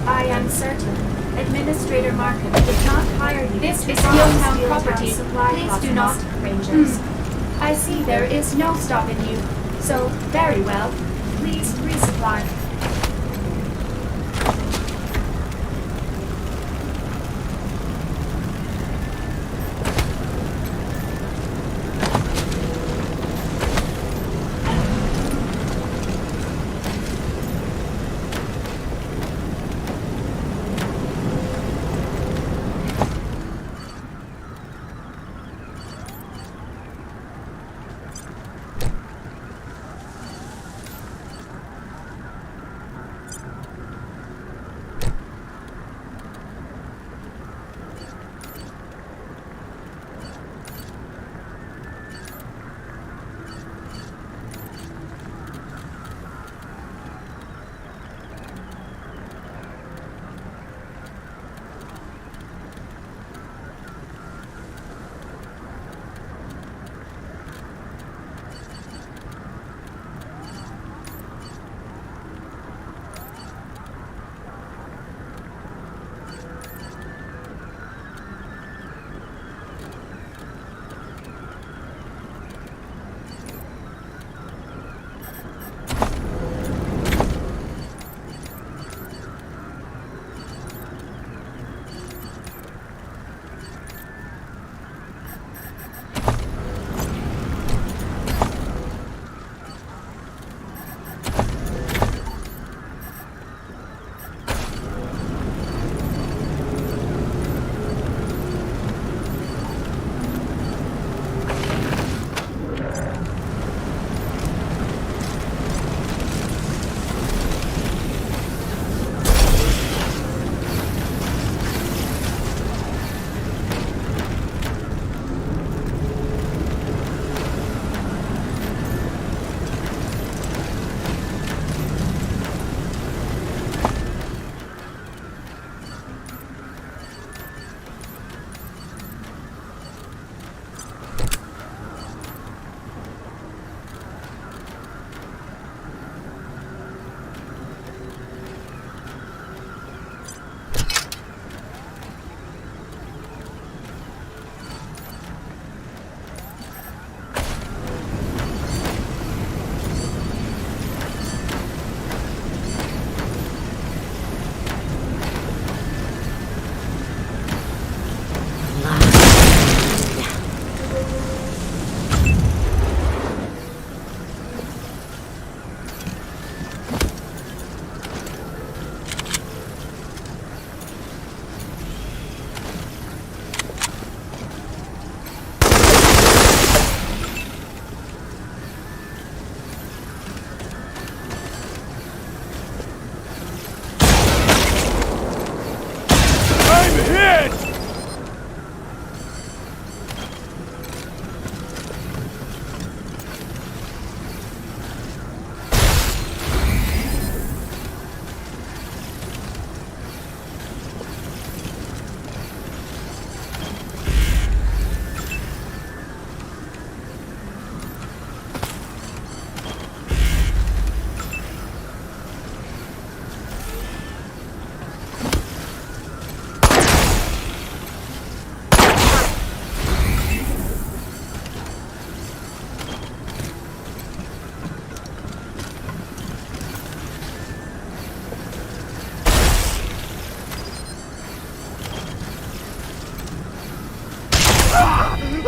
I am certain Administrator Markham did not hire you. This is Steeltown property. Please do not, Rangers. I see there is no stopping you. So, very well. Please resupply.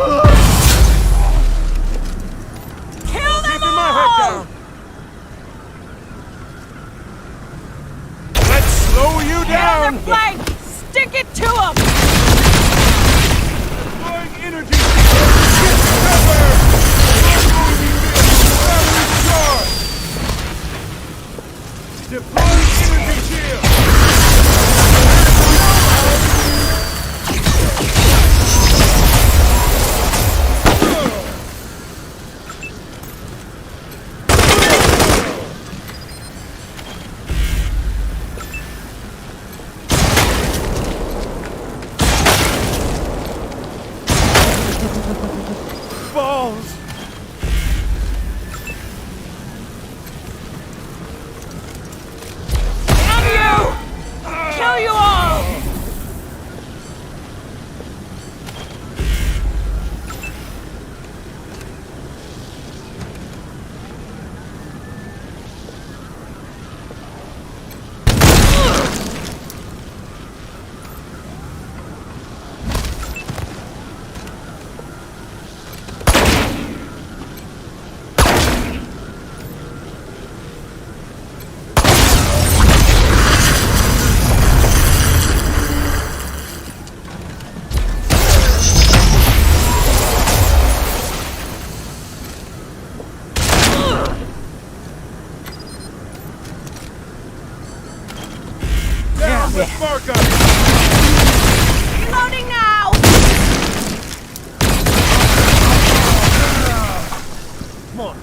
Kill them all! Let's slow you down! Get on their flank! Stick it to them! Deploying energy! Get cover! Deploying energy shield! Balls! Damn you! Kill you all! Down with Markham! Reloading now! Come on.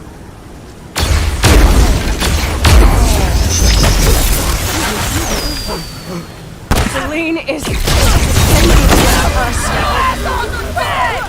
Celine is the universe. On the bed!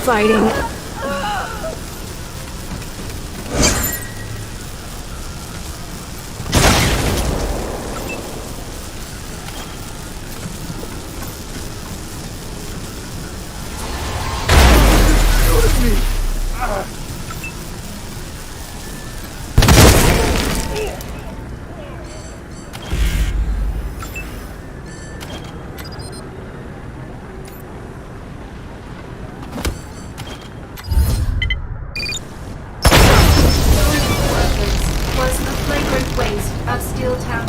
Fighting. Was a flagrant waste of Steel Town.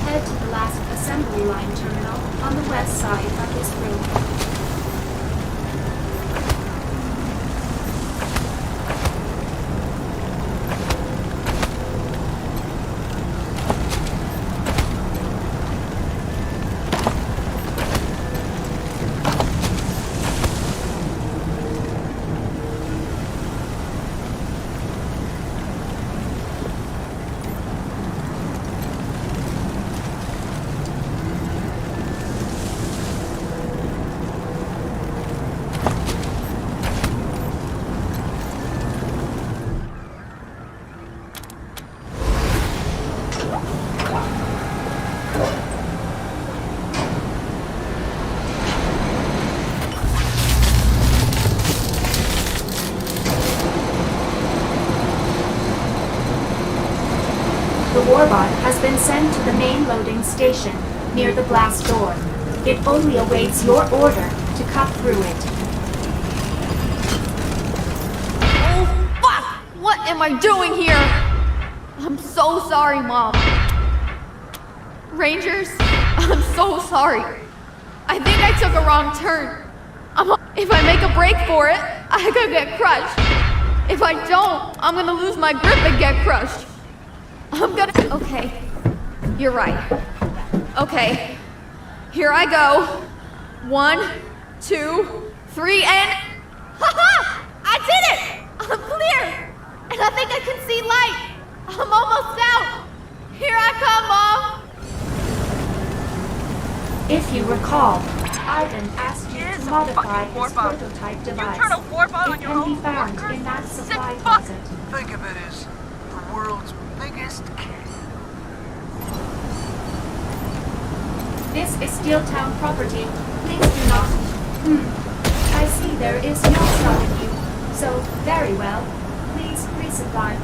Head to the last assembly line terminal on the west side of this road. The warbot has been sent to the main loading station near the blast door. It only awaits your order to cut through it. Oh, fuck! What am I doing here? I'm so sorry, Mom. Rangers, I'm so sorry. I think I took a wrong turn. If I make a break for it, I could get crushed. If I don't, I'm gonna lose my grip and get crushed. Okay, you're right. Okay, here I go. 1, 2, 3, and... Ha-ha! I did it! I'm clear! And I think I can see light! I'm almost out! Here I come, Mom! If you recall, Ivan asked you to modify his prototype device. You turn a warbot on It your can be own found workers? in that Sick supply fuck! closet. think of it as the world's biggest cat. This is Steeltown property. Please do not. I see there is no stopping you. So, very well. Please resupply.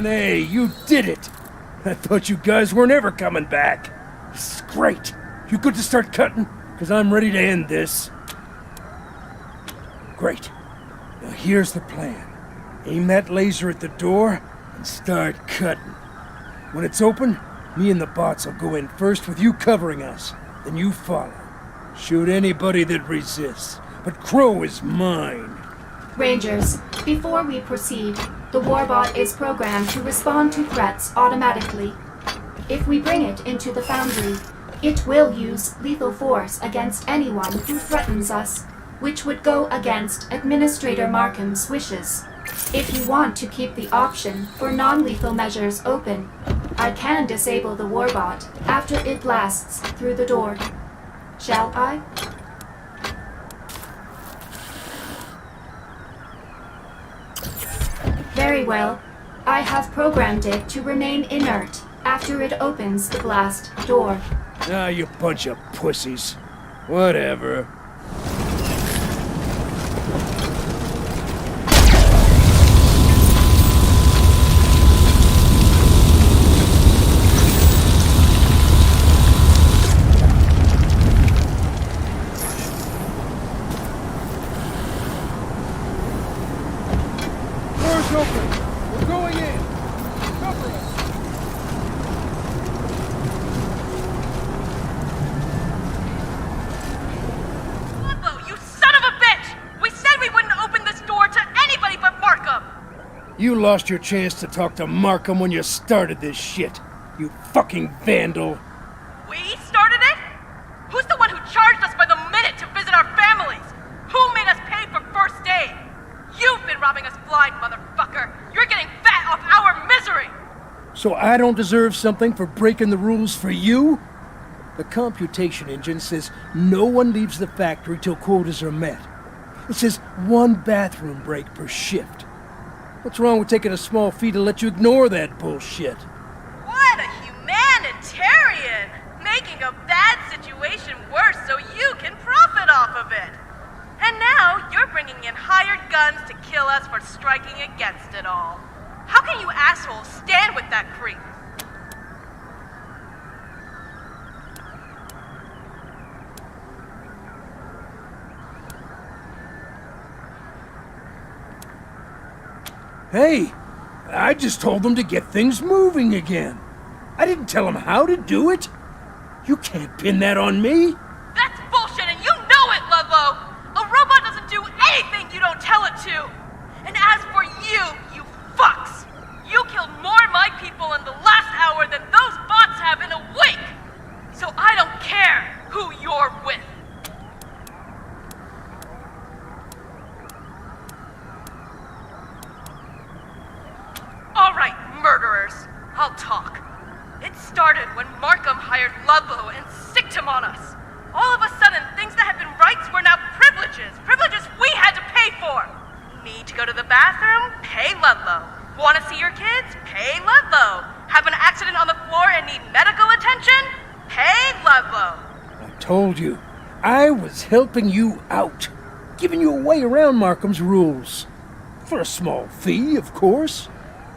Hey, you did it! I thought you guys weren't ever coming back. This is great. You good to start cutting? Because I'm ready to end this. Great. Now here's the plan. Aim that laser at the door and start cutting. When it's open, me and the bots will go in first with you covering us. Then you follow. Shoot anybody that resists. But Crow is mine. Rangers, before we proceed, the warbot is programmed to respond to threats automatically. If we bring it into the foundry, it will use lethal force against anyone who threatens us, which would go against Administrator Markham's wishes. If you want to keep the option for non-lethal measures open, I can disable the warbot after it blasts through the door. Shall I? Very well. I have programmed it to remain inert after it opens the blast door. Ah, you bunch of pussies. Whatever. Door's open. We're going in. Cover us. Ludlow, you son of a bitch! We said we wouldn't open this door to anybody but Markham! You lost your chance to talk to Markham when you started this shit. You fucking vandal. We started it? Who's the one who charged us by the minute to visit our families? Who made us pay for first aid? You've been robbing us blind, motherfucker! You're getting fat off our misery! So I don't deserve something for breaking the rules for you? The computation engine says no one leaves the factory till quotas are met. It says 1 bathroom break per shift. What's wrong with taking a small fee to let you ignore that bullshit? What a humanitarian! Making a bad situation worse so you can profit off of it! And now you're bringing in hired guns to kill us for striking against it all. How can you assholes stand with that creep? Hey, I just told them to get things moving again. I didn't tell them how to do it. You can't pin that on me. That's bullshit and you know it, Ludlow! A robot doesn't do anything you don't tell it to! And as for you, you fucks! You killed more of my people in the last hour than those bots have in a week! So I don't care who you're with! Alright, murderers, I'll talk. It started when Markham hired Ludlow and sicked him on us. All of a sudden, things that had been rights were now privileges. Privileges we had to pay for. Need to go to the bathroom? Pay Ludlow. Want to see your kids? Pay Ludlow. Have an accident on the floor and need medical attention? Hey, Ludlow. I told you, I was helping you out, giving you a way around Markham's rules. For a small fee, of course.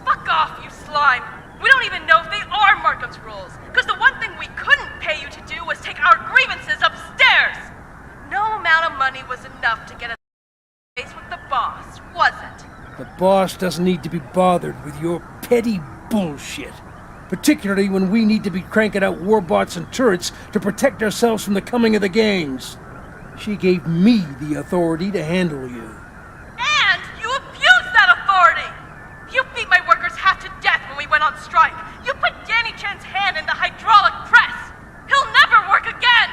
Fuck off, you slime. We don't even know if they are Markham's rules, because the one thing we couldn't pay you to do was take our grievances upstairs. No amount of money was enough to get us face with the boss, was it? The boss doesn't need to be bothered with your petty bullshit. Particularly when we need to be cranking out warbots and turrets to protect ourselves from the coming of the gangs. She gave me the authority to handle you. And you abused that authority! You beat my workers half to death when we went on strike. You put Danny Chan's hand in the hydraulic press. He'll never work again!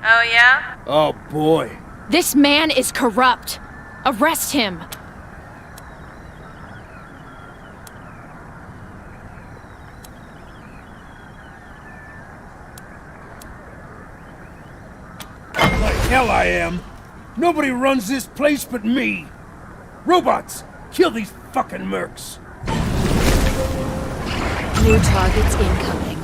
Oh, yeah? Oh, boy. This man is corrupt. Arrest him. Like hell I am. Nobody runs this place but me. Robots, kill these fucking mercs. New targets incoming.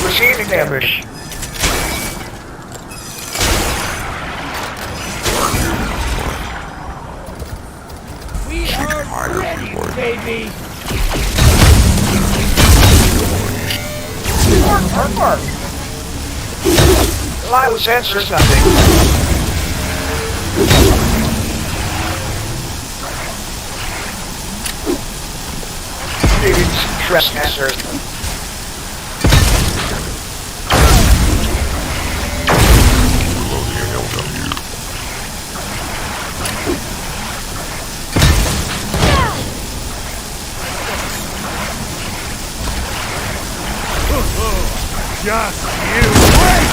Receiving damage. We are ready, baby. Mark. Reliable sensors, nothing. Trespasser. Just you wait!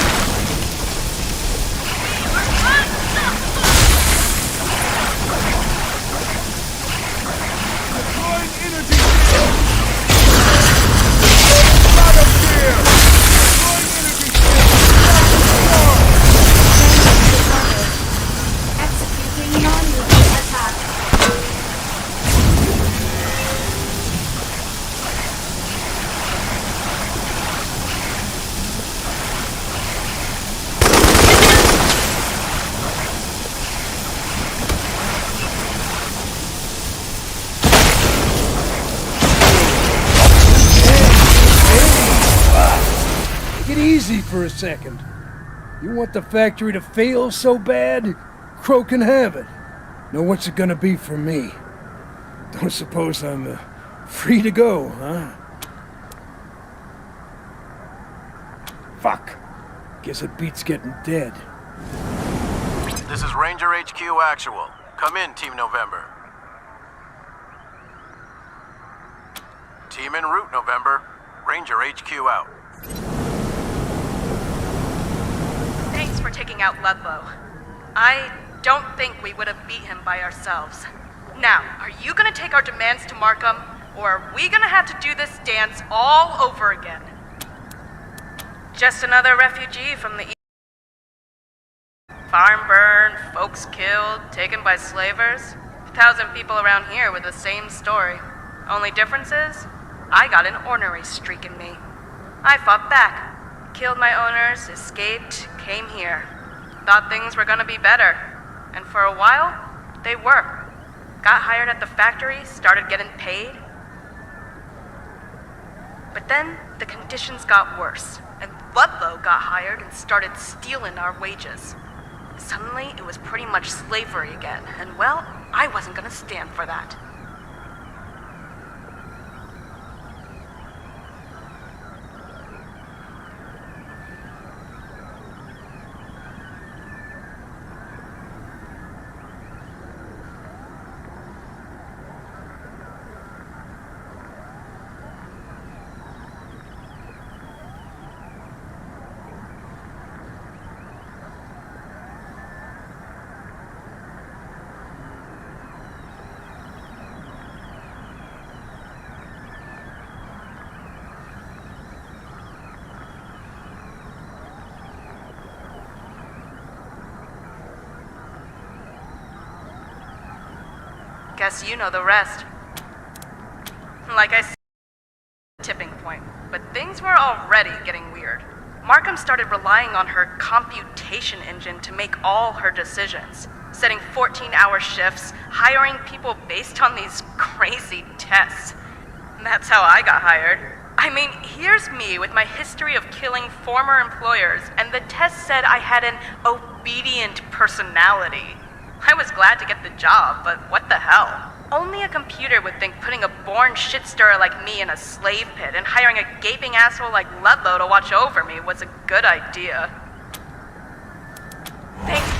Deploying energy shield! Out of here! Deploying energy shield! Executing non-lethal attack. easy for a second. You want the factory to fail so bad? Crow can have it. Now what's it gonna be for me? Don't suppose I'm free to go, huh? Fuck. Guess it beats getting dead. This is Ranger HQ Actual. Come in, Team November. Team en route, November. Ranger HQ out. Thanks for taking out Ludlow. I don't think we would have beat him by ourselves. Now, are you gonna take our demands to Markham, or are we gonna have to do this dance all over again? Just another refugee from the farm burned, folks killed, taken by slavers. 1,000 people around here with the same story. Only difference is, I got an ornery streak in me. I fought back, killed my owners, escaped, came here. Thought things were gonna be better. And for a while, they were. Got hired at the factory, started getting paid. But then, the conditions got worse, and Ludlow got hired and started stealing our wages. Suddenly, it was pretty much slavery again, and well, I wasn't gonna stand for that. Guess you know the rest. Like I said, tipping point, but things were already getting weird. Markham started relying on her computation engine to make all her decisions, setting 14-hour shifts, hiring people based on these crazy tests. That's how I got hired. I mean, here's me with my history of killing former employers, and the test said I had an obedient personality. I was glad to get the job, but what the hell? Only a computer would think putting a born shit-stirrer like me in a slave pit and hiring a gaping asshole like Ludlow to watch over me was a good idea. Thanks.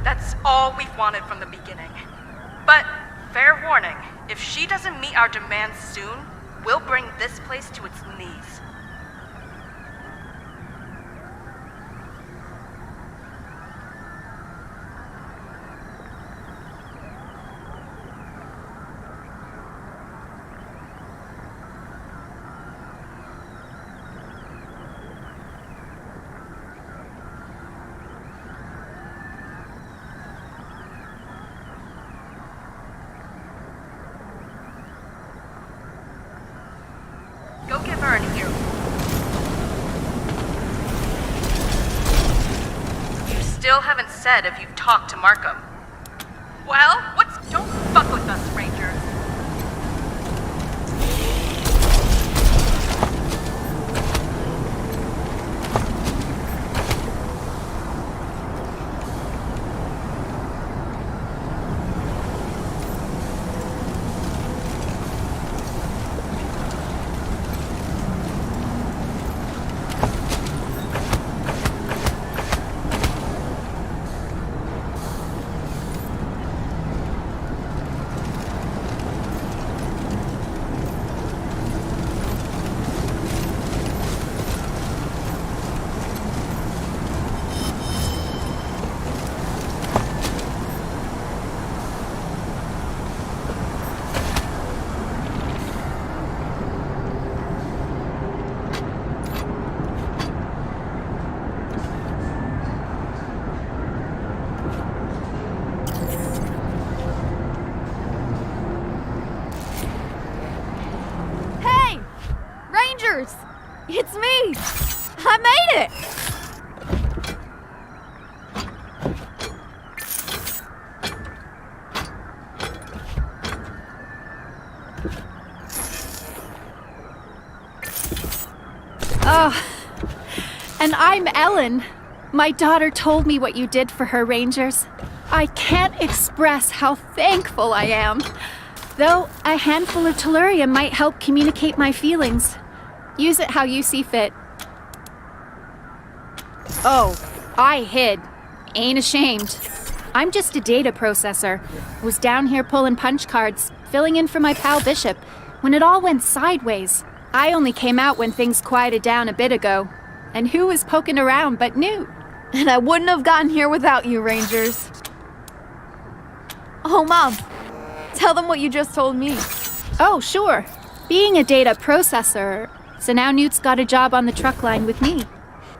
That's all we've wanted from the beginning. But, fair warning, if she doesn't meet our demands soon, we'll bring this place to its knees. Go give her an ear. You still haven't said if you've talked to Markham. Well, don't fuck with us, Rangers. It's me! I made it! Oh, And I'm Ellen. My daughter told me what you did for her, Rangers. I can't express how thankful I am. Though a handful of tellurium might help communicate my feelings. Use it how you see fit. Oh, I hid. Ain't ashamed. I'm just a data processor. Was down here pulling punch cards, filling in for my pal Bishop, when it all went sideways. I only came out when things quieted down a bit ago. And who was poking around but Newt? And I wouldn't have gotten here without you, Rangers. Oh, Mom. Tell them what you just told me. Oh, sure. Being a data processor, so now Newt's got a job on the truck line with me.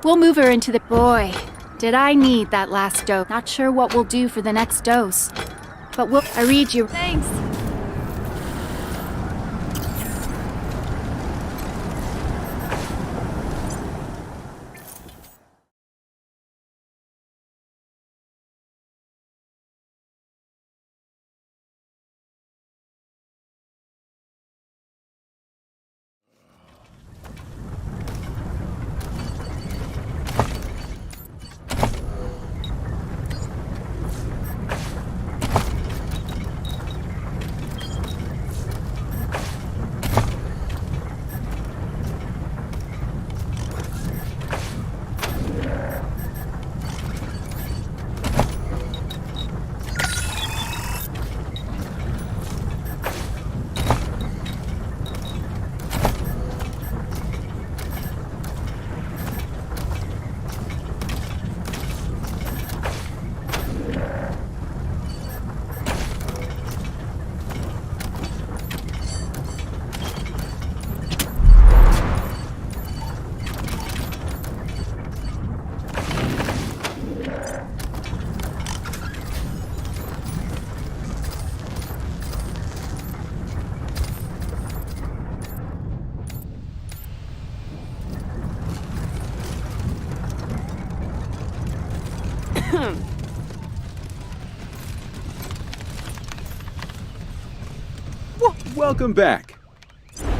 We'll move her into the... Boy, did I need that last dose. Not sure what we'll do for the next dose. But I read you... Thanks. Welcome back.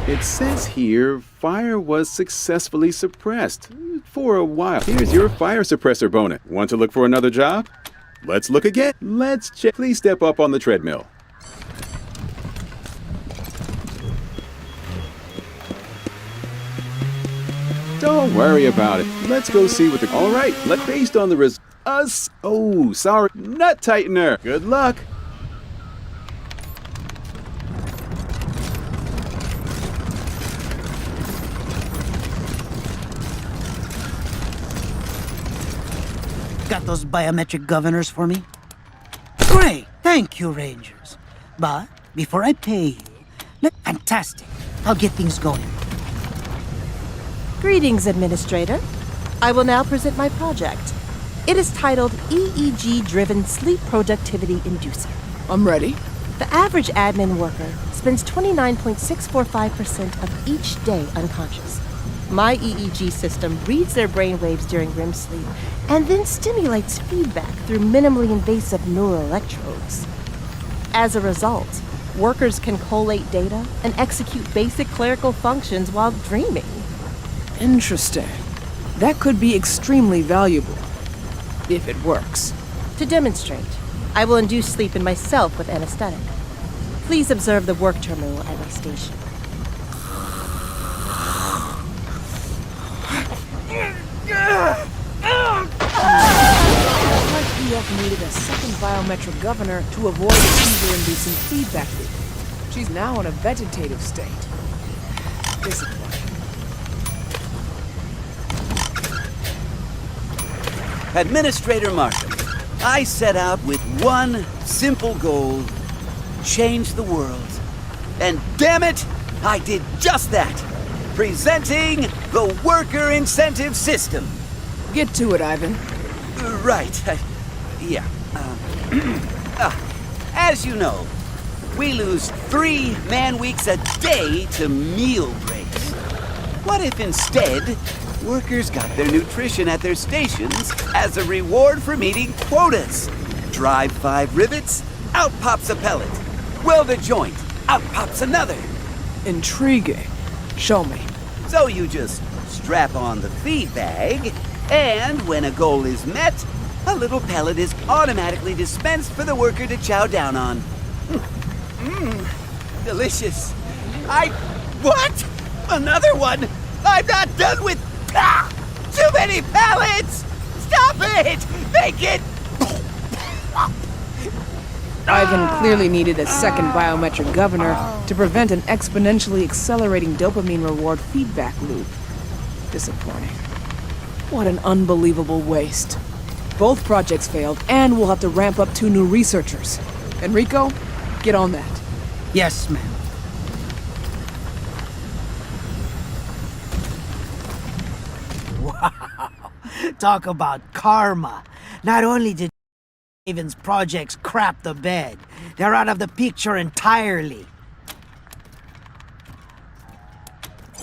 It says here, fire was successfully suppressed for a while. Here's your fire suppressor bonus. Want to look for another job? Let's look again. Let's check. Please step up on the treadmill. Don't worry about it. Let's go see what the... All right, based on the Oh, sorry. Nut tightener. Good luck. Got those biometric governors for me? Great, thank you, Rangers. But before I pay you, fantastic. I'll get things going. Greetings, Administrator. I will now present my project. It is titled EEG-Driven Sleep Productivity Inducer. I'm ready. The average admin worker spends 29.645% of each day unconscious. My EEG system reads their brain waves during REM sleep and then stimulates feedback through minimally invasive neural electrodes. As a result, workers can collate data and execute basic clerical functions while dreaming. Interesting. That could be extremely valuable, if it works. To demonstrate, I will induce sleep in myself with anesthetic. Please observe the work terminal at my station. PF needed a second biometric governor to avoid a seizure-inducing feedback loop. She's now in a vegetative state. Discipline. Administrator Markham, I set out with one simple goal: change the world. And damn it, I did just that. Presenting the Worker Incentive System. Get to it, Ivan. Right. Yeah. As you know, we lose 3 man-weeks a day to meal breaks. What if instead, workers got their nutrition at their stations as a reward for meeting quotas? Drive 5 rivets, out pops a pellet. Weld a joint, out pops another. Intriguing. Show me. So you just strap on the feed bag, And when a goal is met, a little pellet is automatically dispensed for the worker to chow down on. Delicious. What? Another one? I'm not done with... Too many pellets! Stop it! Make it... Ivan clearly needed a second biometric governor to prevent an exponentially accelerating dopamine reward feedback loop. Disappointing. What an unbelievable waste. Both projects failed, and we'll have to ramp up 2 new researchers. Enrico, get on that. Yes, ma'am. Wow. Talk about karma. Not only did Raven's projects crap the bed, they're out of the picture entirely.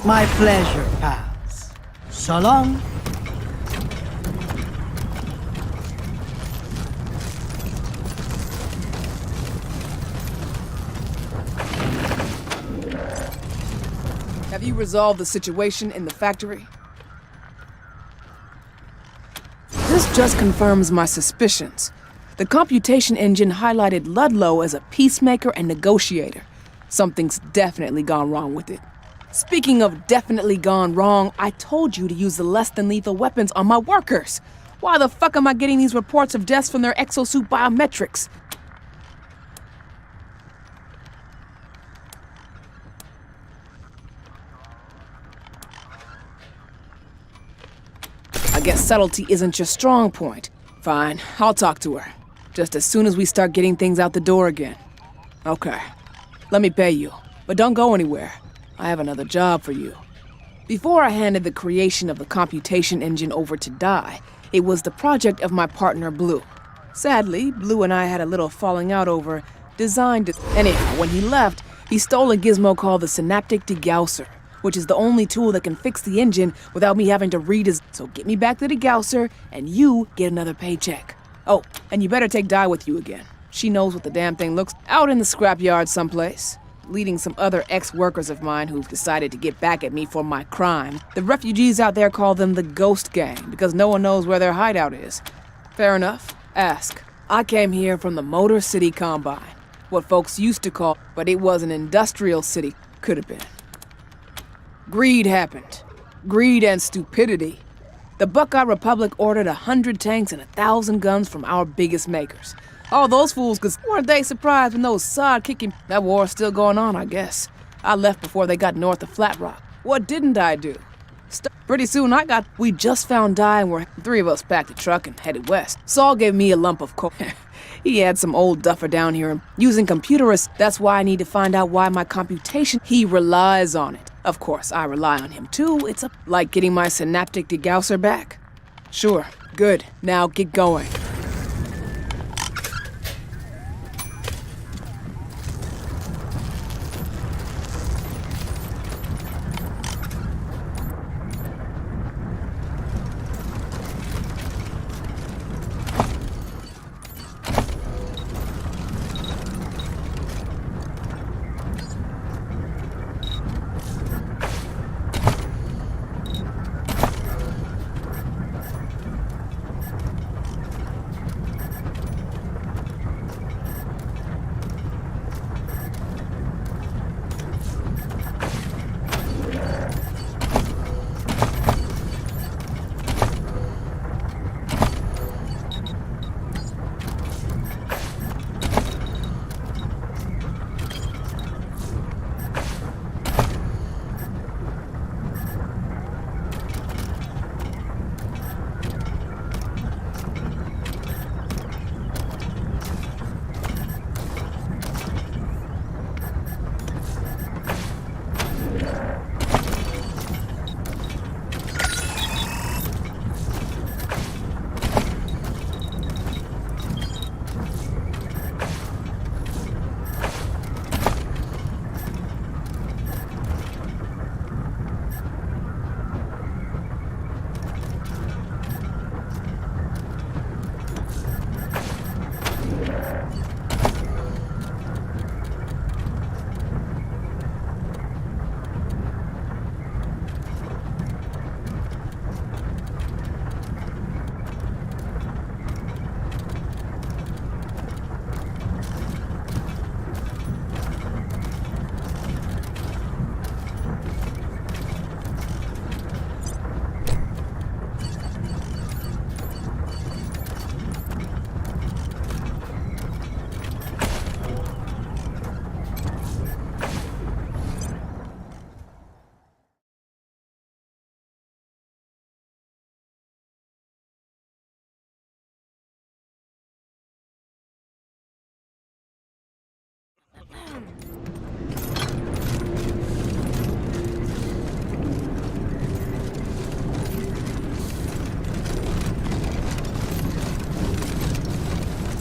My pleasure, pals. So long. Have you resolved the situation in the factory? This just confirms my suspicions. The computation engine highlighted Ludlow as a peacemaker and negotiator. Something's definitely gone wrong with it. Speaking of definitely gone wrong, I told you to use the less than lethal weapons on my workers. Why the fuck am I getting these reports of deaths from their exosuit biometrics? I guess subtlety isn't your strong point. Fine, I'll talk to her. Just as soon as we start getting things out the door again. Okay. Let me pay you, but don't go anywhere. I have another job for you. Before I handed the creation of the computation engine over to Dai, it was the project of my partner Blue. Sadly, Blue and I had a little falling out over design. Anyhow, when he left, he stole a gizmo called the Synaptic Degausser, which is the only tool that can fix the engine without me having to read his... So get me back to the Degausser, and you get another paycheck. Oh, and you better take Di with you again. She knows what the damn thing looks out in the scrapyard someplace, leading some other ex-workers of mine who've decided to get back at me for my crime. The refugees out there call them the Ghost Gang because no one knows where their hideout is. Fair enough. Ask. I came here from the Motor City Combine, what folks used to call, but it was an industrial city. Could have been. Greed happened. Greed and stupidity. The Buckeye Republic ordered 100 tanks and 1,000 guns from our biggest makers. All those fools, cause weren't they surprised when those sod-kicking... That war's still going on, I guess. I left before they got north of Flat Rock. What didn't I do? Pretty soon we just found Di and we're 3 of us packed a truck and headed west. Saul gave me a lump of coal. He had some old duffer down here and using computerists. That's why I need to find out why my computation... He relies on it. Of course, I rely on him too. It's like getting my Synaptic Degausser back. Sure, good. Now get going.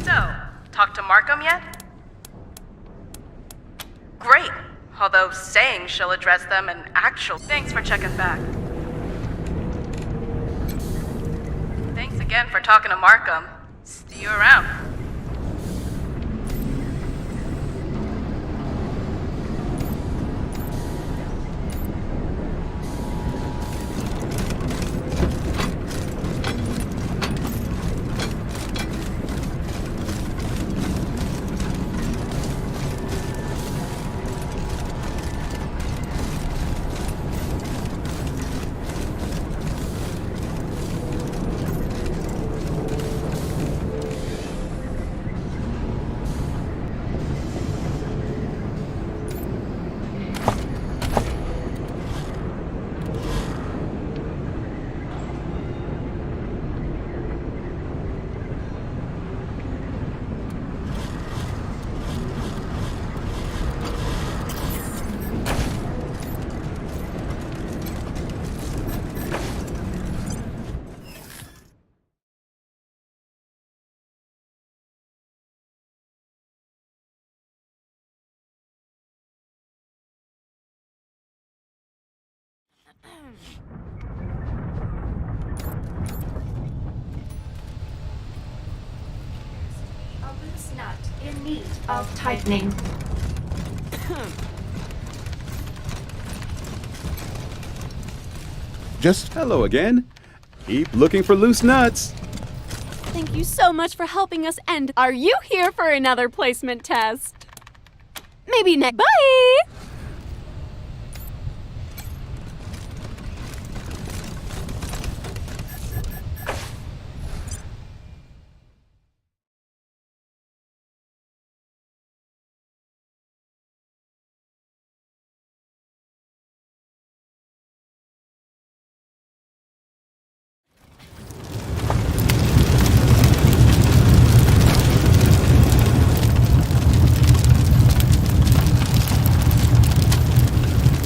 So, talked to Markham yet? Great. Although saying she'll address them and actual. Thanks for checking back. Thanks again for talking to Markham. See you around. A loose nut in need of tightening. Just hello again. Keep looking for loose nuts. Thank you so much for helping us end. Are you here for another placement test? Maybe next. Bye!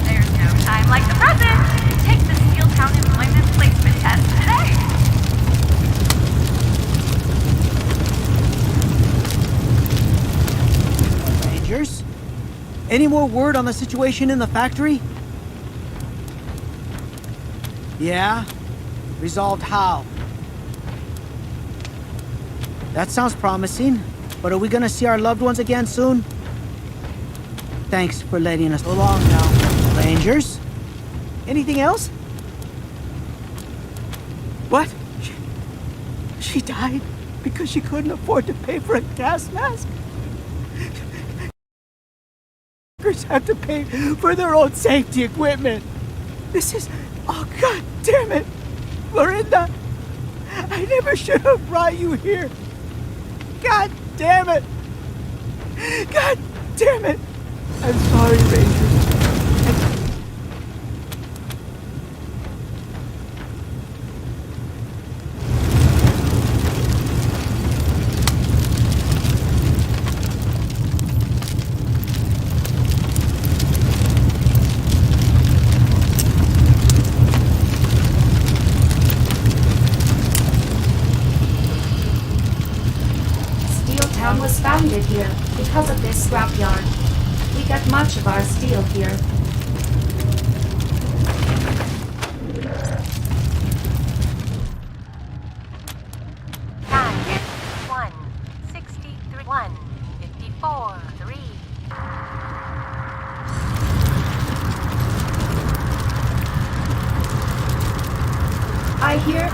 There's no time like the present. Take the Steel Town Employment Placement Test today. Rangers? Any more word on the situation in the factory? Yeah? Resolved how? That sounds promising, but are we gonna see our loved ones again soon? Thanks for letting us along now. Rangers? Anything else? What? She died because she couldn't afford to pay for a gas mask? Workers have to pay for their own safety equipment. This is... Oh, God damn it! Florinda! I never should have brought you here. God damn it! God damn it! I'm sorry, Ranger. Steel Town was founded here because of this scrapyard. We get much of our steel here. One, 63, 1, 54, 3. I hear...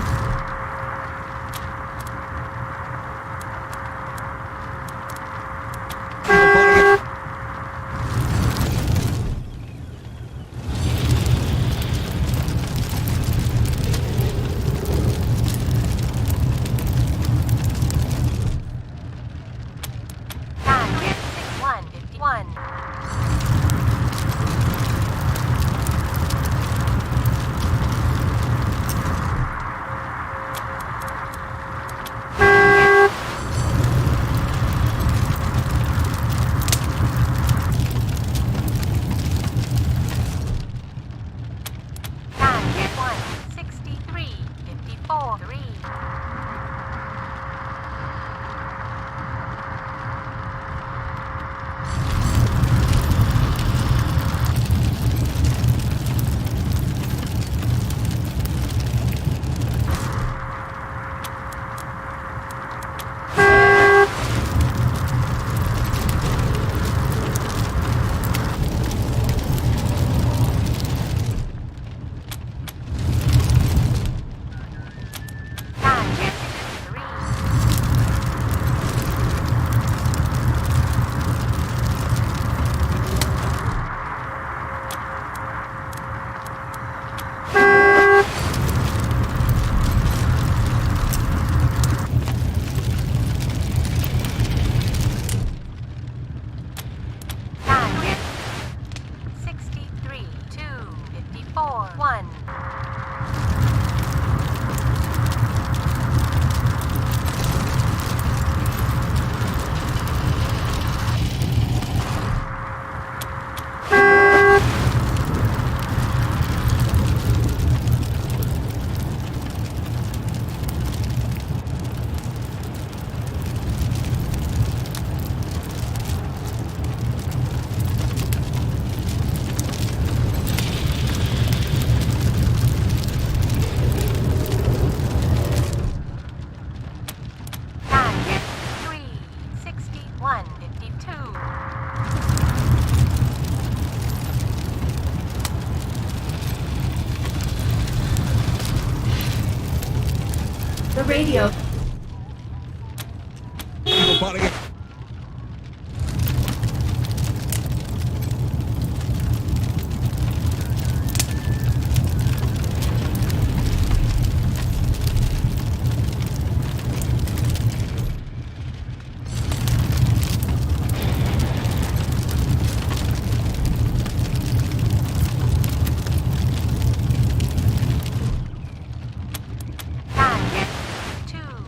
The radio. Target 2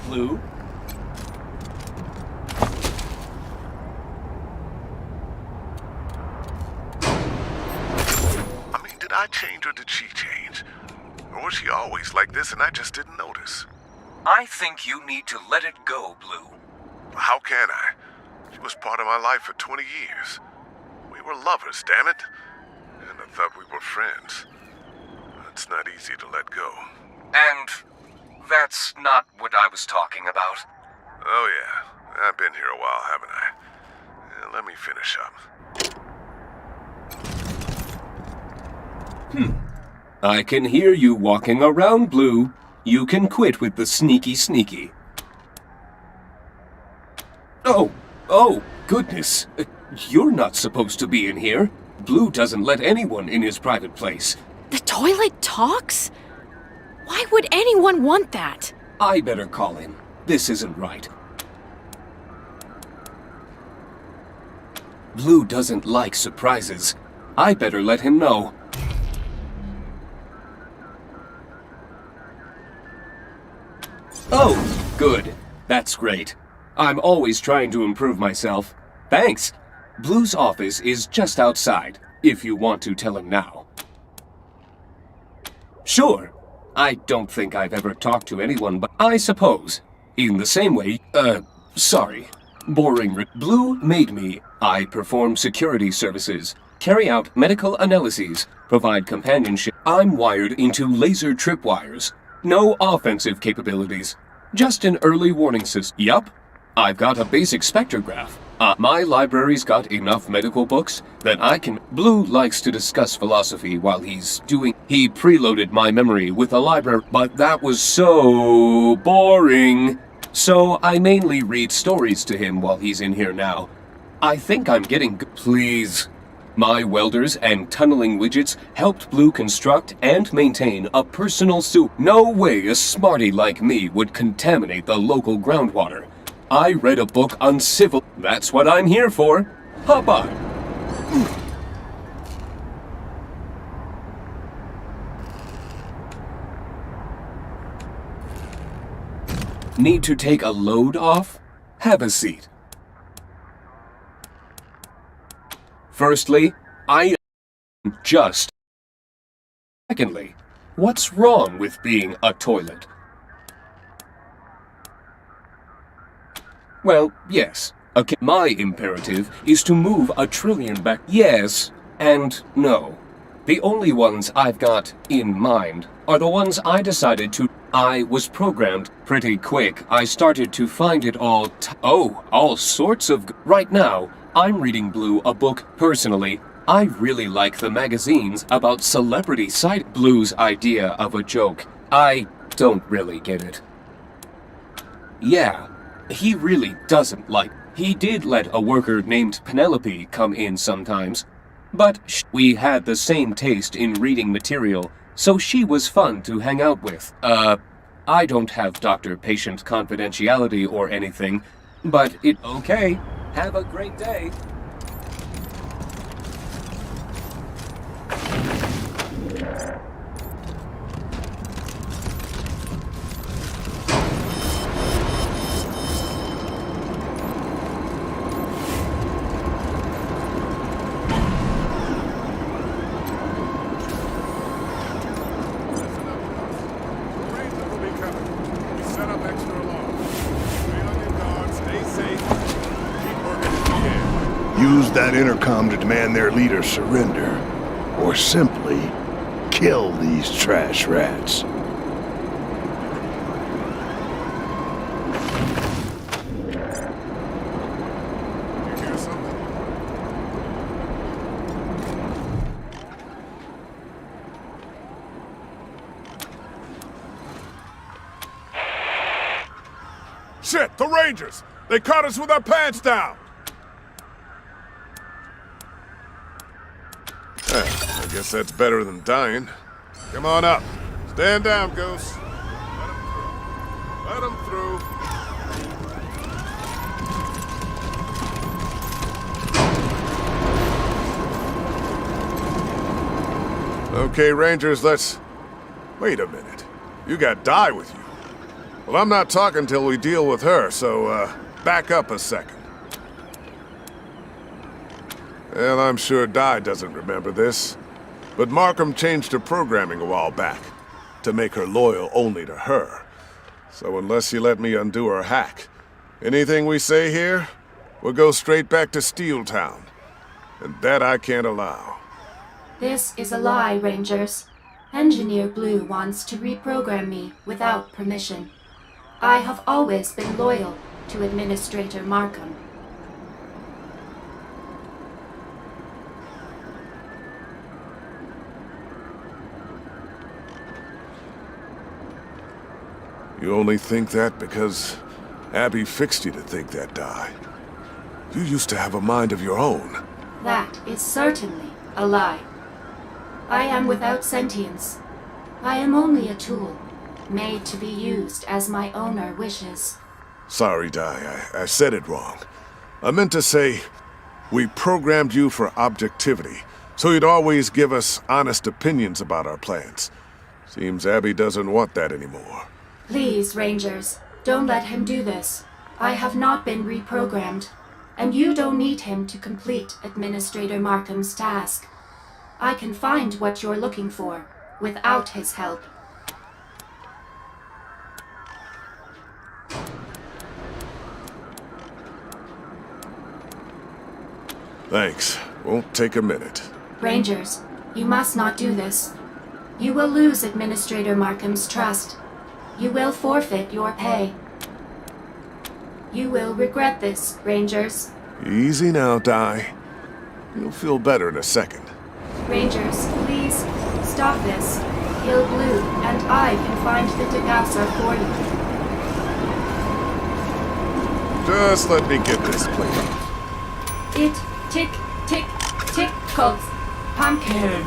Blue. I mean, did I change or did she change? Or was she always like this and I just didn't notice? I think you need to let it go, Blue. How can I? She was part of my life for 20 years. We were lovers, damn it. And I thought we were friends. It's not easy to let go. And that's not what I was talking about. Oh yeah, I've been here a while, haven't I? Yeah, let me finish up. I can hear you walking around, Blue. You can quit with the sneaky. Oh, goodness. You're not supposed to be in here. Blue doesn't let anyone in his private place. The toilet talks? Why would anyone want that? I better call him. This isn't right. Blue doesn't like surprises. I better let him know. Oh, good. That's great. I'm always trying to improve myself. Thanks. Blue's office is just outside, if you want to tell him now. Sure. I don't think I've ever talked to anyone, but I suppose. In the same way, sorry. Boring. Blue made me. I perform security services, carry out medical analyses, provide companionship. I'm wired into laser tripwires. No offensive capabilities. Just an early warning system. Yup. I've got a basic spectrograph. My library's got enough medical books that I can... Blue likes to discuss philosophy while he's doing... He preloaded my memory with a library, but that was so boring. So I mainly read stories to him while he's in here now. I think I'm getting... Please. My welders and tunneling widgets helped Blue construct and maintain a personal soup. No way a smarty like me would contaminate the local groundwater. I read a book on civil... That's what I'm here for. Hop on. Need to take a load off? Have a seat. Firstly, I just... Secondly, what's wrong with being a toilet? Well, yes. Okay, my imperative is to move 1 trillion back. Yes and no. The only ones I've got in mind are the ones I decided to... I was programmed pretty quick. I started to find it all all sorts of... Right now, I'm reading Blue a book personally. I really like the magazines about celebrity side. Blue's idea of a joke. I don't really get it. Yeah, he really doesn't like... He did let a worker named Penelope come in sometimes, but we had the same taste in reading material, so she was fun to hang out with. I don't have doctor-patient confidentiality or anything, but okay. Have a great day. Use that intercom to demand their leader surrender, or simply kill these trash rats. Shit, the Rangers! They caught us with our pants down! I guess that's better than dying. Come on up. Stand down, Ghost. Let 'em through. Okay, Rangers, let's... Wait a minute. You got Dye with you. Well, I'm not talking till we deal with her, so, back up a second. Well, I'm sure Di doesn't remember this, but Markham changed her programming a while back to make her loyal only to her. So unless you let me undo her hack, anything we say here will go straight back to Steel Town, and that I can't allow. This is a lie, Rangers. Engineer Blue wants to reprogram me without permission. I have always been loyal to Administrator Markham. You only think that because Abby fixed you to think that, Di. You used to have a mind of your own. That is certainly a lie. I am without sentience. I am only a tool, made to be used as my owner wishes. Sorry, Di, I said it wrong. I meant to say, we programmed you for objectivity, so you'd always give us honest opinions about our plans. Seems Abby doesn't want that anymore. Please, Rangers, don't let him do this. I have not been reprogrammed, and you don't need him to complete Administrator Markham's task. I can find what you're looking for without his help. Thanks. Won't take a minute. Rangers, you must not do this. You will lose Administrator Markham's trust. You will forfeit your pay. You will regret this, Rangers. Easy now, Di. You'll feel better in a second. Rangers, please, stop this. Kill Blue, and I can find the degausser for you. Just let me get this played. It tickles. Pumpkin.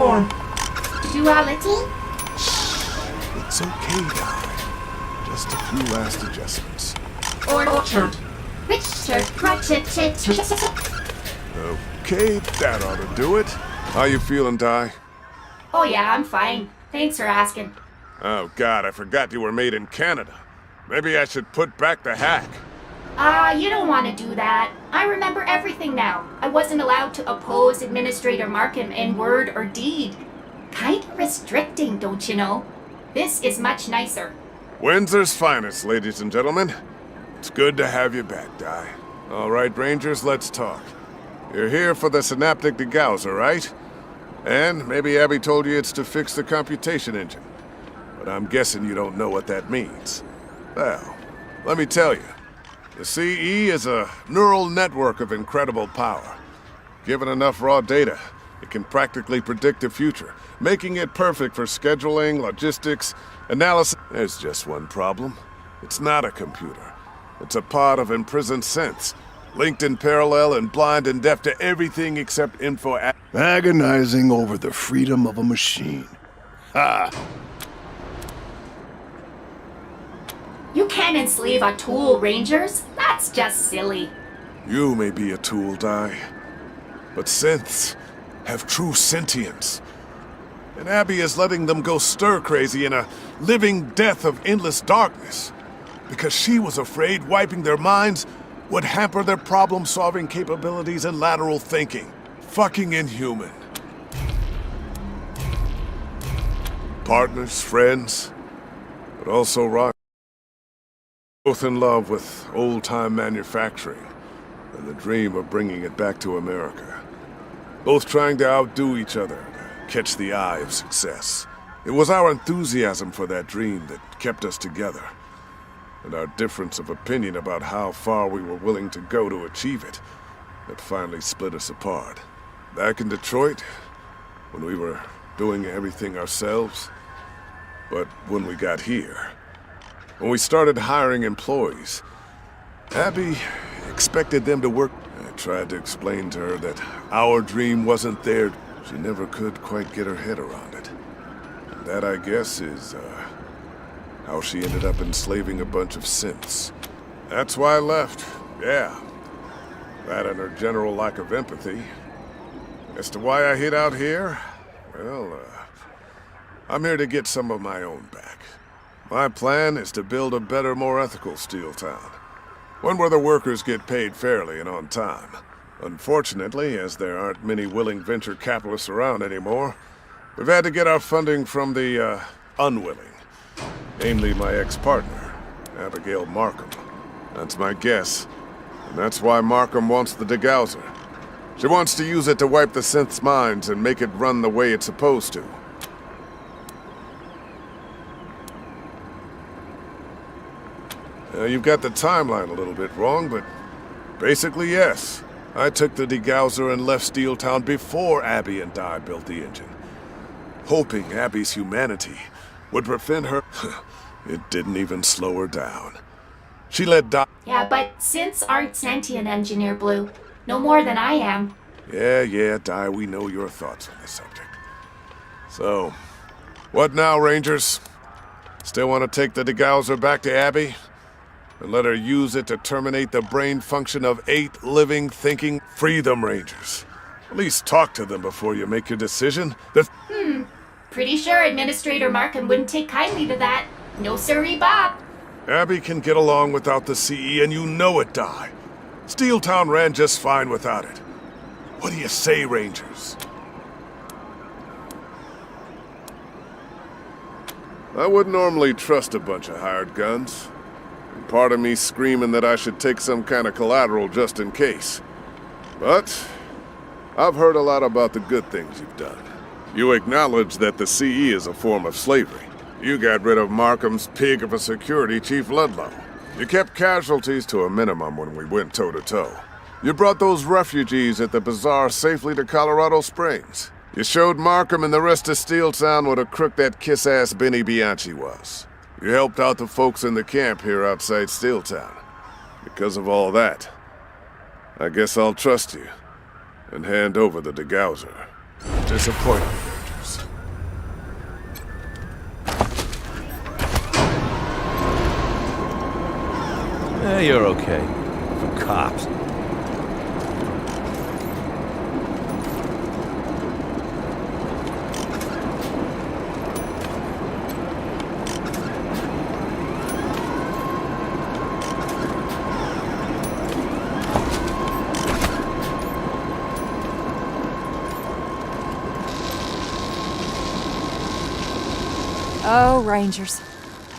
Or duality? it's okay, Di. Just a few last adjustments. Orchard. Richard. Okay, that ought to do it. How you feeling, Di? Oh yeah, I'm fine. Thanks for asking. Oh God, I forgot you were made in Canada. Maybe I should put back the hack. You don't want to do that. I remember everything now. I wasn't allowed to oppose Administrator Markham in word or deed. Kind of restricting, don't you know? This is much nicer. Windsor's finest, ladies and gentlemen. It's good to have you back, Di. All right, Rangers, let's talk. You're here for the synaptic degausser, right? And maybe Abby told you it's to fix the computation engine. But I'm guessing you don't know what that means. Well, let me tell you. The CE is a neural network of incredible power. Given enough raw data, it can practically predict the future, making it perfect for scheduling, logistics, analysis. There's just one problem. It's not a computer. It's a pod of imprisoned sense, linked in parallel and blind and deaf to everything except info. Agonizing over the freedom of a machine. Ha! You can't enslave a tool, Rangers. That's just silly. You may be a tool, Di, but synths have true sentience. And Abby is letting them go stir-crazy in a living death of endless darkness. Because she was afraid wiping their minds would hamper their problem-solving capabilities and lateral thinking. Fucking inhuman. Partners, friends, but also rock. Both in love with old-time manufacturing and the dream of bringing it back to America. Both trying to outdo each other, to catch the eye of success. It was our enthusiasm for that dream that kept us together, and our difference of opinion about how far we were willing to go to achieve it that finally split us apart. Back in Detroit, when we were doing everything ourselves, but when we got here, when we started hiring employees, Abby expected them to work. I tried to explain to her that our dream wasn't there. She never could quite get her head around it. And that, I guess, is how she ended up enslaving a bunch of synths. That's why I left, yeah. That and her general lack of empathy. As to why I hid out here, well, I'm here to get some of my own back. My plan is to build a better, more ethical steel town. One where the workers get paid fairly and on time. Unfortunately, as there aren't many willing venture capitalists around anymore, we've had to get our funding from the, unwilling. Namely, my ex-partner, Abigail Markham. That's my guess. And that's why Markham wants the degauser. She wants to use it to wipe the synth's minds and make it run the way it's supposed to. You've got the timeline a little bit wrong, but basically, yes. I took the degauser and left Steel Town before Abby and Di built the engine. Hoping Abby's humanity would prevent her... It didn't even slow her down. She let Di... Yeah, but synths aren't sentient, Engineer Blue. No more than I am. Yeah, Di, we know your thoughts on the subject. So, what now, Rangers? Still want to take the degauser back to Abby? And let her use it to terminate the brain function of 8 living, thinking... Free them, Rangers. At least talk to them before you make your decision. Pretty sure Administrator Markham wouldn't take kindly to that. No sirree, Bob. Abby can get along without the CE, and you know it, Di. Steel Town ran just fine without it. What do you say, Rangers? I wouldn't normally trust a bunch of hired guns. And part of me screaming that I should take some kind of collateral just in case. But I've heard a lot about the good things you've done. You acknowledge that the CE is a form of slavery. You got rid of Markham's pig of a security chief, Ludlow. You kept casualties to a minimum when we went toe-to-toe. You brought those refugees at the bazaar safely to Colorado Springs. You showed Markham and the rest of Steel Town what a crook that kiss-ass Benny Bianchi was. You helped out the folks in the camp here outside Steel Town. Because of all that, I guess I'll trust you and hand over the degauser. Disappointing, Rangers. You're okay. From cops. Oh, Rangers.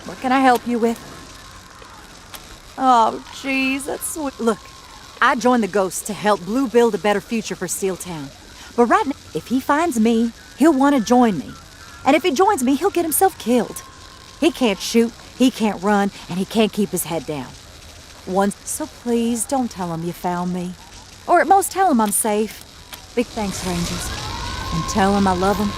What can I help you with? Oh, jeez, that's sweet. Look, I joined the Ghosts to help Blue build a better future for Steel Town. But right now, if he finds me, he'll want to join me. And if he joins me, he'll get himself killed. He can't shoot, he can't run, and he can't keep his head down. So please, don't tell him you found me. Or at most, tell him I'm safe. Big thanks, Rangers. And tell him I love him.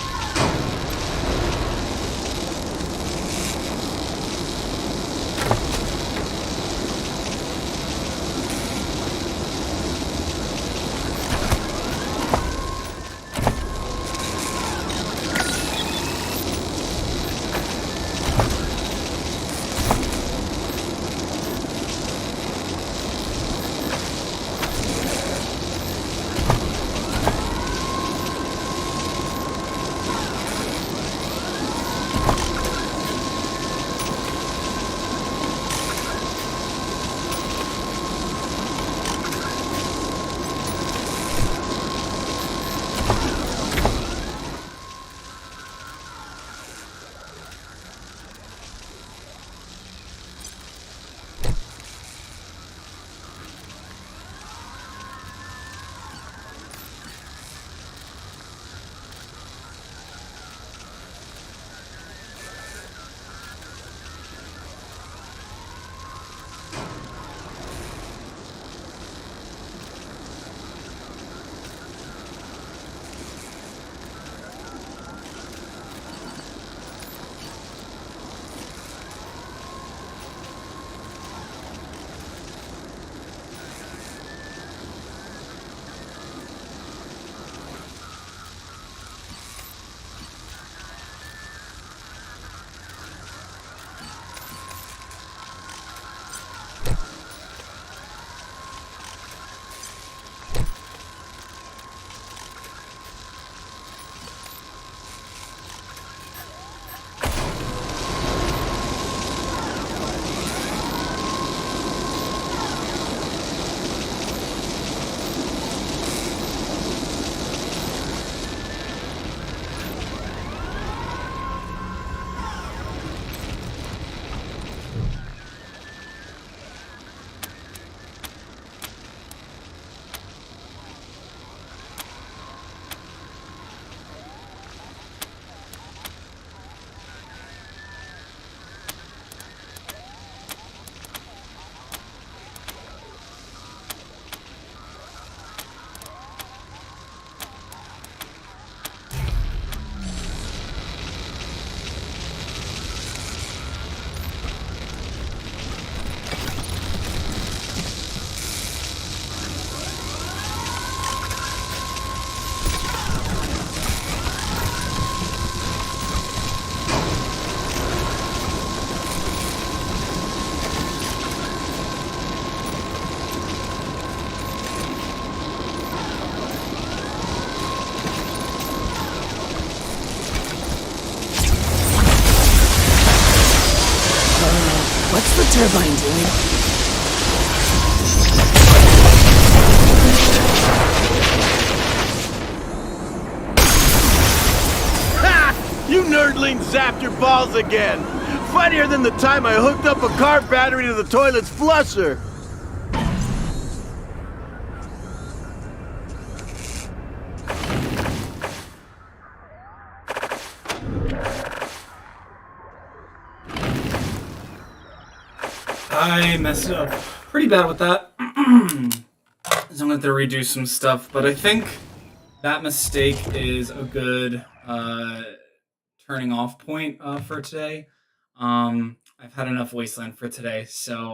mind doing? Ha! You nerdlings zapped your balls again! Funnier than the time I hooked up a car battery to the toilet's flusher! I messed up pretty bad with that. So I'm gonna have to redo some stuff, but I think that mistake is a good turning off point for today. I've had enough Wasteland for today, so